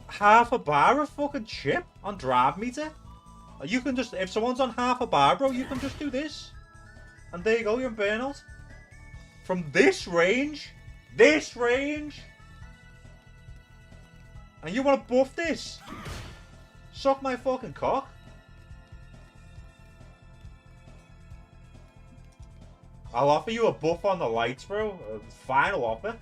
half a bar of fucking chip on drive meter. You can just, if someone's on half a bar, bro, you can just do this. And there you go, you're in burnout. From this range. This range. And you want to buff this. Suck my fucking cock. I'll offer you a buff on the lights, bro. Final offer.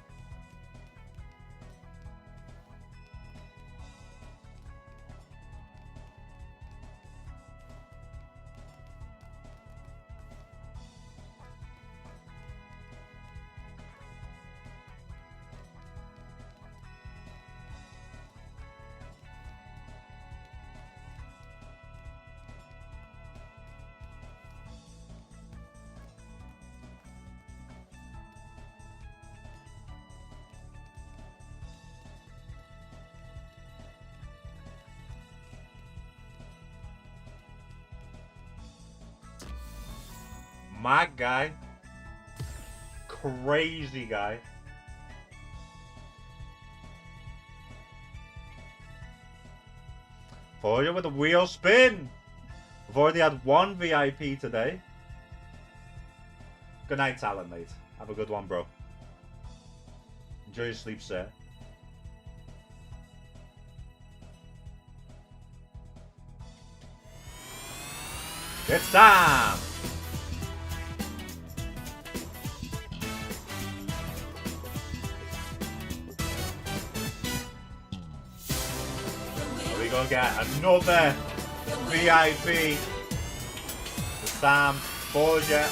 My guy. Crazy guy. For you with a wheel spin. We've already had one VIP today. Good night, Talon, mate. Have a good one, bro. Enjoy your sleep, sir. It's time! We're gonna get another VIP. It's time for you.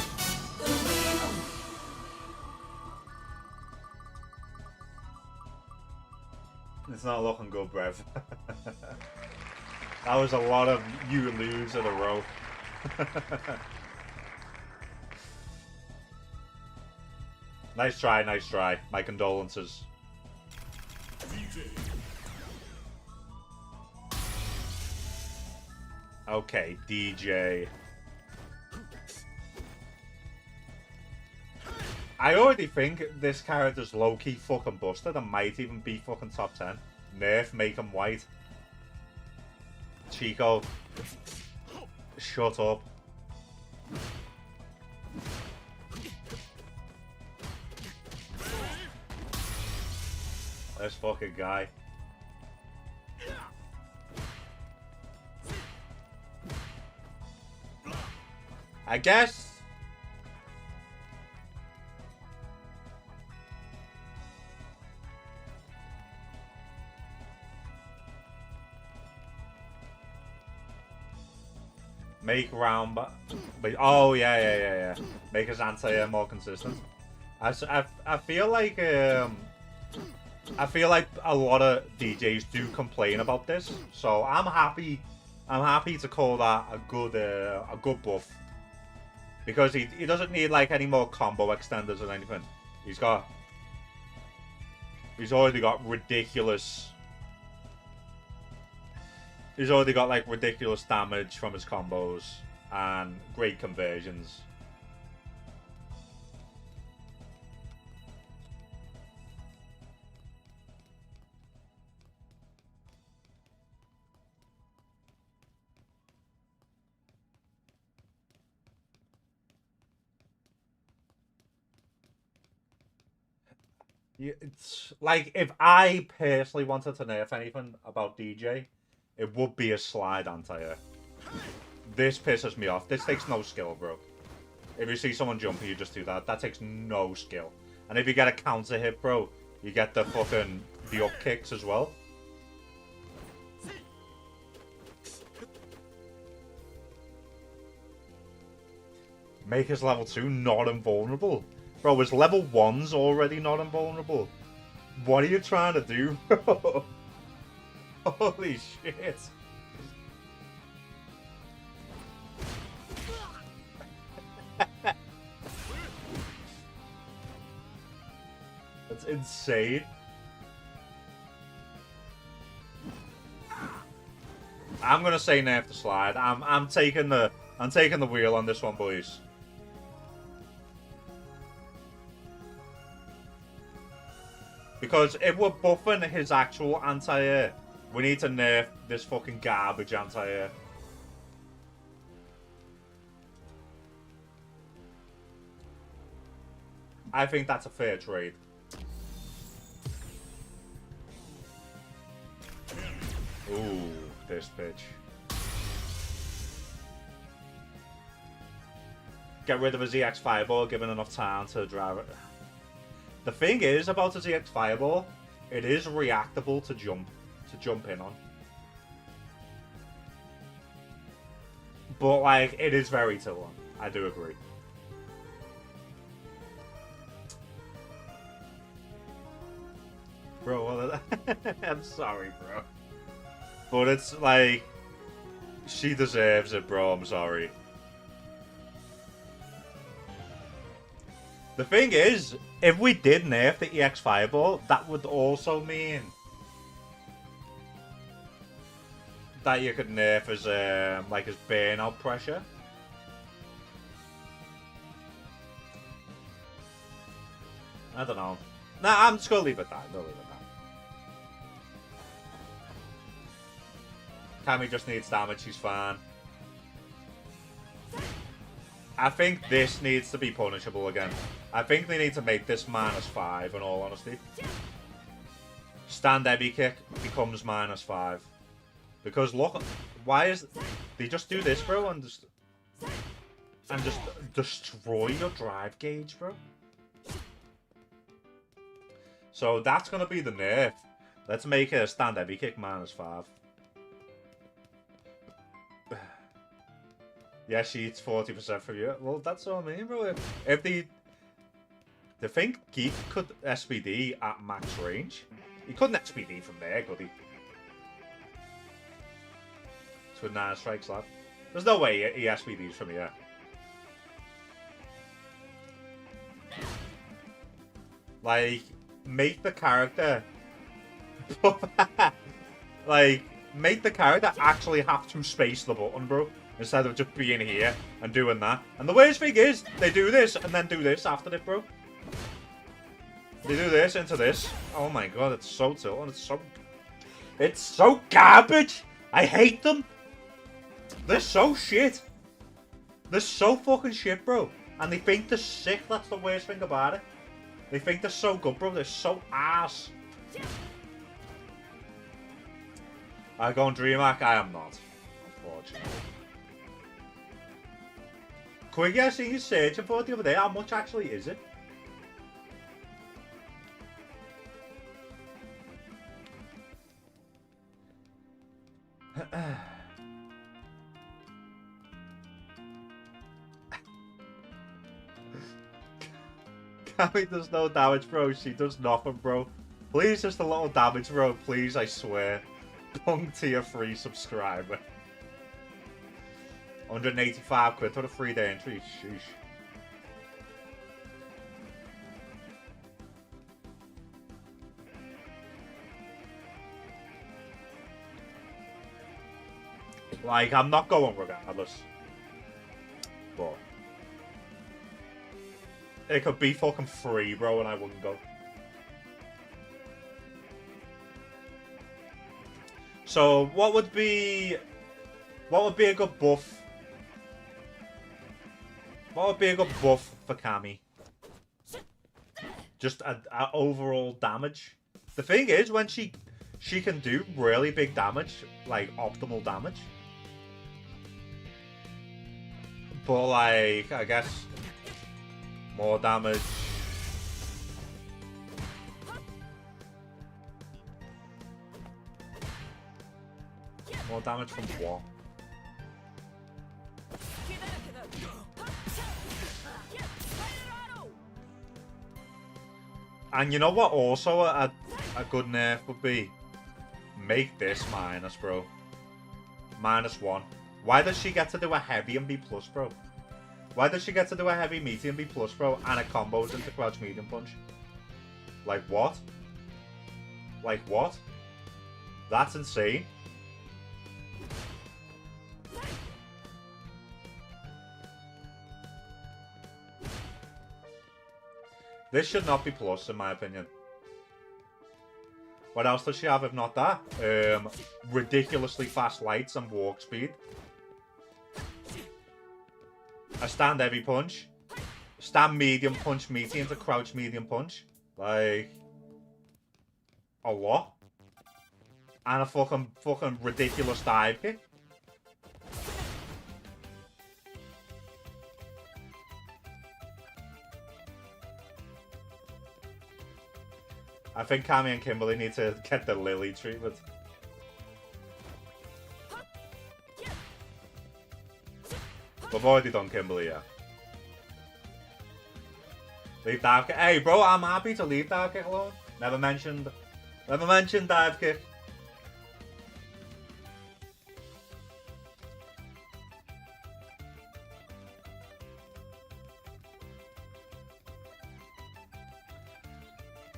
It's not looking good, Brev. That was a lot of you lose in a row. Nice try, nice try. My condolences. Okay, DJ. I already think this character's low-key fucking busted and might even be fucking top 10. Nerf, make him white. Chico. Shut up. This fucking guy. I guess. Make round, but oh yeah. Make his anti-air more consistent. I feel like a lot of DJs do complain about this, so I'm happy to call that a good buff, because he doesn't need like any more combo extenders or anything. He's already got ridiculous. He's already got like ridiculous damage from his combos and great conversions. It's like, if I personally wanted to nerf anything about DJ, it would be a slide anti-air. This pisses me off. This takes no skill, bro. If you see someone jumping, you just do that. That takes no skill. And if you get a counter hit, bro, you get the fucking up kicks as well. Make his level 2 not invulnerable. Bro, his level 1's already not invulnerable. What are you trying to do, bro? Holy shit. That's insane. I'm gonna say nerf the slide. I'm taking the wheel on this one, boys. Because if we're buffing his actual anti-air, we need to nerf this fucking garbage anti-air. I think that's a fair trade. Ooh, this bitch. Get rid of his EX Fireball, given enough time to drive it. The thing is about his EX Fireball, it is reactable to jump in on. But like, it is very tilt on. I do agree. Bro, well, I'm sorry, bro. But it's like, she deserves it, bro. I'm sorry. The thing is, if we did nerf the EX Fireball, that would also mean that you could nerf his like his burnout pressure. I don't know. Nah, I'm just gonna leave it at that. Cammy just needs damage, he's fine. I think this needs to be punishable again. I think they need to make this -5, in all honesty. Stand heavy kick becomes -5. Because look, why is... They just do this, bro, and just destroy your drive gauge, bro. So that's going to be the nerf. Let's make a stand heavy kick -5. Yeah, she eats 40% from you. Well, that's what I mean, bro. If they think Geek could SPD at max range. He couldn't SPD from there, could he? To a 9 strike slap. There's no way he SPDs from here. Like, make the character... like, make the character actually have to space the button, bro, instead of just being here and doing that. And the worst thing is, they do this and then do this after it, bro. They do this into this. Oh my god, it's so tilting. It's so garbage. I hate them. They're so shit. They're so fucking shit, bro. And they think they're sick. That's the worst thing about it. They think they're so good, bro. They're so ass. I go on DreamHack. I am not, unfortunately. Quiggy, I seen you searching for it the other day. How much actually is it? Cammy does no damage, bro. She does nothing, bro. Please, just a little damage, bro. Please, I swear. Punk tier 3 subscriber. 185 quid for a 3-day entry. Sheesh. Like, I'm not going regardless. But it could be fucking free, bro, and I wouldn't go. So, what would be a good buff? What would be a good buff for Cammy? Just a overall damage. The thing is, when she can do really big damage, like optimal damage. But like, I guess more damage. More damage from what? And you know what also a good nerf would be? Make this minus, bro. -1. Why does she get to do a heavy and B+, bro? Why does she get to do a heavy, meaty, and B+, bro, and it combos into crouch medium punch? Like what? Like what? That's insane. This should not be plus, in my opinion. What else does she have if not that? Ridiculously fast lights and walk speed. A stand heavy punch. Stand medium punch meaty into crouch medium punch. Like, a lot. And a fucking ridiculous dive kick. I think Cammy and Kimberly need to get the Lily treatment. We've already done Kimberly, yeah. Leave dive kick. Hey, bro, I'm happy to leave dive kick alone. Never mentioned dive kick.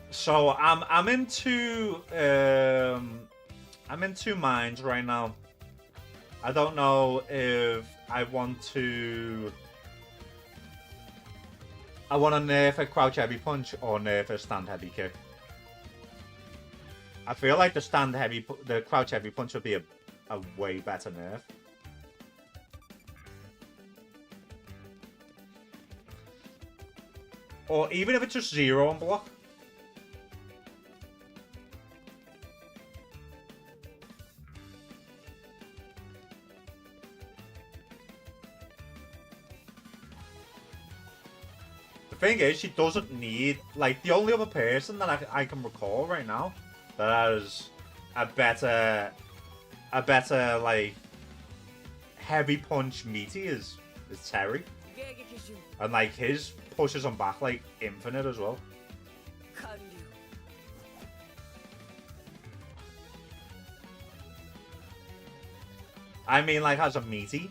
So I'm in two minds right now. I don't know if I want to nerf a crouch heavy punch or nerf a stand heavy kick. I feel like the crouch heavy punch would be a way better nerf. Or even if it's just 0 on block. The thing is, she doesn't need, like, the only other person that I can recall right now that has a better like heavy punch meaty is Terry, and like his pushes on back like infinite as well. I mean, like, as a meaty.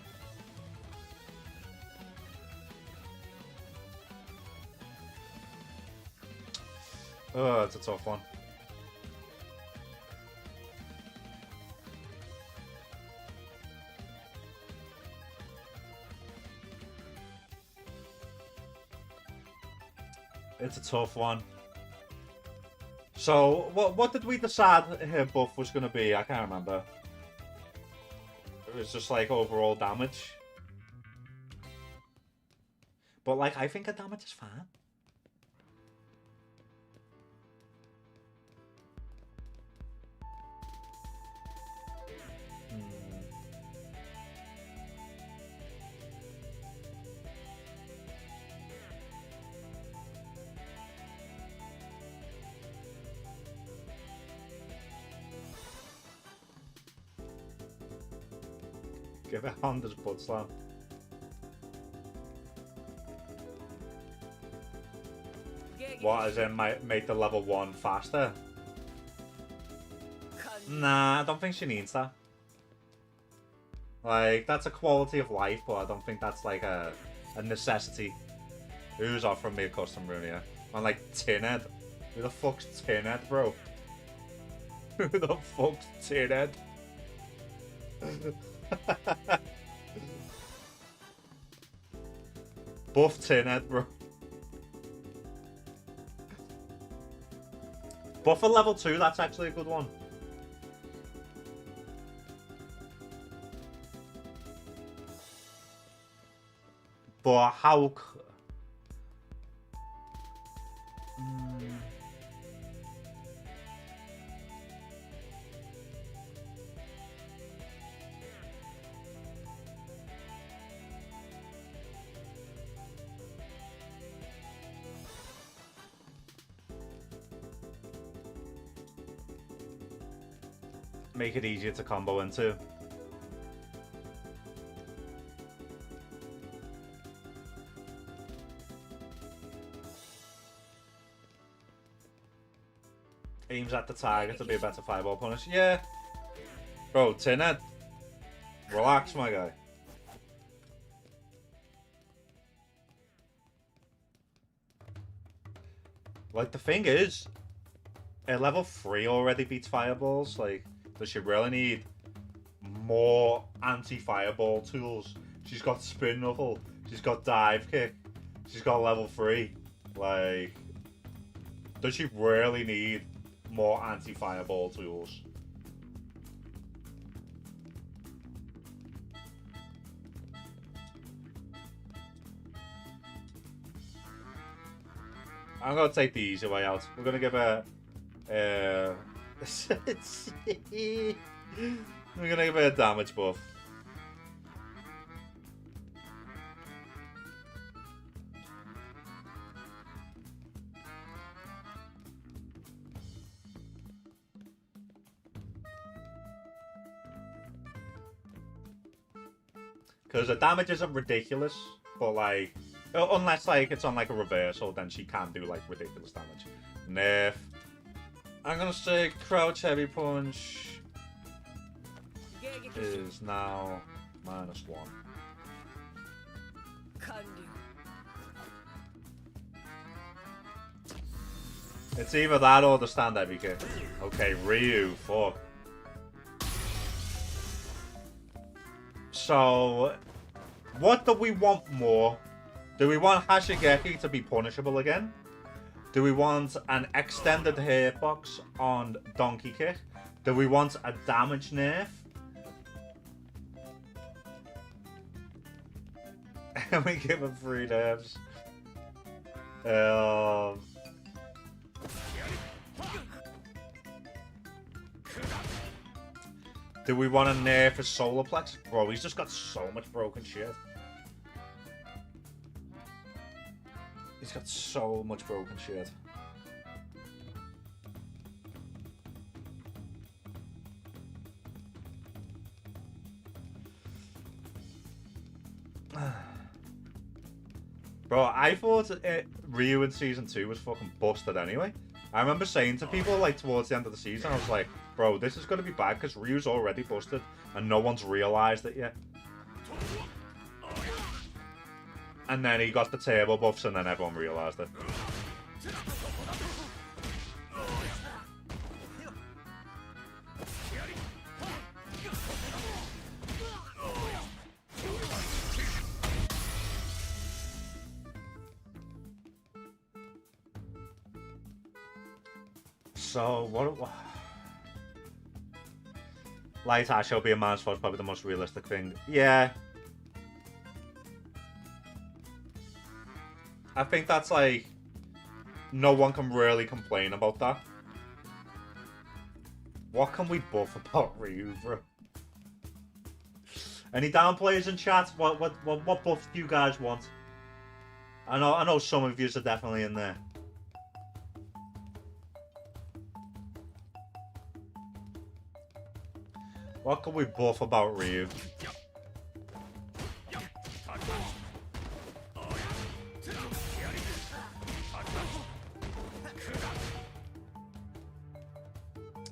Oh, it's a tough one. It's a tough one. So, what did we decide her buff was going to be? I can't remember. It was just like overall damage. But like, I think her damage is fine. Give it Honda's butt slam. What, as in make the level 1 faster? Nah, I don't think she needs that. Like, that's a quality of life, but I don't think that's like a necessity. Who's offering me a custom rune here? I'm like, Tinhead? Who the fuck's Tinhead, bro? Who the fuck's Tinhead? Buff Tinhead, bro. Buff for level 2, that's actually a good one. But how... Make it easier to combo into. Aims at the target to be a better fireball punish. Yeah. Bro, Tinhead. Relax, my guy. Like, the thing is, at level 3 already beats fireballs. Like, does she really need more anti-fireball tools? She's got spin knuckle. She's got dive kick. She's got level 3. Like, does she really need more anti-fireball tools? I'm gonna take the easy way out. We're gonna give her we're gonna give her a damage buff. Because the damage isn't ridiculous, but like, unless like it's on like a reversal, then she can do like ridiculous damage. Nerf. I'm gonna say crouch heavy punch is now -1. It's either that or the stand heavy kick. Okay, Ryu, fuck. So, what do we want more? Do we want Hashigeki to be punishable again? Do we want an extended hitbox on Donkey Kick? Do we want a damage nerf? And we give him 3 nerfs. Do we want to nerf his solar plex? Bro, he's just got so much broken shit. He's got so much broken shit. Bro, I thought Ryu in Season 2 was fucking busted anyway. I remember saying to people, like, towards the end of the season, I was like, bro, this is going to be bad because Ryu's already busted and no one's realised it yet. And then he got the turbo buffs and then everyone realised it. So, what... Light Asho being man's fault is probably the most realistic thing. Yeah. I think that's like... No one can really complain about that. What can we buff about Ryu, bro? Any down players in chat? What buff do you guys want? I know some of yous are definitely in there. What can we buff about Ryu?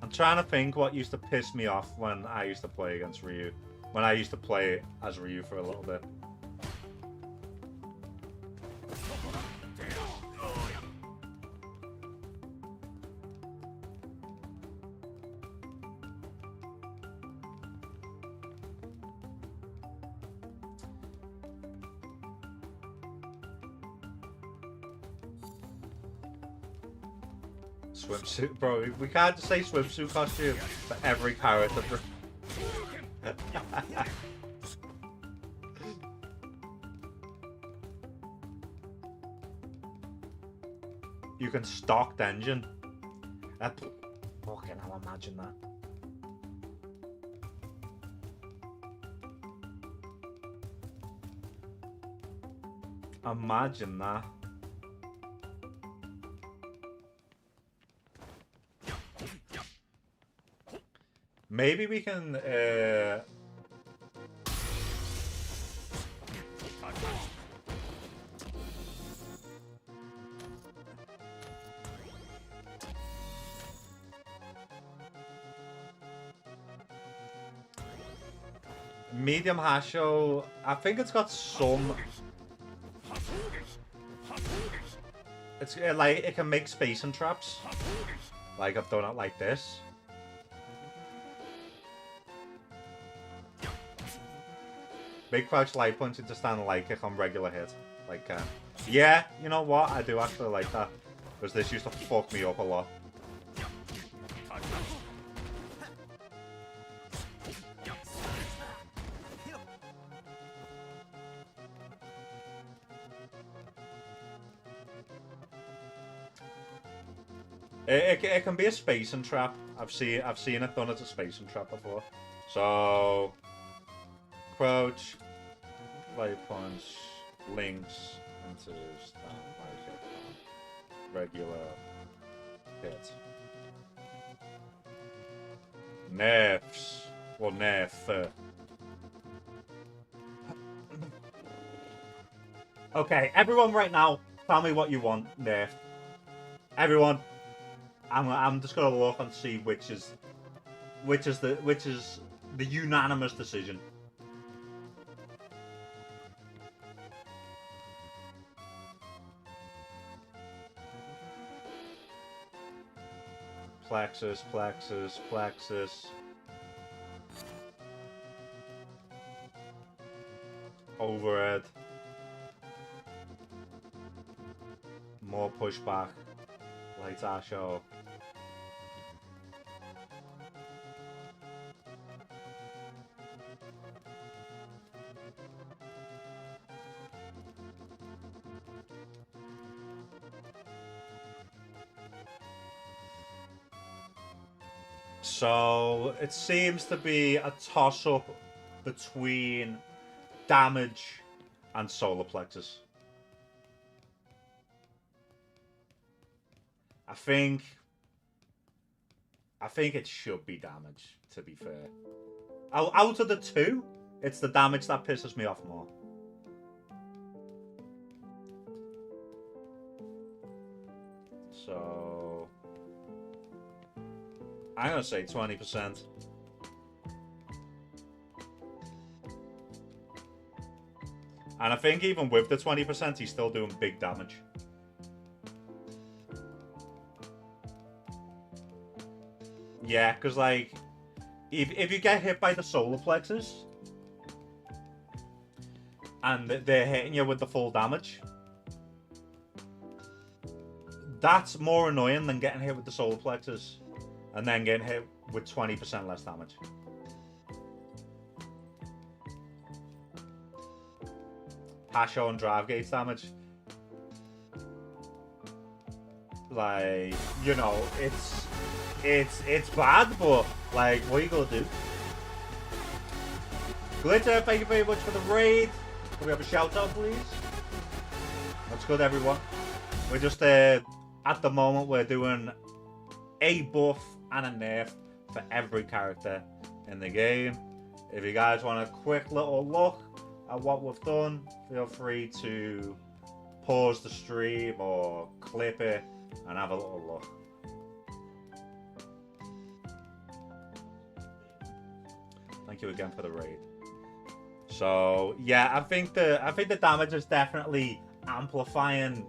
I'm trying to think what used to piss me off when I used to play against Ryu. When I used to play as Ryu for a little bit. Swimsuit, bro. We can't just say swimsuit costume for every character. You can stock the engine. Fucking hell, imagine that. Imagine that. Maybe we can medium Hasho. I think it's got some. It's like it can make space and traps. Like I've done it like this. Big crouch light punch into stand light kick on regular hit. Like, yeah, you know what? I do actually like that. Because this used to fuck me up a lot. It can be a space and trap. I've seen it done as a space and trap before. So crouch, light punch, links into stand light hit, regular hit. Nerfs. Well, nerf. Okay, everyone right now, tell me what you want, nerf. Everyone. I'm just gonna look and see which is the unanimous decision. Plexus, plexus, plexus. Overhead. More pushback. Light Asho. So it seems to be a toss-up between damage and solar plexus. I think it should be damage, to be fair. Out of the two, it's the damage that pisses me off more. So I'm gonna say 20%. And I think even with the 20%, he's still doing big damage. Yeah, because like, if you get hit by the solar plexus, and they're hitting you with the full damage, That's more annoying than getting hit with the solar plexus and then getting hit with 20% less damage. Hasho and drive gates damage. Like, you know, it's bad, but like, what you gonna do? Glitter, thank you very much for the raid. Can we have a shout out, please? That's good, everyone. We're just at the moment we're doing a buff and a nerf for every character in the game. If you guys want a quick little look at what we've done, feel free to pause the stream or clip it and have a little look. Thank you again for the raid. So yeah, I think the damage is definitely amplifying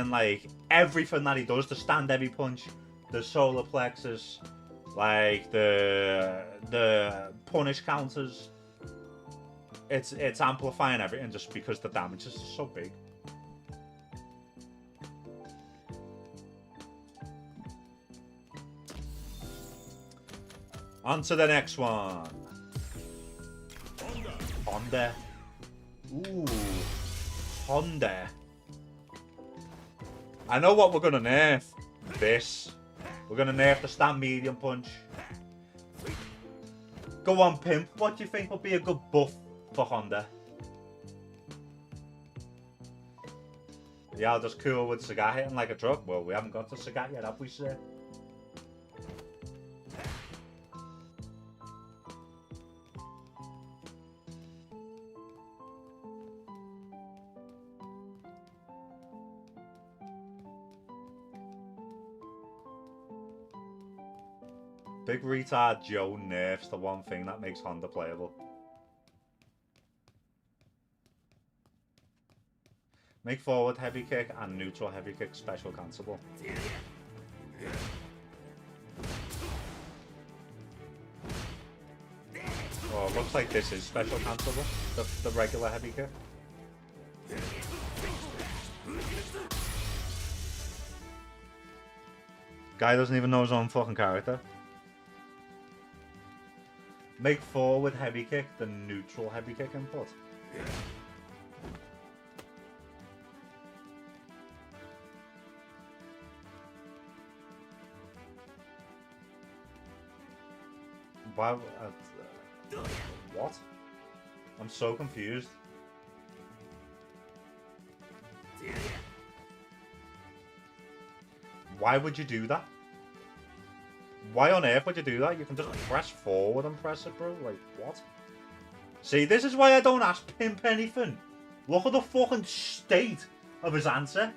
like everything that he does. The stand heavy punch, the solar plexus, like the punish counters. It's amplifying everything just because the damage is so big. On to the next one. Honda. Ooh. Honda. I know what we're gonna nerf. This. We're gonna nerf the stand medium punch. Go on, Pimp. What do you think will be a good buff for Honda? Yeah, I'll just cool with Sagat hitting like a truck. Well, we haven't got to Sagat yet, have we, sir? Big retard Joe nerfs the one thing that makes Honda playable. Make forward heavy kick and neutral heavy kick special cancelable. Oh, it looks like this is special cancelable, the regular heavy kick. Guy doesn't even know his own fucking character. Make forward heavy kick the neutral heavy kick input. Why? What? I'm so confused. Why would you do that? Why on earth would you do that? You can just press forward and press it, bro. Like, what? See, this is why I don't ask Pimp anything. Look at the fucking state of his answer.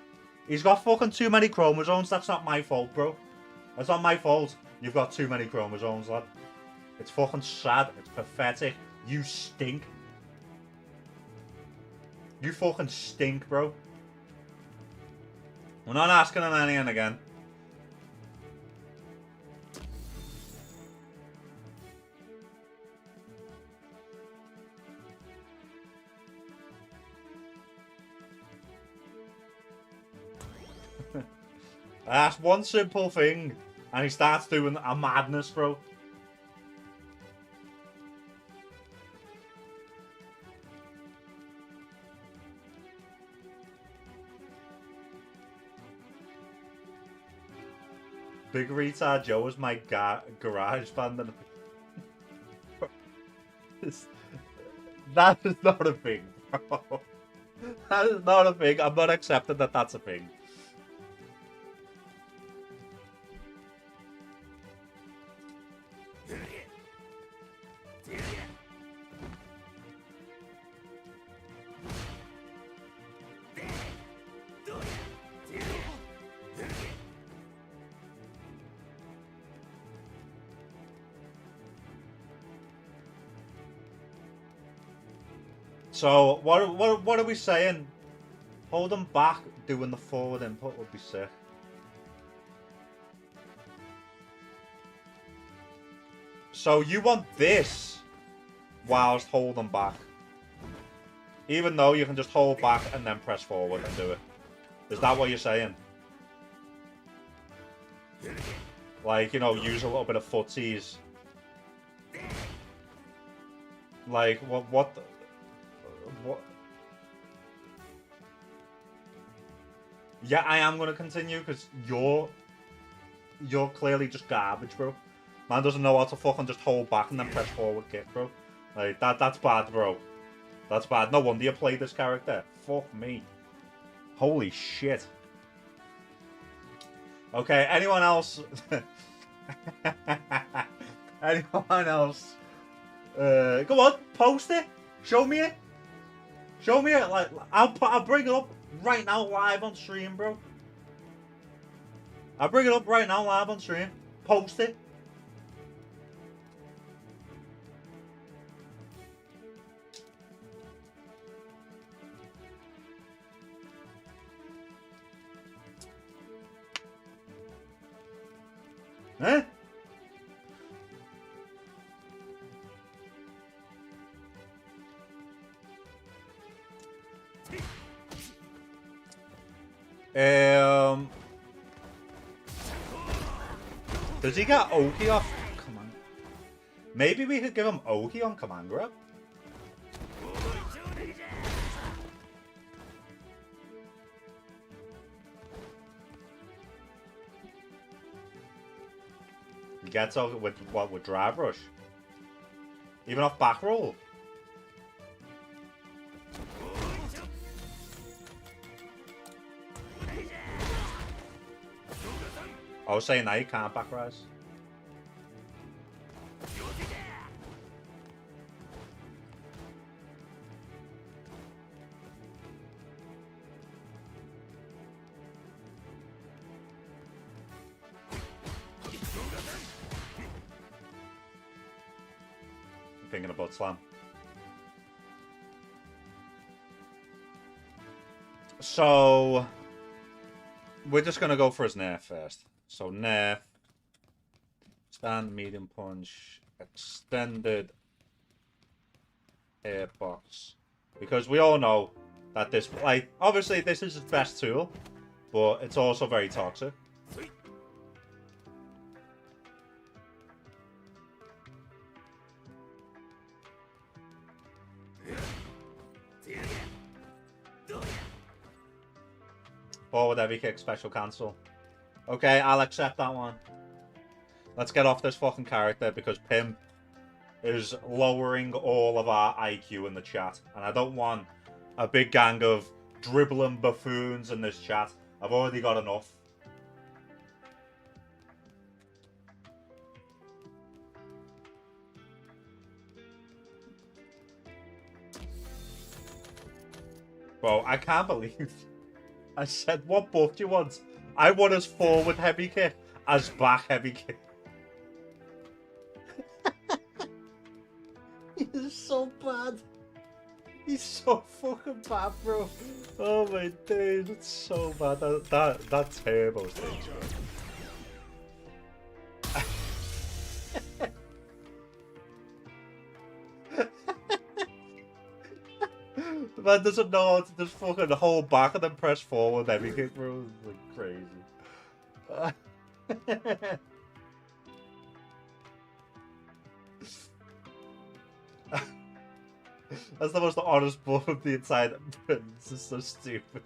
He's got fucking too many chromosomes. That's not my fault, bro. That's not my fault. You've got too many chromosomes, lad. It's fucking sad. It's pathetic. You stink. You fucking stink, bro. We're not asking him anything again. I asked one simple thing, and he starts doing a madness, bro. Big retard Joe is my garage band. And that is not a thing, bro. That is not a thing. I'm not accepting that that's a thing. So what are we saying? Hold him back, doing the forward input would be sick. So you want this whilst holding back, even though you can just hold back and then press forward and do it. Is that what you're saying? Like, you know, use a little bit of footsies. Like, what? Yeah, I am gonna continue because you're clearly just garbage, bro. Man doesn't know how to fucking just hold back and then press forward kick, bro. Like that's bad, bro. That's bad. No wonder you play this character. Fuck me. Holy shit. Okay, anyone else? Anyone else? Go on, post it. Show me it. Show me it. Like I'll bring it up right now live on stream, bro. I'll bring it up right now live on stream. Post it. Eh? Does he get Oki off command? Maybe we could give him Oki on command grab. He gets Oki with what? With drive rush? Even off back roll? I was saying now you can't back rise. I'm thinking about slam. So we're just gonna go for his nerf first. So nerf, stand, medium punch, extended airbox. Because we all know that this, like, obviously this is his best tool, but it's also very toxic. Forward heavy kick, special cancel. Okay, I'll accept that one. Let's get off this fucking character because Pimp is lowering all of our IQ in the chat. And I don't want a big gang of dribbling buffoons in this chat. I've already got enough. Bro, I can't believe I said, what buff do you want? I want his forward heavy kick as back heavy kick. He's so bad. He's so fucking bad, bro. Oh my days, it's so bad. That turbo thing, bro. The man doesn't know how to just fucking hold back and then press forward heavy kick, bro. It's like crazy. That's the most honest buff of the entire. This is so stupid.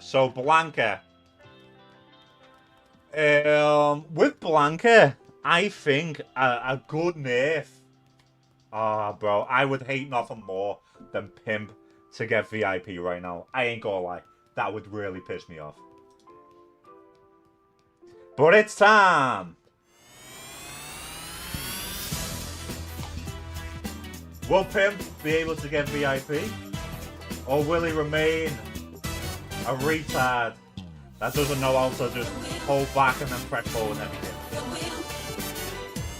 So Blanca. With Blanca, I think a good nerf. Bro, I would hate nothing more than Pimp to get VIP right now. I ain't gonna lie. That would really piss me off. But it's time! Will Pimp be able to get VIP? Or will he remain a retard that doesn't know how to just hold back and then press forward and everything?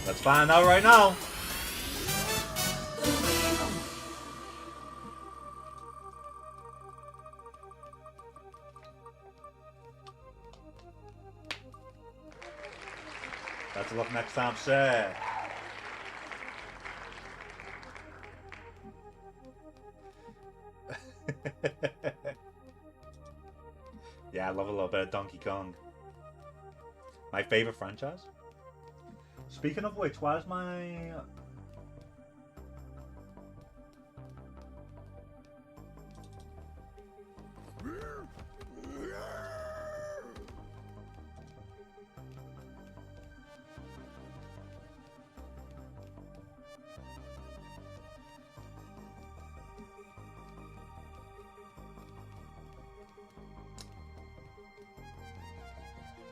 Let's find out right now. Better luck next time, sir. Yeah, I love a little bit of Donkey Kong. My favorite franchise. Speaking of which, where's my...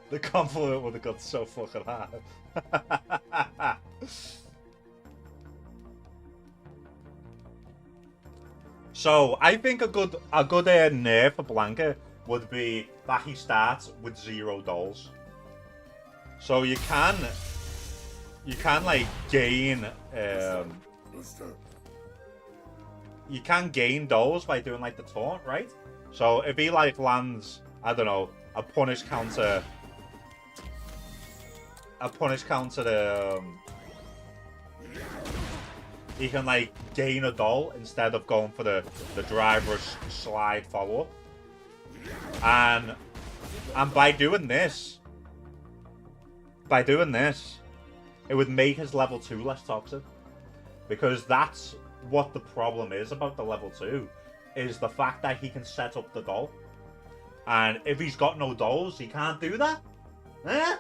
The compliment would have got so fucking hard. So I think a good nerf for Blanca would be that he starts with 0 dolls. So you can like gain you can gain dolls by doing like the taunt, right? So if he like lands, I don't know, a punish counter he can like gain a doll instead of going for the driver slide follow-up. And by doing this, it would make his level 2 less toxic. Because that's what the problem is about the level 2, is the fact that he can set up the doll. And if he's got no dolls, he can't do that. Eh?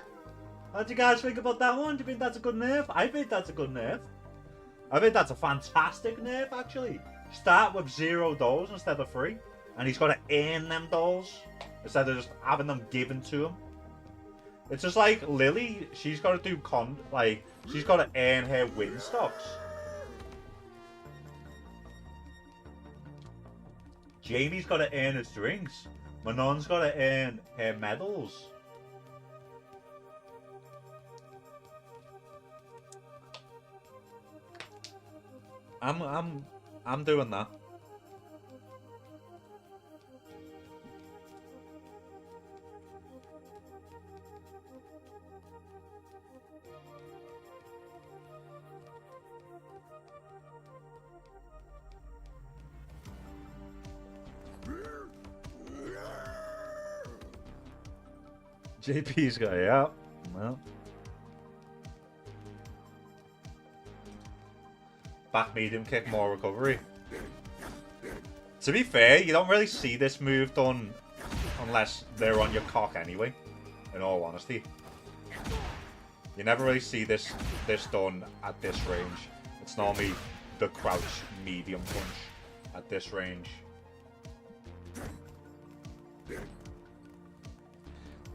How do you guys think about that one? Do you think that's a good nerf? I think that's a good nerf. I think that's a fantastic nerf, actually. Start with 0 dolls instead of 3. And he's got to earn them dolls instead of just having them given to him. It's just like Lily, she's got to do she's got to earn her win stocks. Jamie's got to earn his drinks. Manon's got to earn her medals. I'm doing that. JP's got, yeah. Well. Back medium kick, more recovery. To be fair, you don't really see this move done unless they're on your cock anyway, in all honesty. You never really see this done at this range. It's normally the crouch medium punch at this range.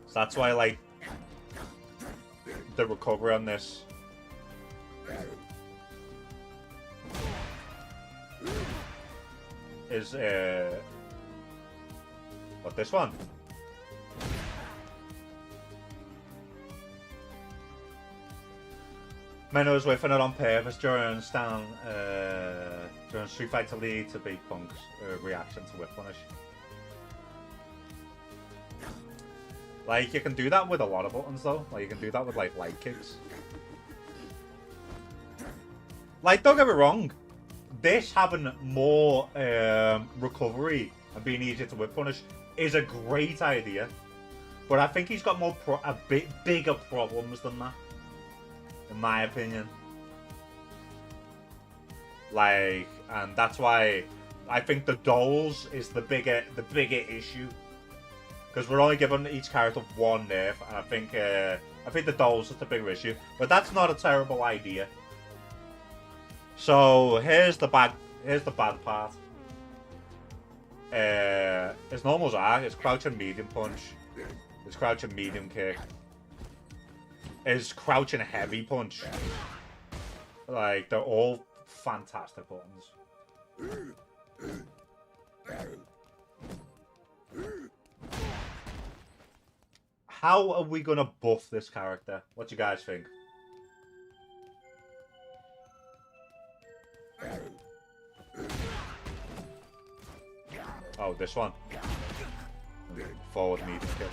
So that's why I like the recovery on this. Is what, this one? Menno was whiffing it on purpose during Street Fighter League to beat Punk's reaction to whip punish. Like, you can do that with a lot of buttons though. Like, you can do that with like light kicks. Like, don't get me wrong. This having more recovery and being easier to whip punish is a great idea, but I think he's got a bit bigger problems than that, in my opinion. Like, and that's why I think the dolls is the bigger issue, because we're only giving each character one nerf, and I think the dolls is the bigger issue. But that's not a terrible idea. So here's the bad part. His normals are his crouching medium punch, his crouching medium kick, his crouching heavy punch. Like, they're all fantastic buttons. How are we gonna buff this character? What do you guys think? Oh, this one. Forward medium kick.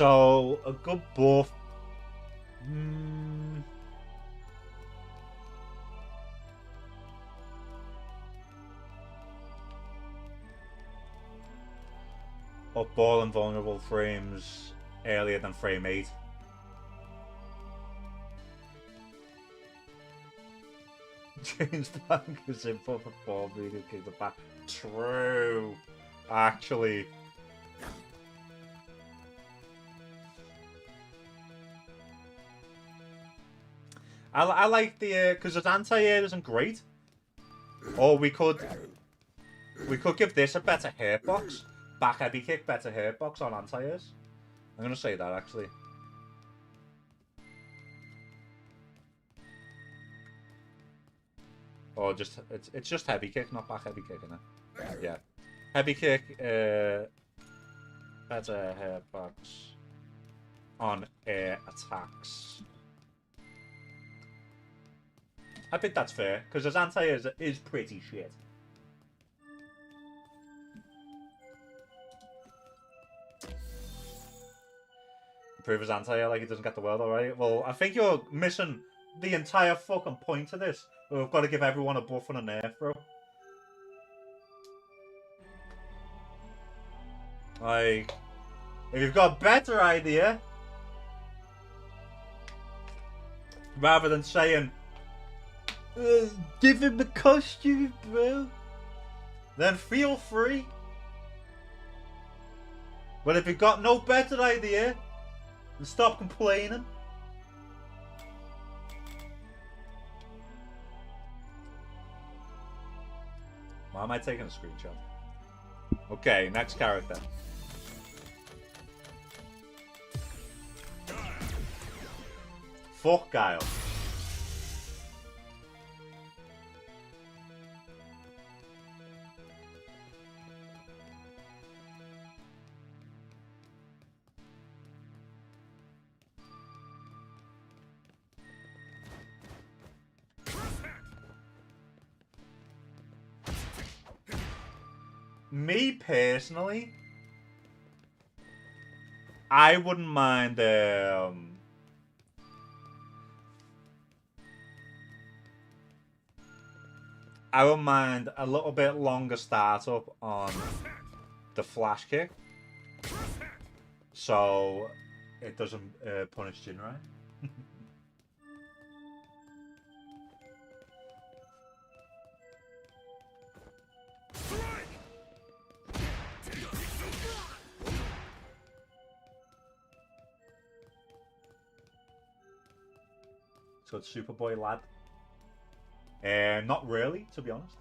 So a good buff. Up ball and vulnerable frames earlier than frame 8. Change the bankers input for ball media kick the back. True. Actually. I like the because its anti-air isn't great. Or we could give this a better hitbox. Back heavy kick, better hitbox on anti-airs. I'm gonna say that actually. Or just it's just heavy kick, not back heavy kick, isn't it? Yeah. Heavy kick, better hitbox on air attacks. I think that's fair, because his anti-air is pretty shit. Improve his anti-air like he doesn't get the world alright. Well, I think you're missing the entire fucking point of this. We've got to give everyone a buff and a nerf, bro. Like, if you've got a better idea, rather than saying, give him the costume, bro, then feel free. But if you've got no better idea, then stop complaining. Why am I taking a screenshot? Okay, next character. Fuck Guile. Me personally, I wouldn't mind I wouldn't mind a little bit longer startup on the flash kick, so it doesn't punish Jinrai. So it's Superboy lad. Not really, to be honest.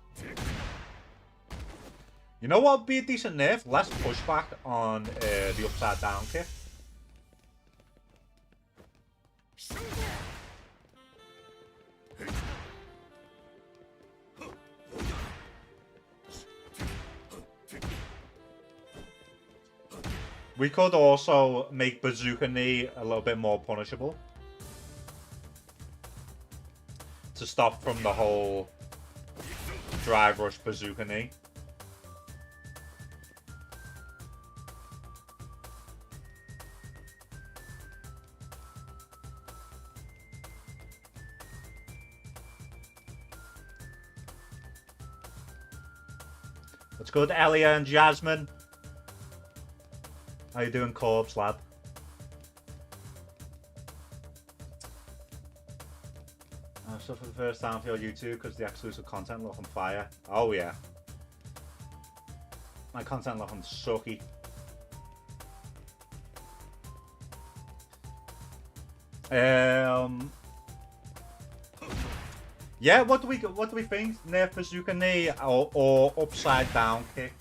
You know what would be a decent nerf? Less pushback on the upside down kick. We could also make Bazooka Knee a little bit more punishable. To stop from the whole drive rush Bazooka Knee. What's good, Elia and Jasmine? How you doing, Corbs, lad? So for the first time for your YouTube because the exclusive content look on fire. Oh yeah. My content looking sucky. Yeah, what do we think? Nerf Bazooka Knee or upside down kick?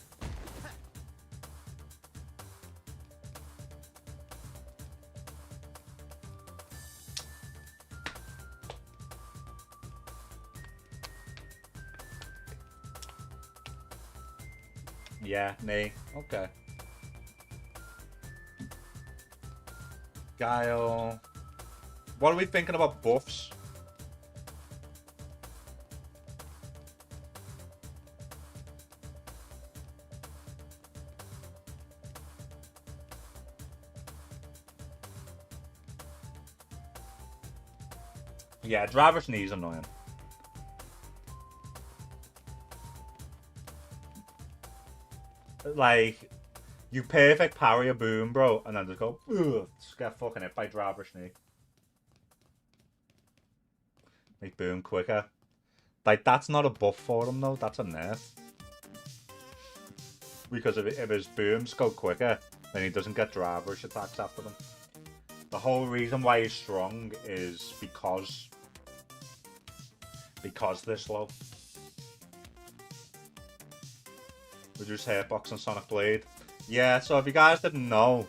Yeah, knee. Okay. Guile. What are we thinking about buffs? Yeah, driver's knee's annoying. Like, you perfect parry a boom, bro, and then just go, ugh, just get fucking hit by driver's knee. Make boom quicker. Like, that's not a buff for him, though. That's a nerf. Because if his booms go quicker, then he doesn't get driver's attacks after them. The whole reason why he's strong is because they're slow. Reduce hitbox on Sonic Blade. Yeah, so if you guys didn't know,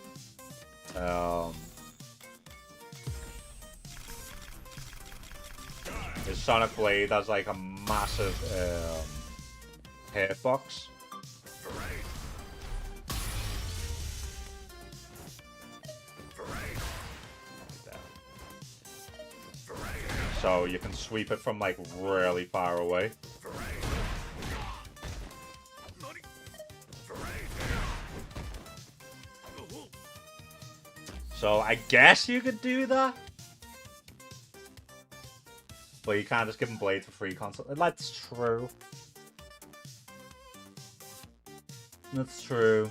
his Sonic Blade has like a massive hitbox. So you can sweep it from like really far away. So I guess you could do that. But you can't just give him Blade for free constantly. That's true. That's true.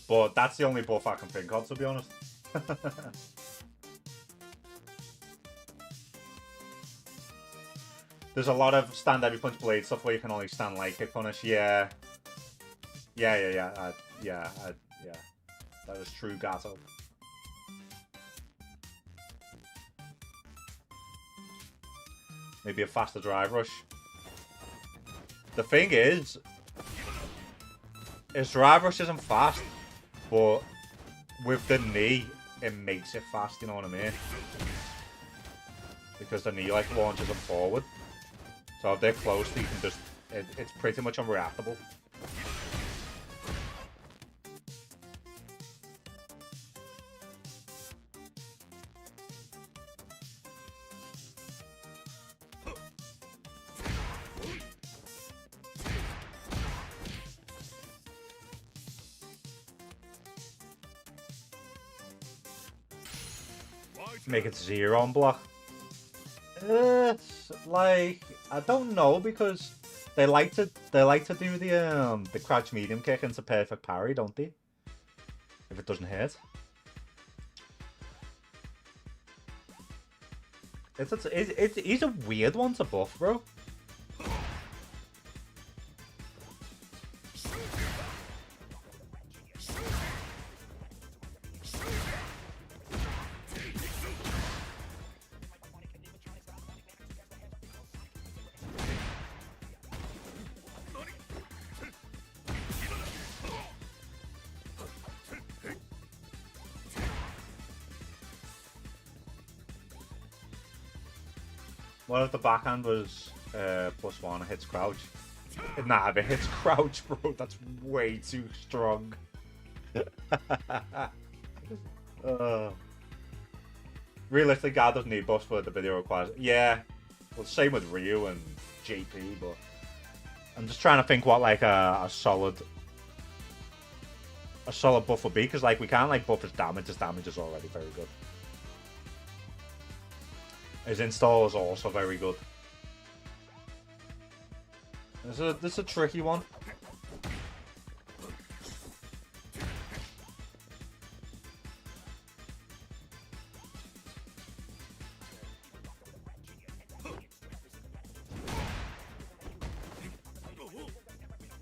But that's the only buff I can think of, to be honest. There's a lot of stand every punch blade stuff where you can only stand like hit punish. Yeah. Yeah. That is true, Gato. Maybe a faster drive rush. The thing is, his drive rush isn't fast, but with the knee, it makes it fast, you know what I mean? Because the knee like launches them forward. So if they're close, you can just, it's pretty much unreactable. Make it 0 on block. It's like, I don't know, because they like to do the crouch medium kick into perfect parry, don't they? If it doesn't hit. He's a weird one to buff, bro. What if the backhand was +1, it hits crouch? Nah, if it hits crouch, bro, that's way too strong. Realistically, God doesn't need buffs, but the video requires. Yeah, well, same with Ryu and JP, but I'm just trying to think what like a solid buff would be, because like we can't like buff his damage. His damage is already very good. His install is also very good. This is a tricky one.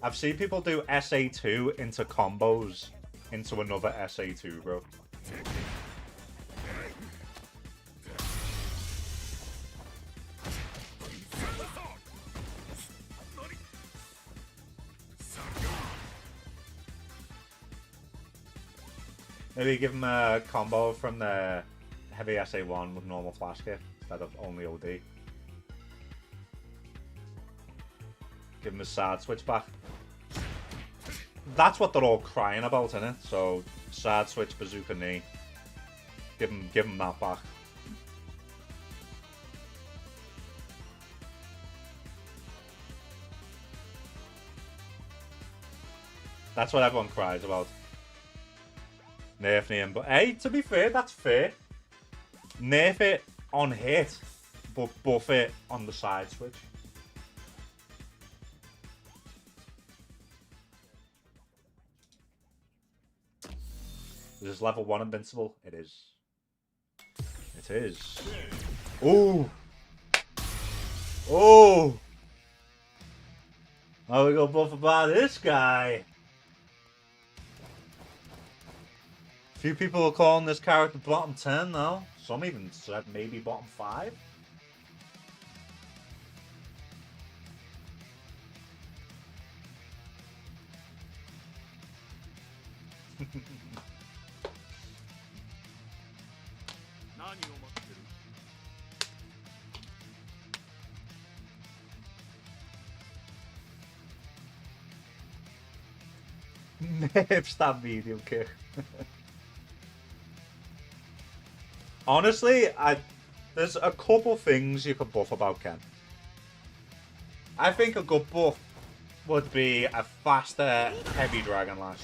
I've seen people do SA2 into combos into another SA2, bro. Maybe give him a combo from the heavy SA1 with normal flash kick instead of only OD. Give him a side switch back. That's what they're all crying about, innit? So side switch, bazooka knee. Give him that back. That's what everyone cries about. Nerf name, but hey, to be fair, that's fair. Nerf it on hit, but buff it on the side switch. Is this level 1 invincible? It is. It is. Ooh! Oh! How we gonna buff about this guy? Few people are calling this character bottom 10 now. Some even said maybe bottom 5. Nerf's that medium kick. Honestly, there's a couple things you could buff about Ken. I think a good buff would be a faster heavy Dragon Lash.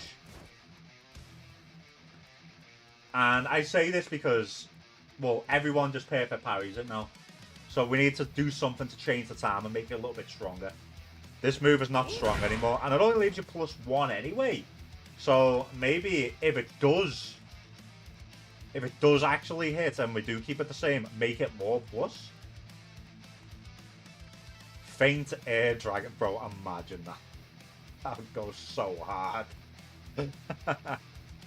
And I say this because, well, everyone just perfect parries it now. So we need to do something to change the time and make it a little bit stronger. This move is not strong anymore, and it only leaves you +1 anyway. So maybe if it does actually hit and we do keep it the same, make it more plus. Faint air dragon, bro, imagine that. That would go so hard.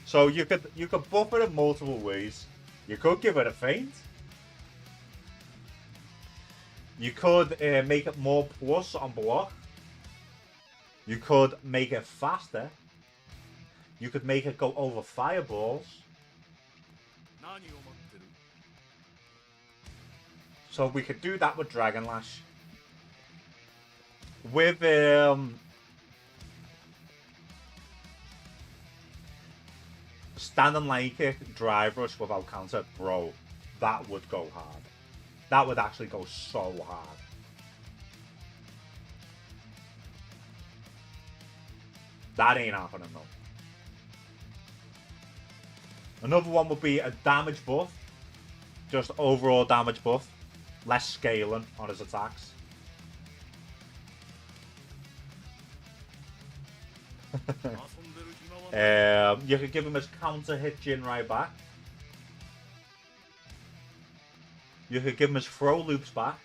So you could buff it in multiple ways. You could give it a feint. You could make it more plus on block. You could make it faster. You could make it go over fireballs. So we could do that with Dragon Lash. With standing like it, drive rush without counter, bro, that would go hard. That would actually go so hard. That ain't happening though. Another one would be a damage buff. Just overall damage buff. Less scaling on his attacks. You could give him his counter hit Jinrai back. You could give him his throw loops back.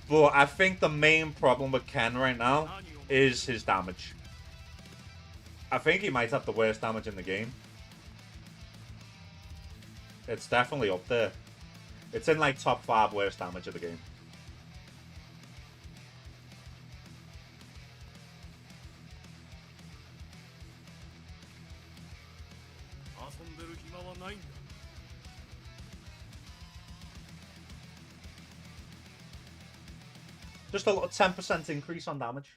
But I think the main problem with Ken right now is his damage. I think he might have the worst damage in the game. It's definitely up there. It's in like top 5 worst damage of the game. Just a little 10% increase on damage.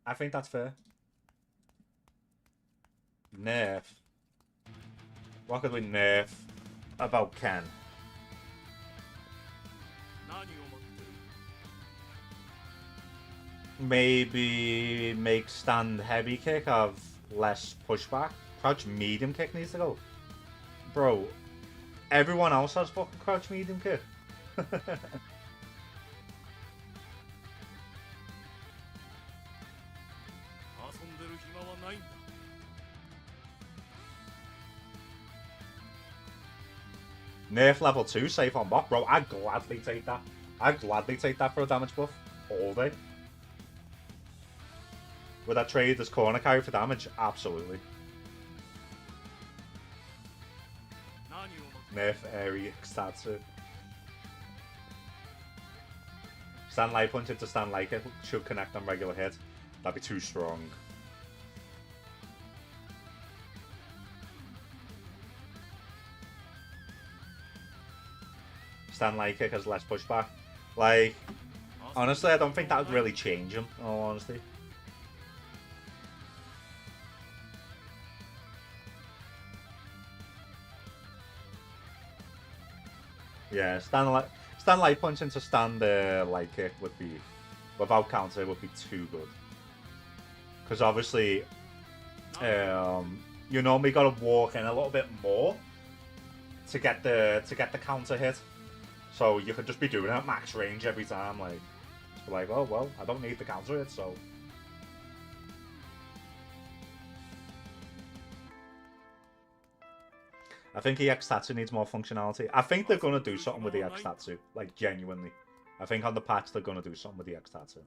I think that's fair. Nerf. What could we nerf about Ken? Maybe make stand heavy kick have less pushback. Crouch medium kick needs to go. Bro, everyone else has fucking crouch medium kick. Nerf level 2 safe on block, bro. I'd gladly take that. I'd gladly take that for a damage buff all day. Would that trade as corner carry for damage? Absolutely. Nerf area stats it. Stand light punch into stand like it should connect on regular hit. That'd be too strong. Stand light kick has less pushback. Like, honestly, I don't think that would really change him, in all honesty. Yeah, stand light punch into stand light kick would be, without counter, would be too good. Because obviously, you normally got to walk in a little bit more to get the counter hit. So you could just be doing it at max range every time, like, oh well, I don't need the counter hit, so. I think EX Tatsu needs more functionality. I think they're gonna do something with the EX Tatsu, like genuinely. I think on the patch they're gonna do something with the EX Tatsu.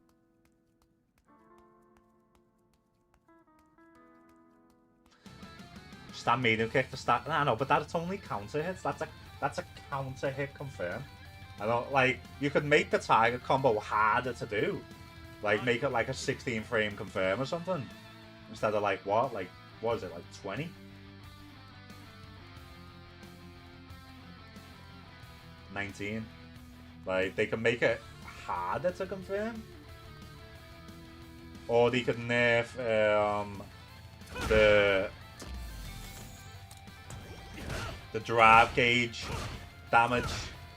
Stand medium kick to start. Nah, no, but that's only counter hits. That's a counter hit confirm. I don't like. You could make the tiger combo harder to do, like make it like a 16 frame confirm or something, instead of like what? Like what is it? Like 20? 19. Like they can make it harder to confirm, or they could nerf the drive gauge damage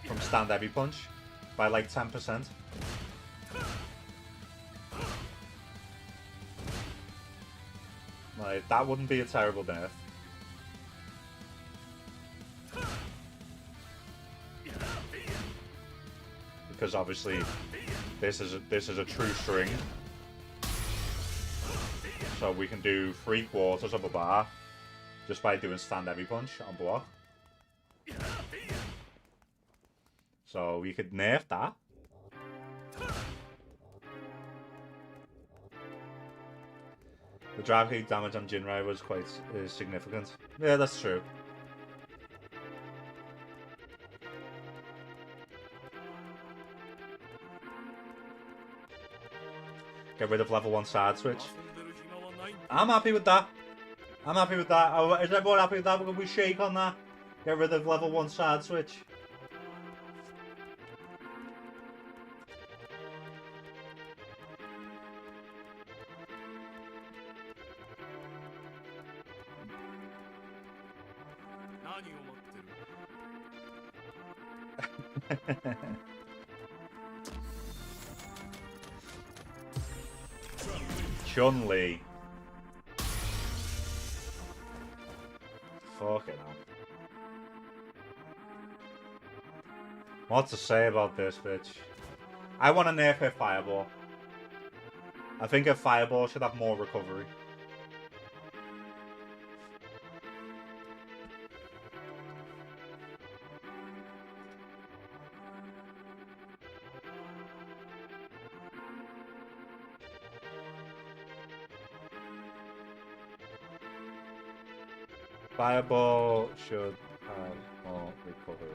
from stand heavy punch by like 10%. Like that wouldn't be a terrible nerf. Because obviously this is a true string, so we can do 3/4 of a bar just by doing stand heavy punch on block. So we could nerf that. The drive kick damage on Jinrai was quite significant. Yeah, that's true. Get rid of level 1 side switch. I'm happy with that. I'm happy with that. Is everyone happy with that? We're going to shake on that. Get rid of level 1 side switch. Chun-Li. Fucking hell. What to say about this bitch? I want to nerf her Fireball. I think her Fireball should have more recovery. Fireball should have more recovery.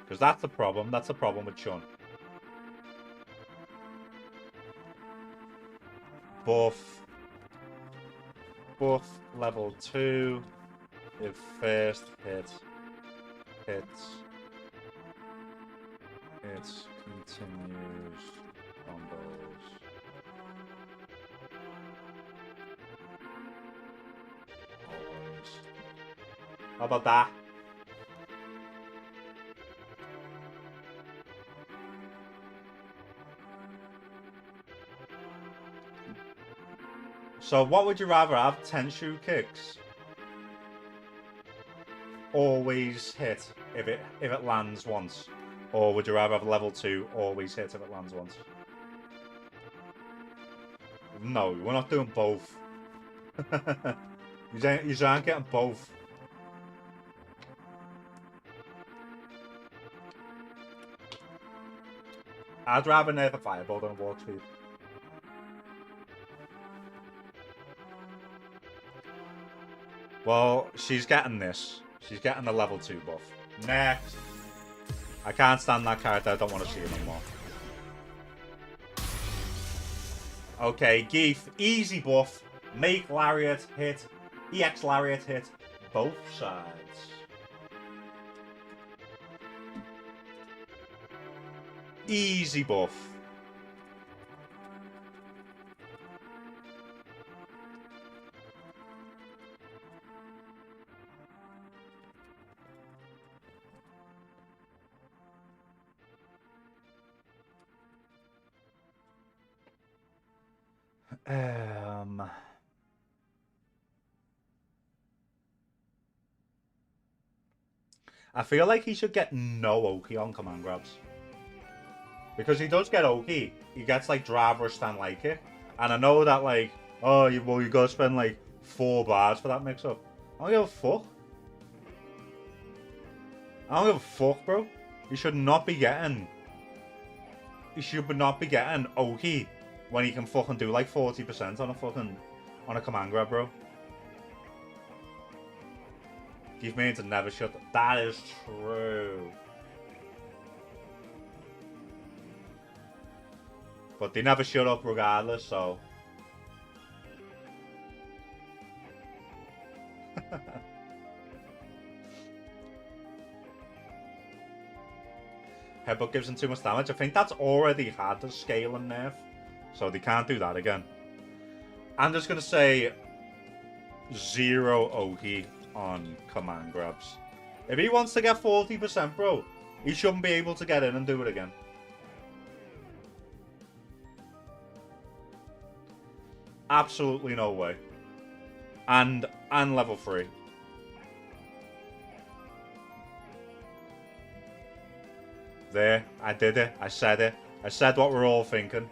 Because that's the problem. That's the problem with Chun. Buff level 2. If first hit hits, it continues combos. Always. How about that? So what would you rather have? Tenshu kicks always hit if it lands once, or would you rather have level 2 always hit if it lands once? No, we're not doing both. You aren't getting both. I'd rather nerf a Fireball than a Walk Speed. Well, she's getting this. She's getting the level 2 buff. Next. I can't stand that character. I don't want to see him anymore. Okay, Geef. Easy buff. Make Lariat hit. EX Lariat hit both sides. Easy buff. I feel like he should get no Oki on command grabs. Because he does get Oki. He gets like drive rush stand like it. And I know that like, oh, you gotta spend like 4 bars for that mix up. I don't give a fuck. I don't give a fuck, bro. He should not be getting. He should not be getting Oki when he can fucking do like 40% on a command grab, bro. Give me to never shut. That is true. But they never shut up regardless, so. Headbutt gives them too much damage. I think that's already had the scale and nerf, so they can't do that again. I'm just gonna say 0 Oki on command grabs. If he wants to get 40%, bro, he shouldn't be able to get in and do it again. Absolutely no way. And level 3. There, I did it. I said it. I said what we're all thinking.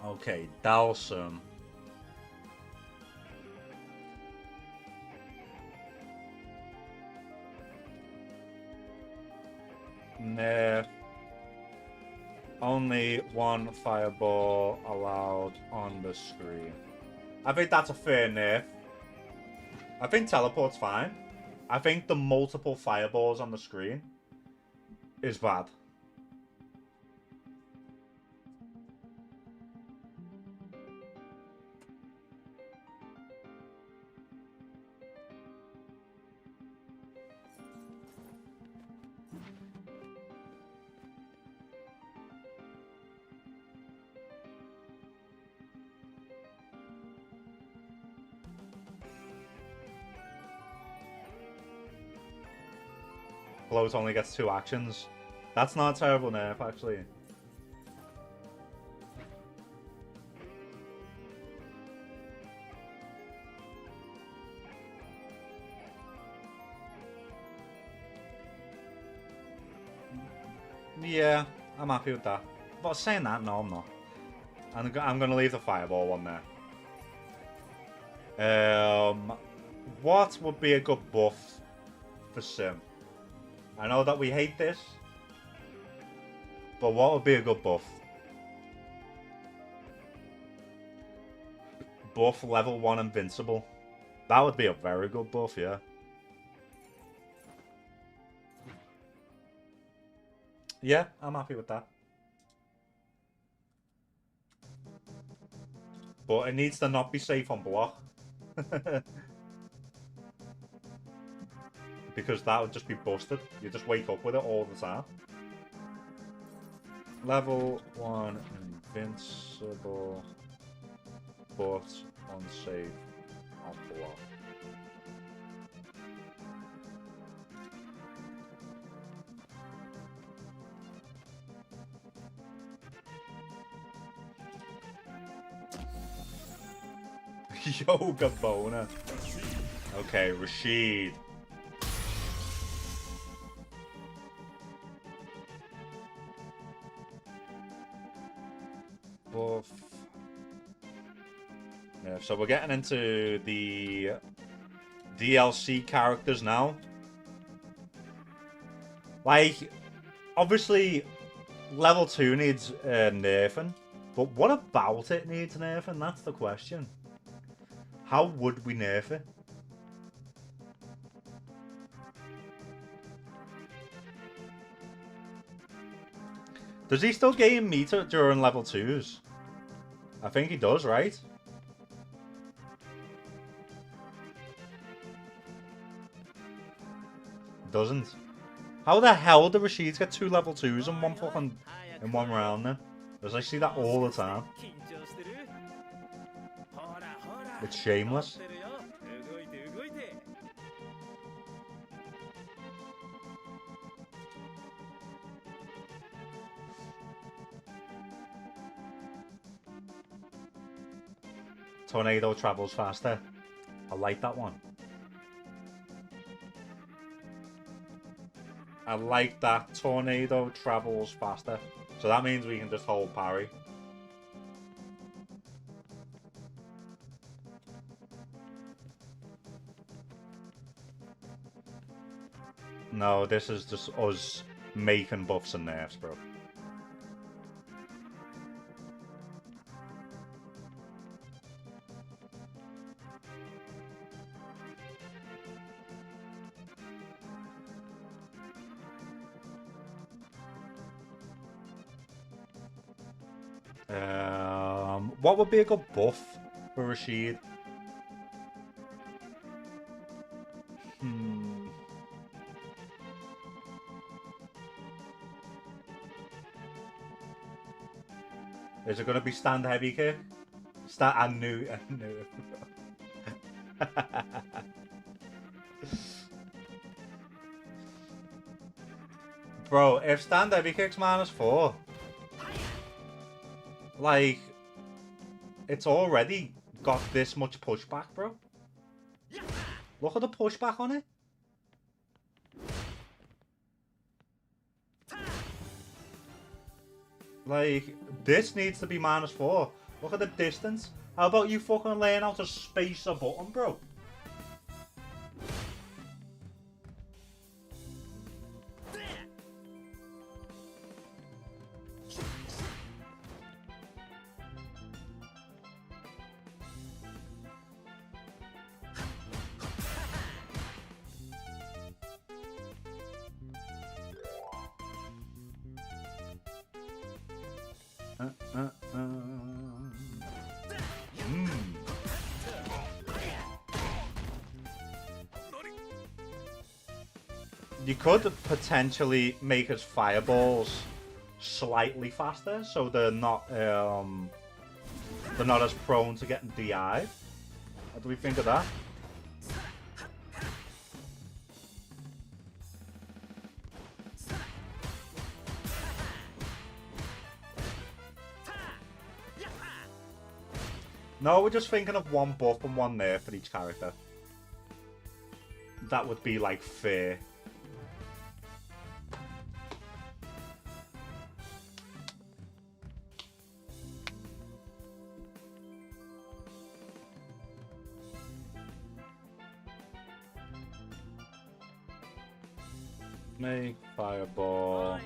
Okay, Dalsum. Nerf. Only 1 fireball allowed on the screen. I think that's a fair nerf. I think teleport's fine. I think the multiple fireballs on the screen is bad. Float only gets 2 actions. That's not a terrible nerf, actually. Yeah, I'm happy with that. But saying that, no, I'm not. I'm gonna leave the fireball one there. What would be a good buff for Sim? I know that we hate this, but what would be a good buff? Buff level 1 invincible. That would be a very good buff, yeah. Yeah, I'm happy with that. But it needs to not be safe on block. Because that would just be busted. You just wake up with it all the time. Level 1 invincible, but unsafe on block. Yoga boner. Okay, Rashid. Buff. Yeah, so we're getting into the DLC characters now. Like, obviously, level 2 needs nerfing, but what about it needs nerfing? That's the question. How would we nerf it? Does he still gain meter during level 2s? I think he does, right? Doesn't. How the hell do Rashids get 2 level 2s in one round then? Because I see that all the time. It's shameless. Tornado travels faster. I like that one. I like that. Tornado travels faster. So that means we can just hold parry. No, this is just us making buffs and nerfs, bro. What would be a good buff for Rashid? Is it going to be stand heavy kick? I knew. Bro, if stand heavy kick's -4, like, it's already got this much pushback, bro. Look at the pushback on it. Like, this needs to be -4. Look at the distance. How about you fucking learn how to space a button, bro? You could potentially make his fireballs slightly faster, so they're not as prone to getting DI'd. What do we think of that? No, we're just thinking of one buff and one nerf for each character. That would be, like, fair. Make fireball.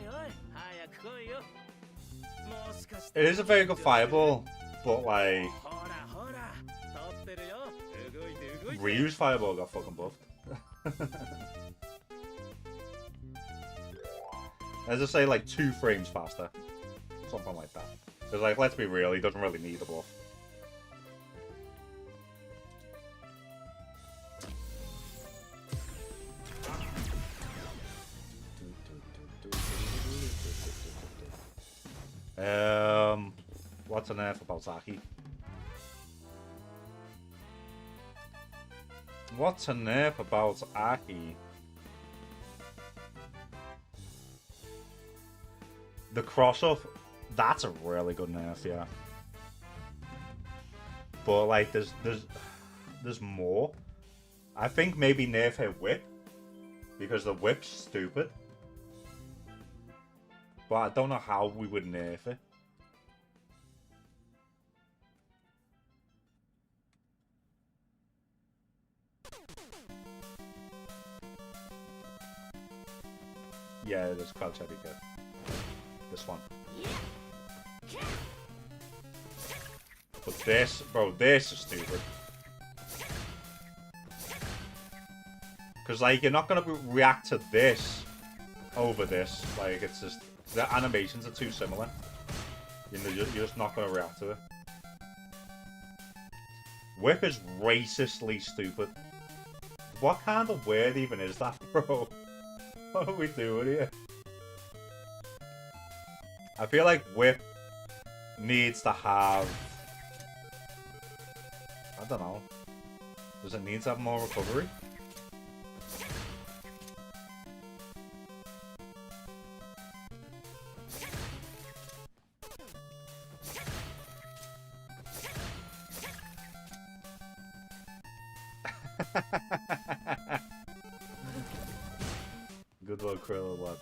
It is a very good fireball, but like Ryu's fireball got fucking buffed. As I say, like 2 frames faster, something like that. Because like, let's be real, he doesn't really need a buff. What's a nerf about Zaki? What's a nerf about Aki? The cross-up, that's a really good nerf, yeah. But like, there's more. I think maybe nerf her whip, because the whip's stupid. But I don't know how we would nerf it. Yeah, there's crouch heavy kick. This one. But this, bro, this is stupid. Because, like, you're not going to react to this over this. Like, it's just, the animations are too similar. You know, you're just not going to react to it. Whip is racistly stupid. What kind of word even is that, bro? What are we doing here? I feel like Whip needs to have... I don't know. Does it need to have more recovery? Good one, Krill. What?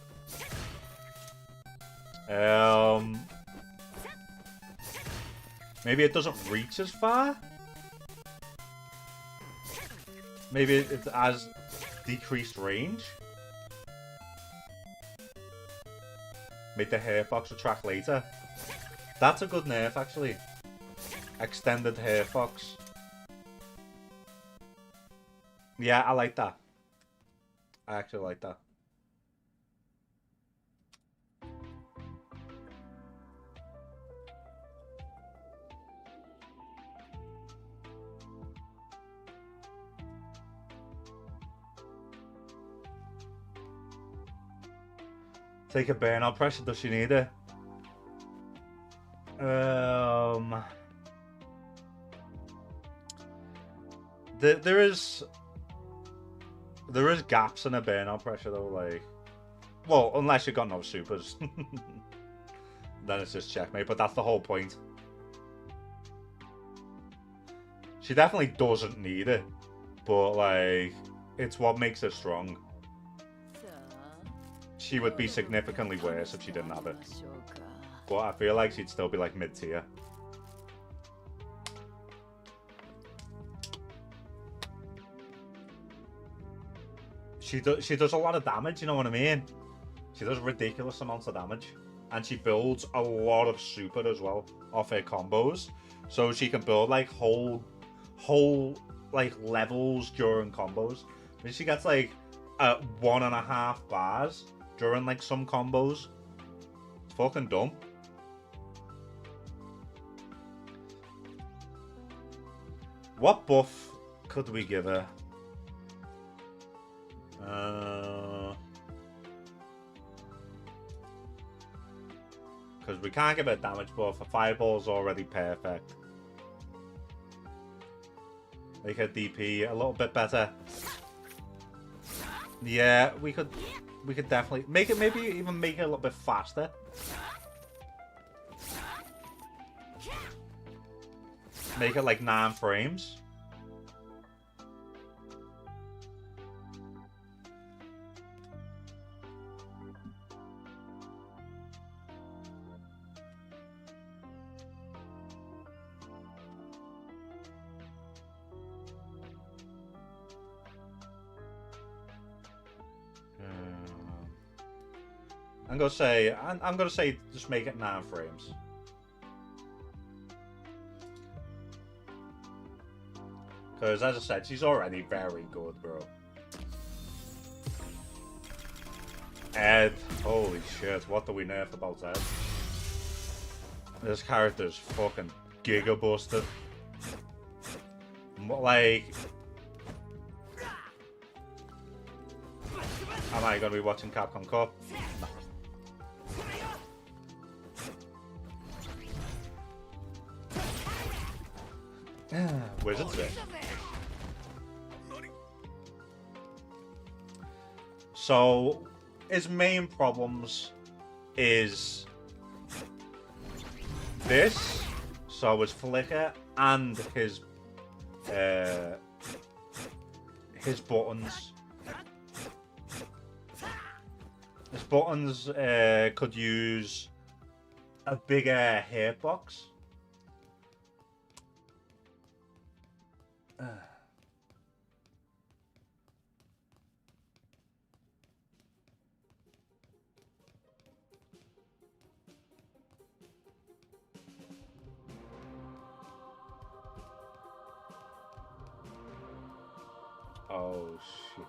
Maybe it doesn't reach as far. Maybe it has decreased range. Make the hair fox retract later. That's a good nerf, actually. Extended hair fox. Yeah, I like that. I actually like that. Take a burnout pressure, does she need it? There is gaps in a burnout pressure though, like, well, unless you've got no supers, then it's just checkmate. But that's the whole point. She definitely doesn't need it, but like, it's what makes her strong. She would be significantly worse if she didn't have it. But I feel like she'd still be like mid-tier. She does a lot of damage, you know what I mean? She does ridiculous amounts of damage. And she builds a lot of super as well off her combos. So she can build like whole like levels during combos. I mean, she gets like 1.5 bars during like some combos. It's fucking dumb. What buff could we give her? Because we can't give her a damage buff. A fireball's already perfect. Make her DP a little bit better. Yeah, we could definitely make it, maybe even make it a little bit faster. Make it like 9 frames. I'm gonna say just make it 9 frames. Because as I said, she's already very good, bro. Ed, holy shit, what do we nerf about Ed? This character's fucking giga busted. Like, am I gonna be watching Capcom Cup? No. Wizards it. So his main problems is this, so his flicker and his buttons. His buttons could use a bigger hitbox. Oh shit.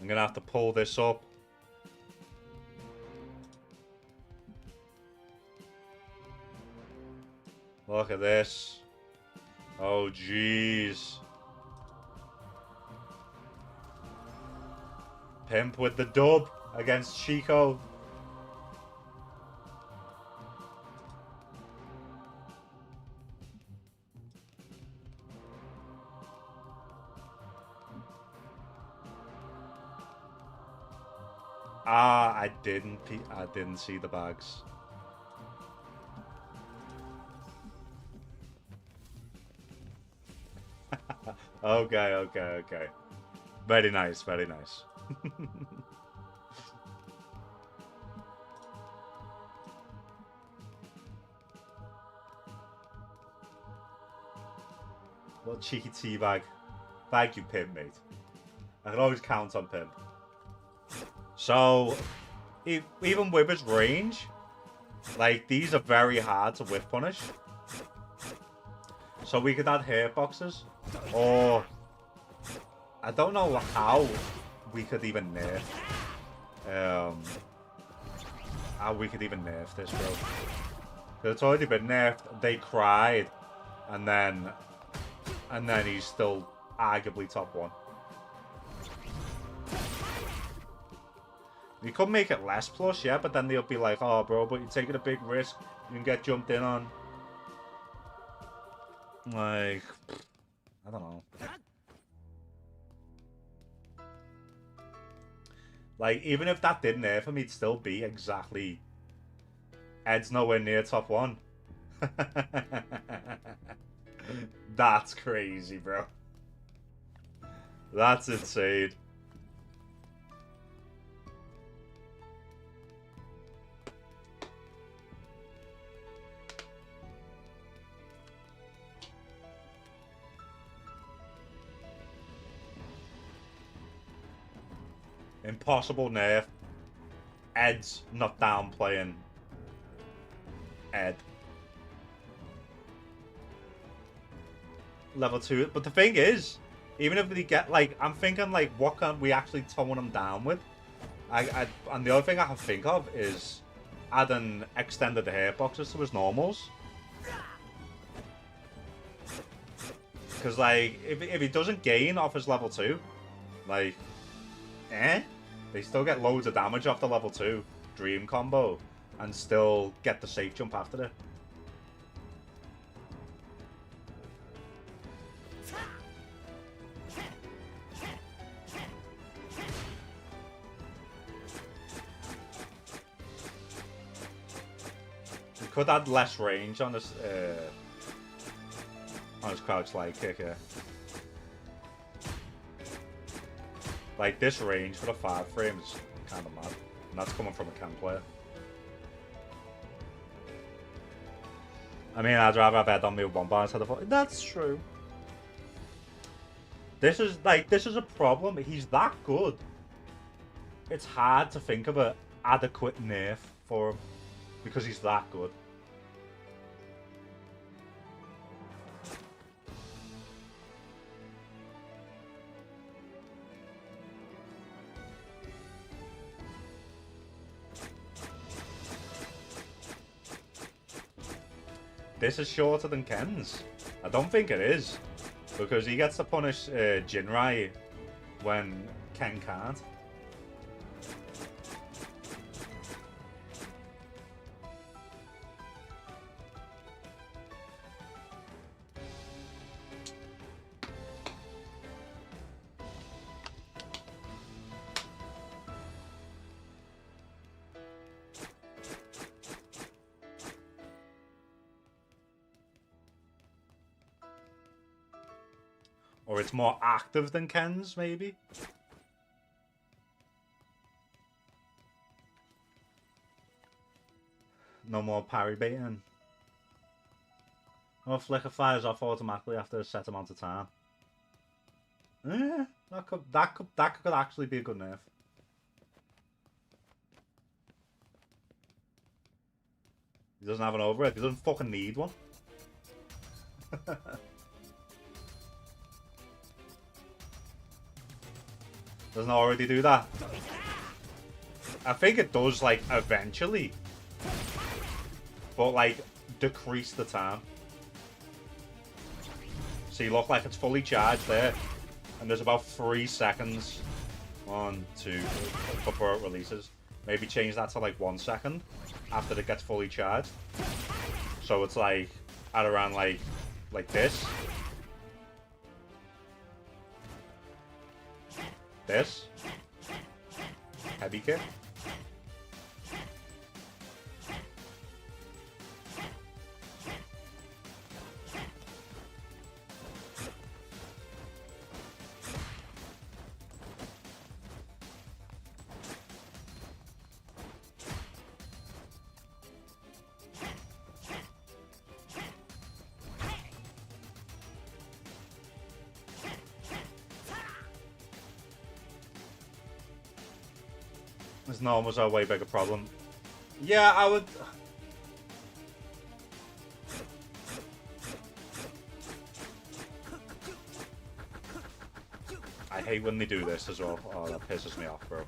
I'm gonna have to pull this up. Look at this. Oh jeez. Pimp with the dub against Chico. Ah, I didn't see the bags. Okay. Very nice, very nice. What cheeky teabag. Thank you, Pimp, mate. I can always count on Pimp. So, even with his range, like, these are very hard to whiff punish. So we could add hitboxes, or I don't know how we could even nerf. How we could even nerf this, bro. It's already been nerfed. They cried, and then he's still arguably top 1. You could make it less plus, yeah, but then they'll be like, oh, bro, but you're taking a big risk. You can get jumped in on. Like, I don't know. Like, even if that did nerf him, he'd still be exactly... Ed's nowhere near top 1. That's crazy, bro. That's insane. Impossible nerf. Ed's not downplaying Ed. Level 2. But the thing is, even if they get, like, I'm thinking, like, what can we actually tone them down with? And the other thing I can think of is adding extended hitboxes to his normals. Because, like, if he doesn't gain off his level 2, like, they still get loads of damage off the level 2 dream combo and still get the safe jump after it. We could add less range on this crouch slide kick here. Like, this range for the 5 frame is kind of mad. And that's coming from a cam player. I mean, I'd rather have Ed on me with 1 bar instead of 4. That's true. This is a problem. He's that good. It's hard to think of an adequate nerf for him. Because he's that good. This is shorter than Ken's. I don't think it is. Because he gets to punish Jinrai when Ken can't. Or it's more active than Ken's, maybe? No more parry baiting. Or flicker fires off automatically after a set amount of time. That could actually be a good nerf. He doesn't have an overhead. He doesn't fucking need one. Doesn't already do that. I think it does, like, eventually. But, like, decrease the time. See, look, like it's fully charged there. And there's about 3 seconds. 1, 2, before it releases. Maybe change that to, like, 1 second after it gets fully charged. So it's, like, at around, like this. This. Heavy kick. His normals are a way bigger problem. Yeah, I would... I hate when they do this as well. Oh, that pisses me off, bro.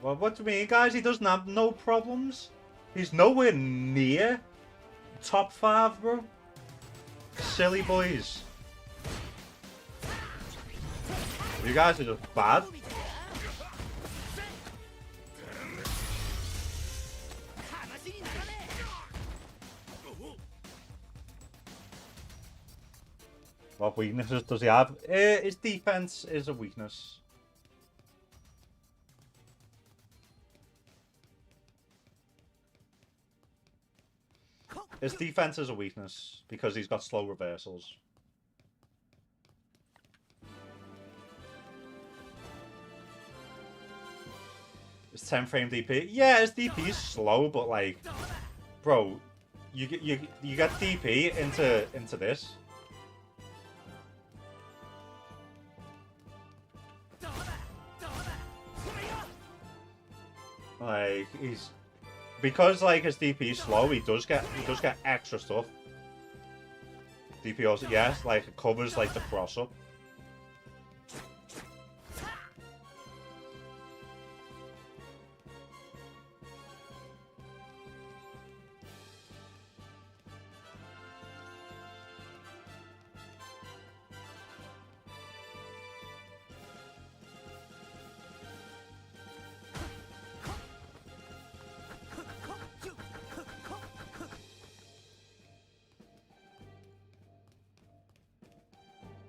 Well, what do you mean, guys? He doesn't have no problems. He's nowhere near top 5, bro. Silly boys. You guys are just bad. What weaknesses does he have? His defense is a weakness. His defense is a weakness because he's got slow reversals. His 10 frame DP. Yeah, his DP is slow, but like, bro, you get DP into this. Like he's because like his DP is slow, he does get extra stuff. DP also, yes, like it covers like the cross up.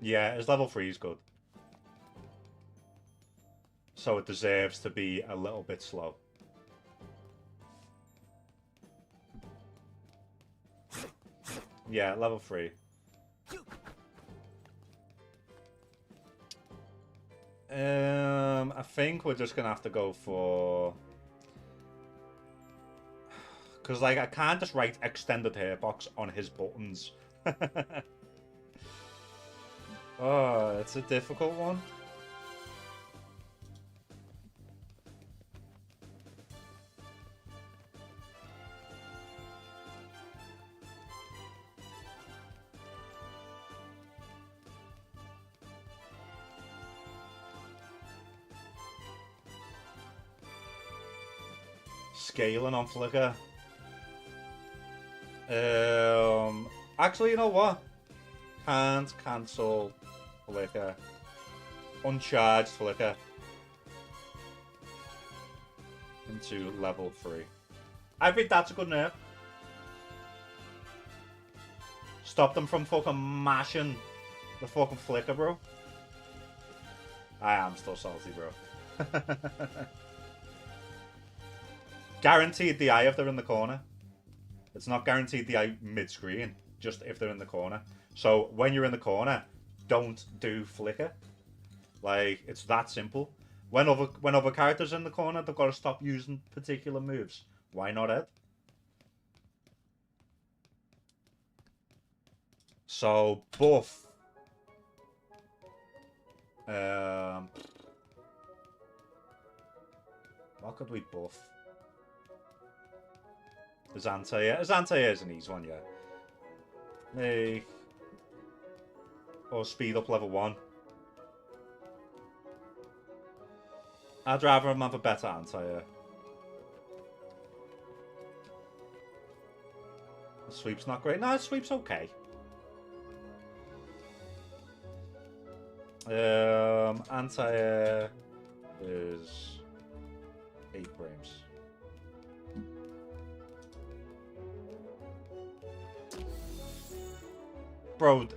Yeah, his level 3 is good. So it deserves to be a little bit slow. Yeah, level 3. I think we're just gonna have to go for... Because, like, I can't just write extended hitbox on his buttons. Oh, it's a difficult one. Scaling on Flicker. Actually, you know what? Can't cancel Flicker. Uncharged Flicker. Into level 3. I think that's a good nerf. Stop them from fucking mashing the fucking Flicker, bro. I am still salty, bro. Guaranteed the eye if they're in the corner. It's not guaranteed the eye mid-screen, just if they're in the corner. So when you're in the corner, don't do Flicker. Like, it's that simple. When other characters are in the corner, they've got to stop using particular moves. Why not, Ed? So, buff. What could we buff? Azantea. Azantea is an easy one, yeah. Hey. Or speed up level 1. I'd rather him have a better Antaea. The sweep's not great. No, the sweep's okay. Antaea is 8 frames. Bro,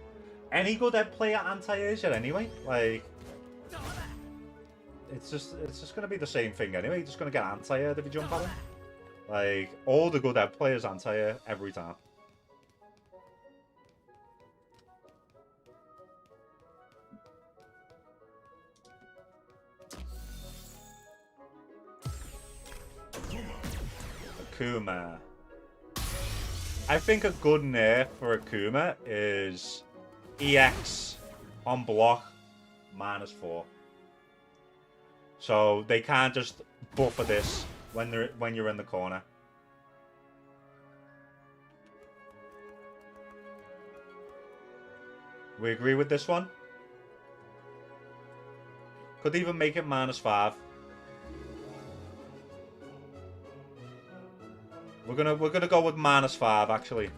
any good Ed player anti-Asia anyway? Like, it's just gonna be the same thing anyway. You're just gonna get anti-air if you jump at him. Like, all the good Ed players anti-air every time. Akuma. I think a good nerf for Akuma is EX on block -4. So they can't just buffer this when you're in the corner. We agree with this one? Could even make it -5. We're gonna go with -5 actually.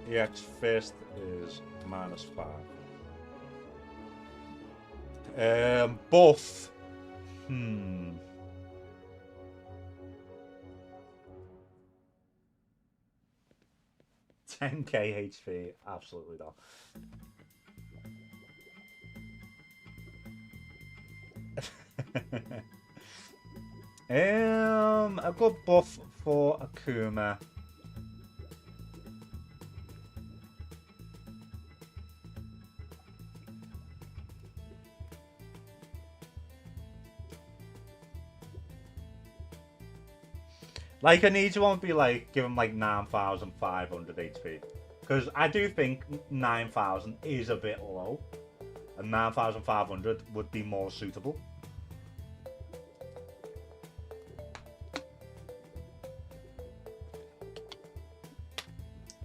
EX Fist is -5. Buff. 10k HP, absolutely not. A good buff for Akuma. Like, I need you won't be like, give him like 9,500 HP. Because I do think 9,000 is a bit low. And 9,500 would be more suitable.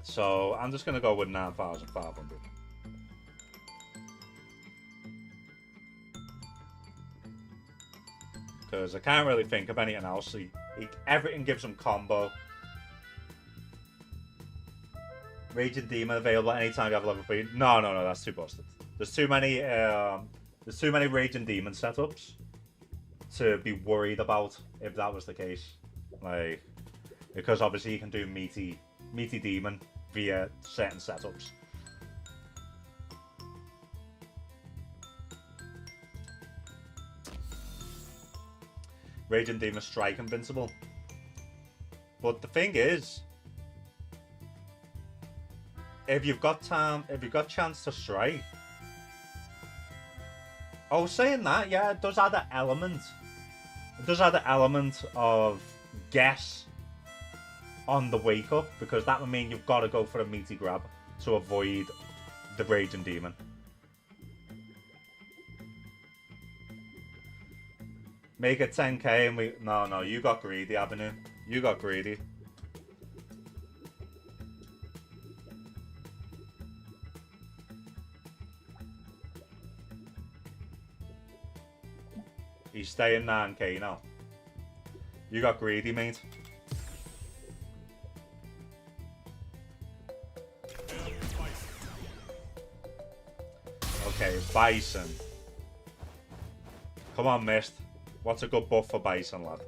So, I'm just going to go with 9,500. Because I can't really think of anything else. Everything gives him combo. Raging Demon available anytime you have level 3. No, that's too busted. There's too many Raging Demon setups to be worried about if that was the case. Like, because obviously you can do meaty Demon via certain setups. Raging Demon Strike invincible. But the thing is, if you've got chance to strike. Oh, saying that, yeah, it does add an element. It does add an element of guess on the wake up, because that would mean you've got to go for a meaty grab to avoid the Raging Demon. Make it 10k and we... No, you got greedy, Avenue. You got greedy. He's staying 9k now. You got greedy, mate. Okay, Bison. Come on, Mist. What's a good buff for Bison, lad?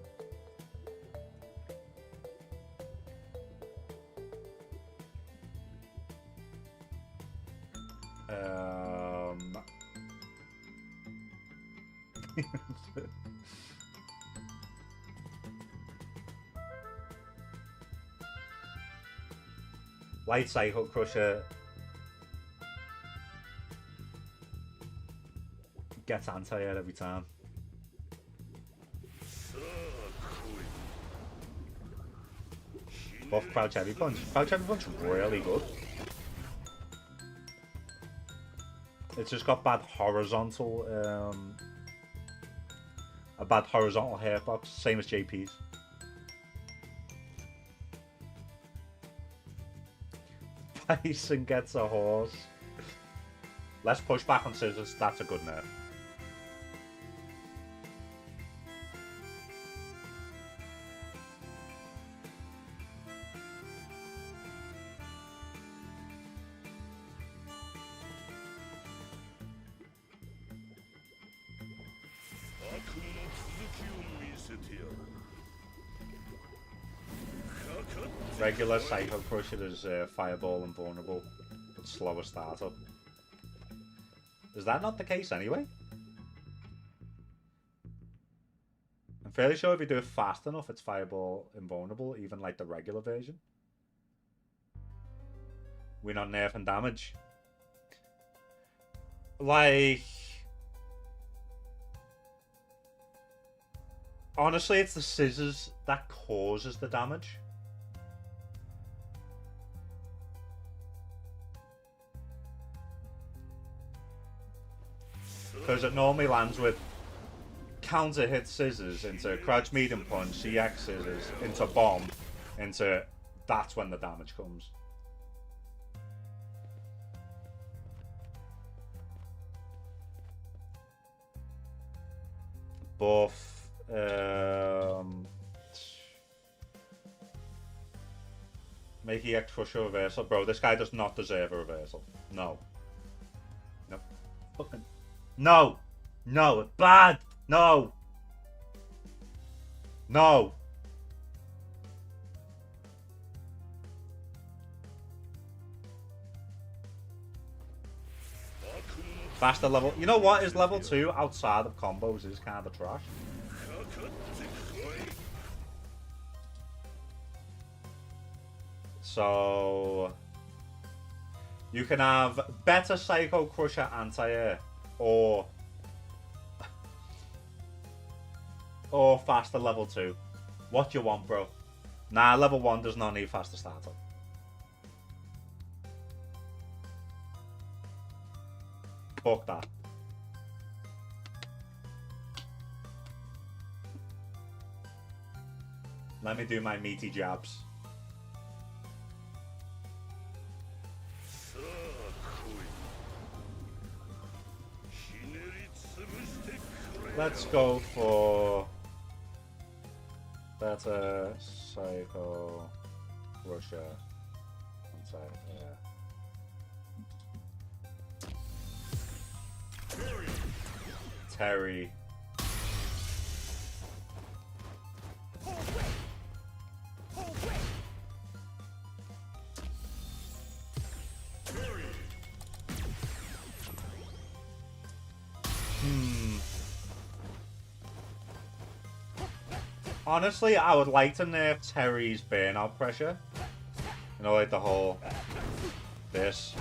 Light Cycle Crusher gets anti-air every time. Buff Crouch Heavy Punch. Crouch Heavy Punch really good. It's just got bad horizontal, a bad horizontal hitbox, same as JP's. Bison gets a horse. Let's push back on Scissors. That's a good nerf. Regular Psycho Crusher is Fireball and Vulnerable, but slower startup. Is that not the case anyway? I'm fairly sure if you do it fast enough, it's Fireball Invulnerable, even like the regular version. We're not nerfing damage. Like... honestly, it's the scissors that causes the damage. Because it normally lands with counter hit scissors into crouch medium punch, CX scissors, into bomb, into... That's when the damage comes. Buff... Make EX Crusher reversal. Bro, this guy does not deserve a reversal. No. No. Fucking... No! No! Bad! No! No! Faster level... You know what? Is level 2 outside of combos is kind of trash. So... You can have better Psycho Crusher anti-air or faster level 2. What do you want, bro? Nah, level 1 does not need faster startup. Fuck that. Let me do my meaty jabs. Let's go for better Psycho Crusher. Yeah. Terry. Honestly, I would like to nerf Terry's burnout pressure. You know, like the whole... This.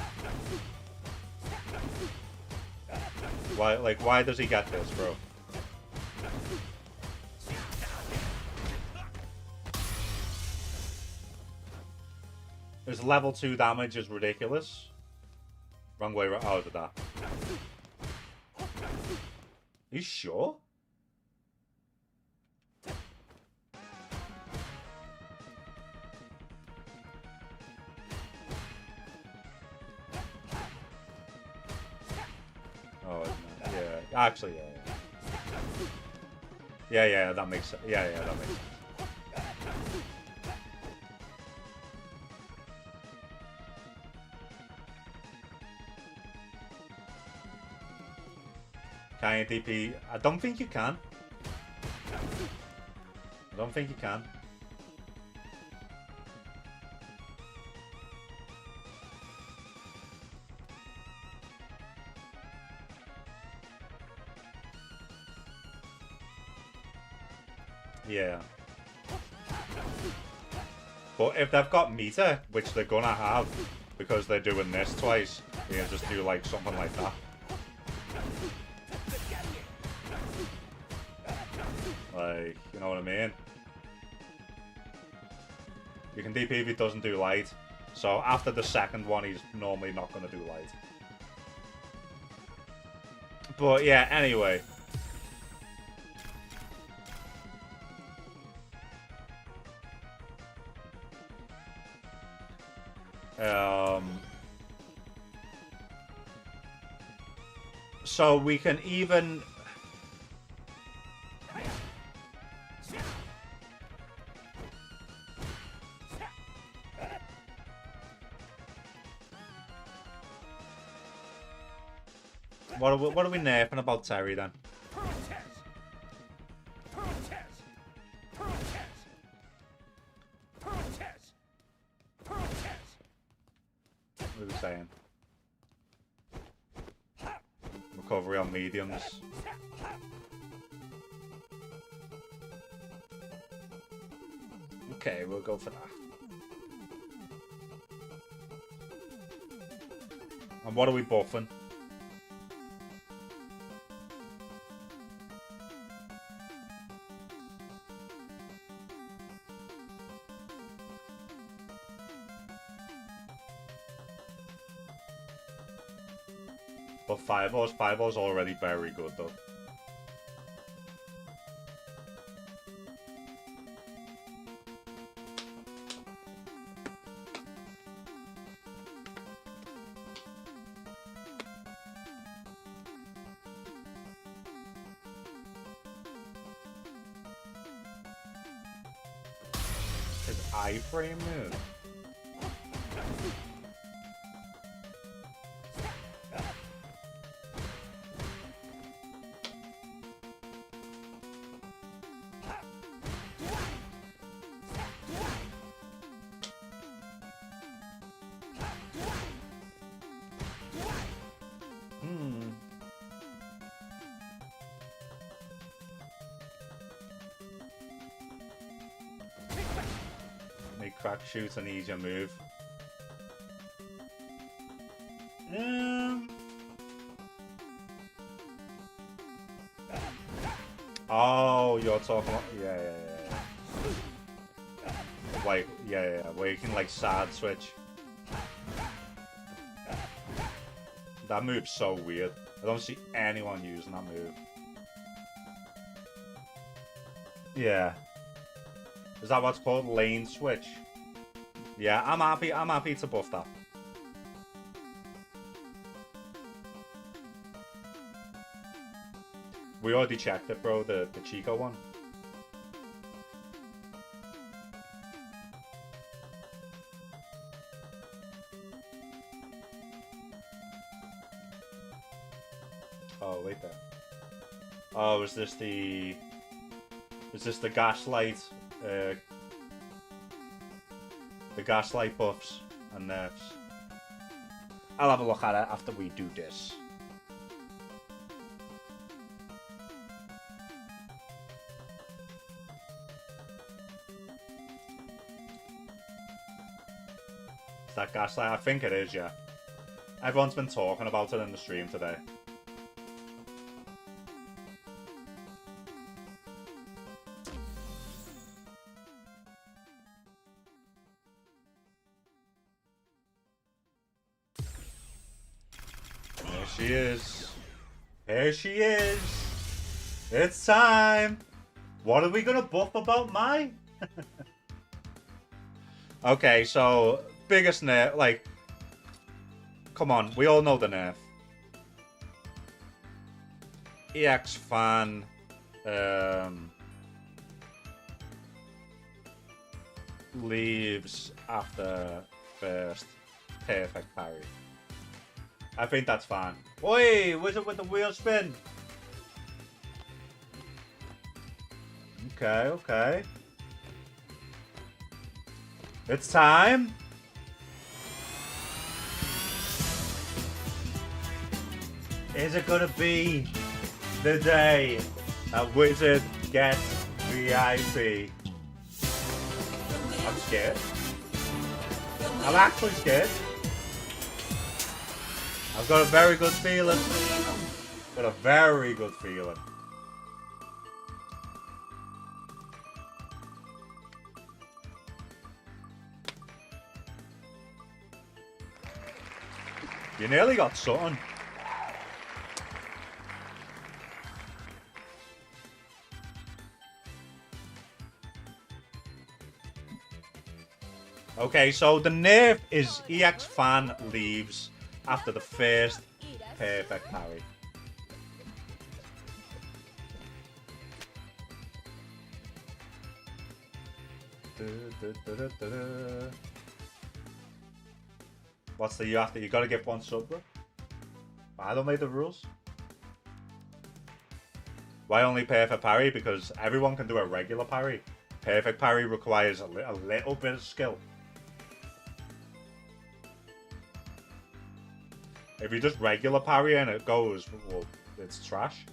Why does he get this, bro? His level 2 damage is ridiculous. Wrong way around. Oh, did that. You sure? Oh, yeah. Actually, yeah. Yeah, that makes sense. Yeah, that makes sense. Can you DP? I don't think you can. I don't think you can. Yeah. But if they've got meter, which they're gonna have, because they're doing this twice, you can just do like something like that. Like, you know what I mean? You can DP if he doesn't do light. So after the second one, he's normally not gonna do light. But yeah, anyway. So we can even... What are we nerfing about Terry then? What are we saying? Recovery on mediums. Okay, we'll go for that. And what are we buffing? But Fireball's already very good though. His iframe move. Make crack shoot an easier move. Oh, you're talking about yeah. Wait, yeah. Where you can like side switch. That move's so weird. I don't see anyone using that move. Yeah. Is that what's called? Lane switch? Yeah, I'm happy to buff that. We already checked it, bro, the Chico one. Oh, wait there. Oh, is this the gaslight? The gaslight buffs and nerfs. I'll have a look at it after we do this. Is that gaslight? I think it is, yeah. Everyone's been talking about it in the stream today. She is. Here she is. It's time. What are we gonna buff about Mai? Okay, so biggest nerf, like, come on, we all know the nerf. EX fan, leaves after first perfect parry. I think that's fine. Oi, wizard with the wheel spin. Okay. It's time. Is it gonna be the day that Wizard gets VIP? I'm scared. I'm actually scared. I've got a very good feeling. Got a very good feeling. You nearly got something. Okay, so the nerf is EX fan leaves after the first perfect parry. What's the you gotta get one sub, bro? I don't make the rules. Why only perfect parry? Because everyone can do a regular parry. Perfect parry requires a little bit of skill. If you just regular parry and it goes, well, it's trash.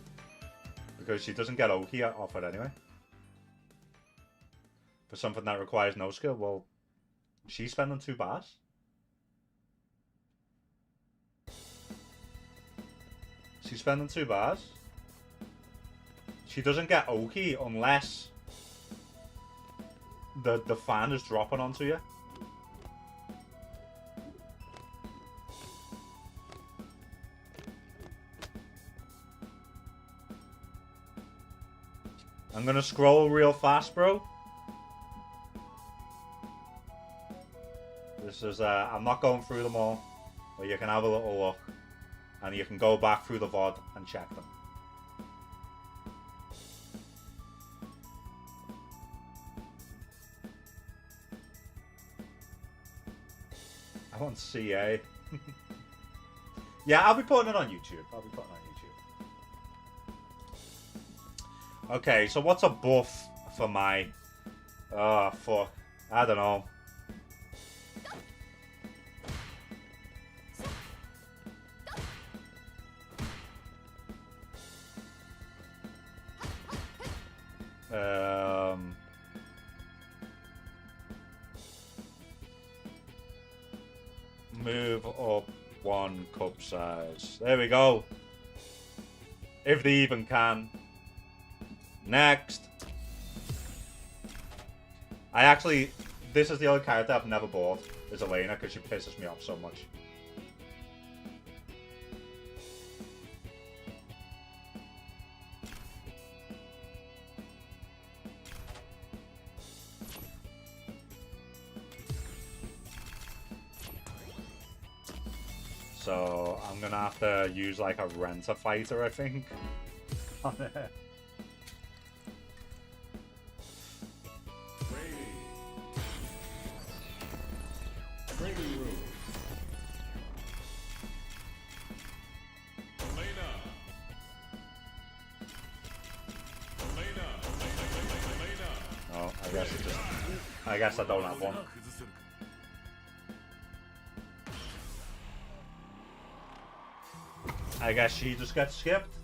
Because she doesn't get Oki off it anyway. For something that requires no skill, well, she's spending 2 bars. She's spending 2 bars. She doesn't get Oki unless the fan is dropping onto you. I'm gonna scroll real fast, bro. This is, I'm not going through them all, but you can have a little look. And you can go back through the VOD and check them. I want CA. Yeah, I'll be putting it on YouTube. Okay, so what's a buff for my... Oh, fuck. I don't know. Move up 1 cup size. There we go. If they even can. Next. This is the only character I've never bought, is Elena, because she pisses me off so much. So I'm gonna have to use like a renter fighter, I think. Oh, I guess I don't have one. I guess she just gets skipped.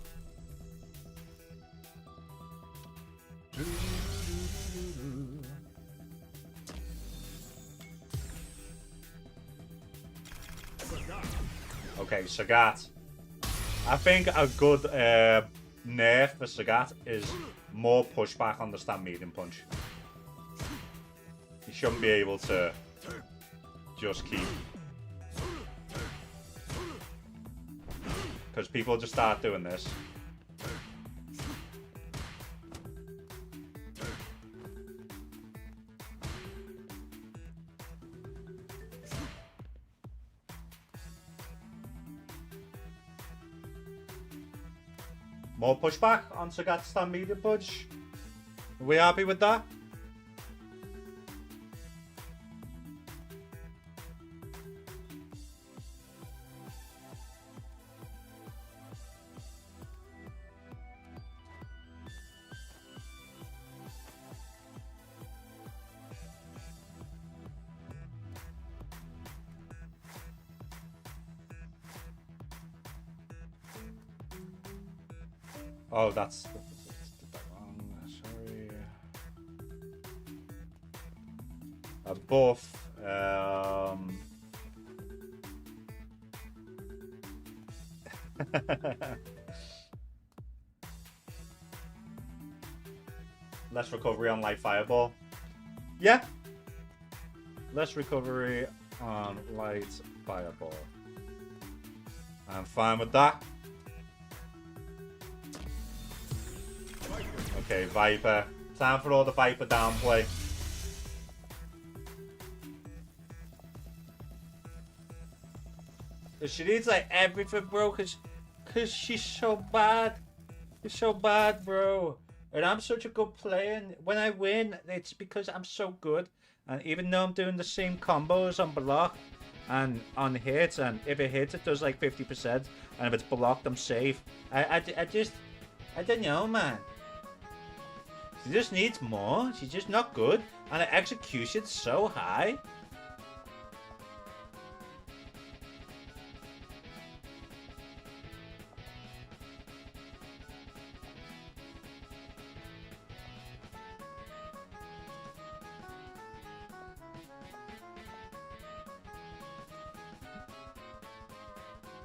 Okay, Sagat. I think a good nerf for Sagat is more pushback on the stand medium punch. He shouldn't be able to just keep... Because people just start doing this. More pushback on Sagat's stand medium punch. Are we happy with that? Oh, that's wrong. Sorry. A buff. Less recovery on light fireball. Yeah. Less recovery on light fireball. I'm fine with that. Okay, Viper. Time for all the Viper downplay. She needs like everything, bro, cause she's so bad. She's so bad, bro. And I'm such a good player. And when I win, it's because I'm so good. And even though I'm doing the same combos on block and on hits, and if it hits, it does like 50%. And if it's blocked, I'm safe. I don't know, man. She just needs more. She's just not good. And her execution's so high.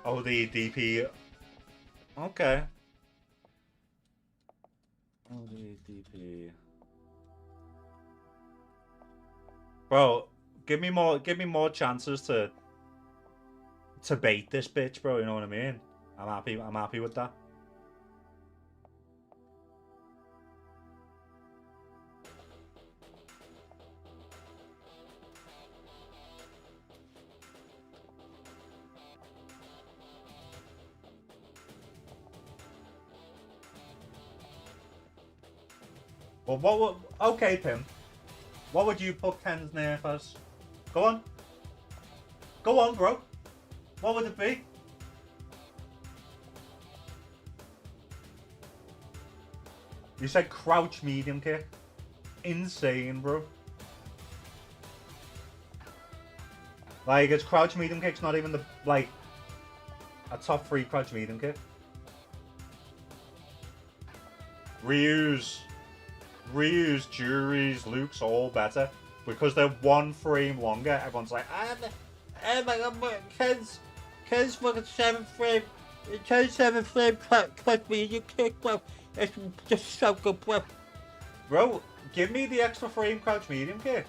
Oh, the DP. Okay. Oh, the DP. Bro, give me more chances to bait this bitch, bro. You know what I mean? I'm happy with that. Well, what would... Okay, Pim. What would you put Ken's nerf as? Go on. Go on, bro. What would it be? You said crouch medium kick. Insane, bro. Like, it's crouch medium kick's not even the, like, a top 3 crouch medium kick. Ryu's, Juri's, Luke's all better. Because they're 1 frame longer, everyone's like, oh my god, Ken's fucking 7 frame, Ken's 7 frame crouch medium kick, bro. It's just so good, bro. Bro, give me the extra frame crouch medium kick.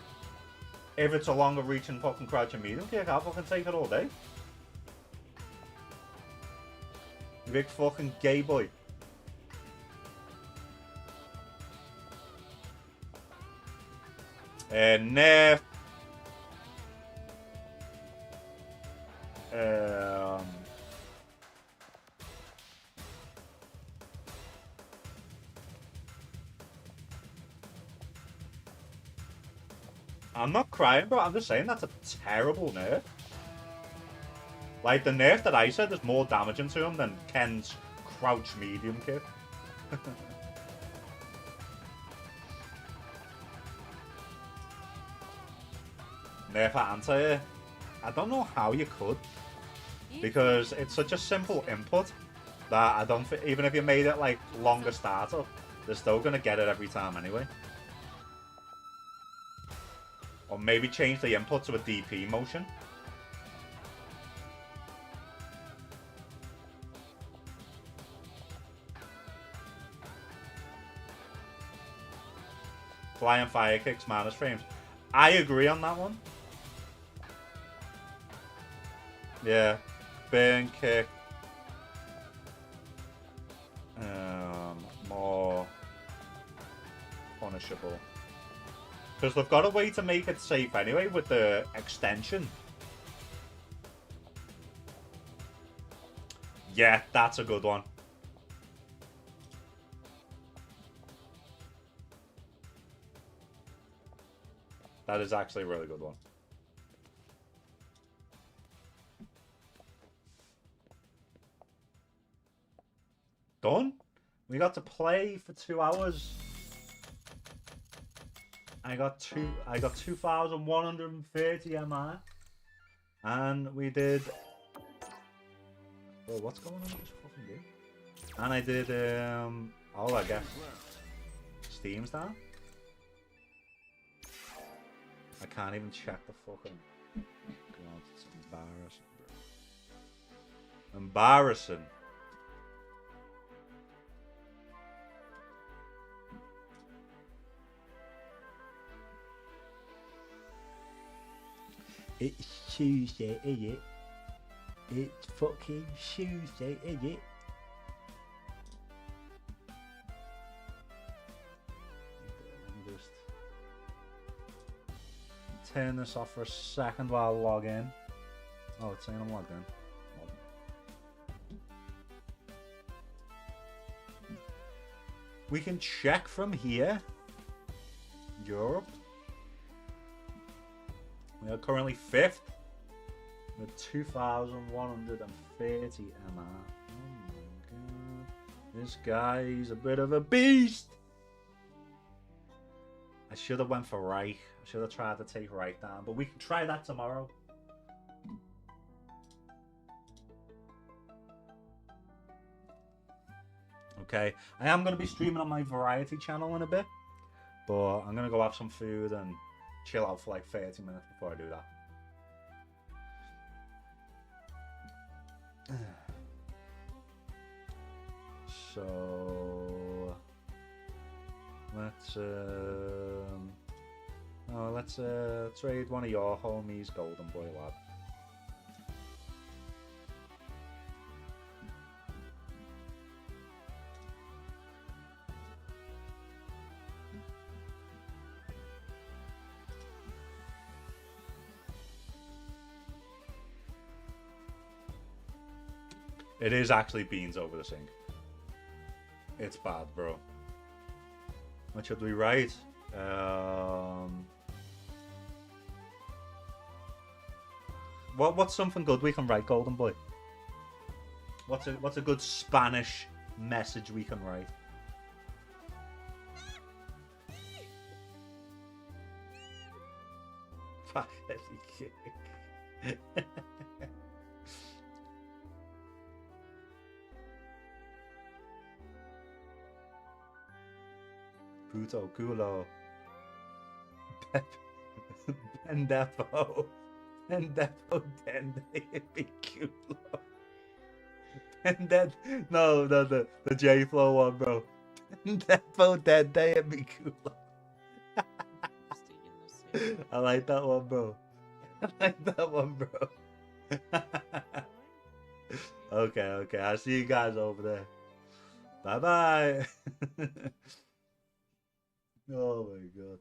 If it's a longer reaching fucking crouch and medium kick, I'll fucking take it all day. You big fucking gay boy. Nerf. I'm not crying, bro. I'm just saying that's a terrible nerf. Like, the nerf that I said is more damaging to him than Ken's crouch medium kick. Nerf at anti-air. I don't know how you could. Because it's such a simple input that I don't think, even if you made it like longer startup, they're still going to get it every time anyway. Or maybe change the input to a DP motion. Flying fire kicks minus frames. I agree on that one. Yeah. Burn kick. More punishable. Because they've got a way to make it safe anyway with the extension. Yeah, that's a good one. That is actually a really good one. Done? We got to play for 2 hours. I got 2,130 MI. And we did... Oh, what's going on with this fucking game? And I did, oh, I guess Steam's down. I can't even check the fucking... God, it's embarrassing, bro. Embarrassing. It's Tuesday, is it? It's fucking Tuesday, is it? Let me just turn this off for a second while I log in. Oh, it's saying I'm logged in. We can check from here. Europe. We are currently 5th with 2,130 MR. Oh my god. This guy is a bit of a beast. I should have went for Reich. I should have tried to take Reich down, but we can try that tomorrow. Okay, I am going to be streaming on my variety channel in a bit, but I'm going to go have some food and chill out for like 30 minutes before I do that. So let's trade one of your homies, Golden Boy lad. It is actually beans over the sink. It's bad, bro. What should we write? What's something good we can write, Golden Boy? What's a good Spanish message we can write? Puto culo. Pendejo. Pendejo dende culo. No, the J Flow one, bro. Pendejo dende culo. I like that one, bro. I like that one, bro. Okay. I'll see you guys over there. Bye-bye. Oh my god.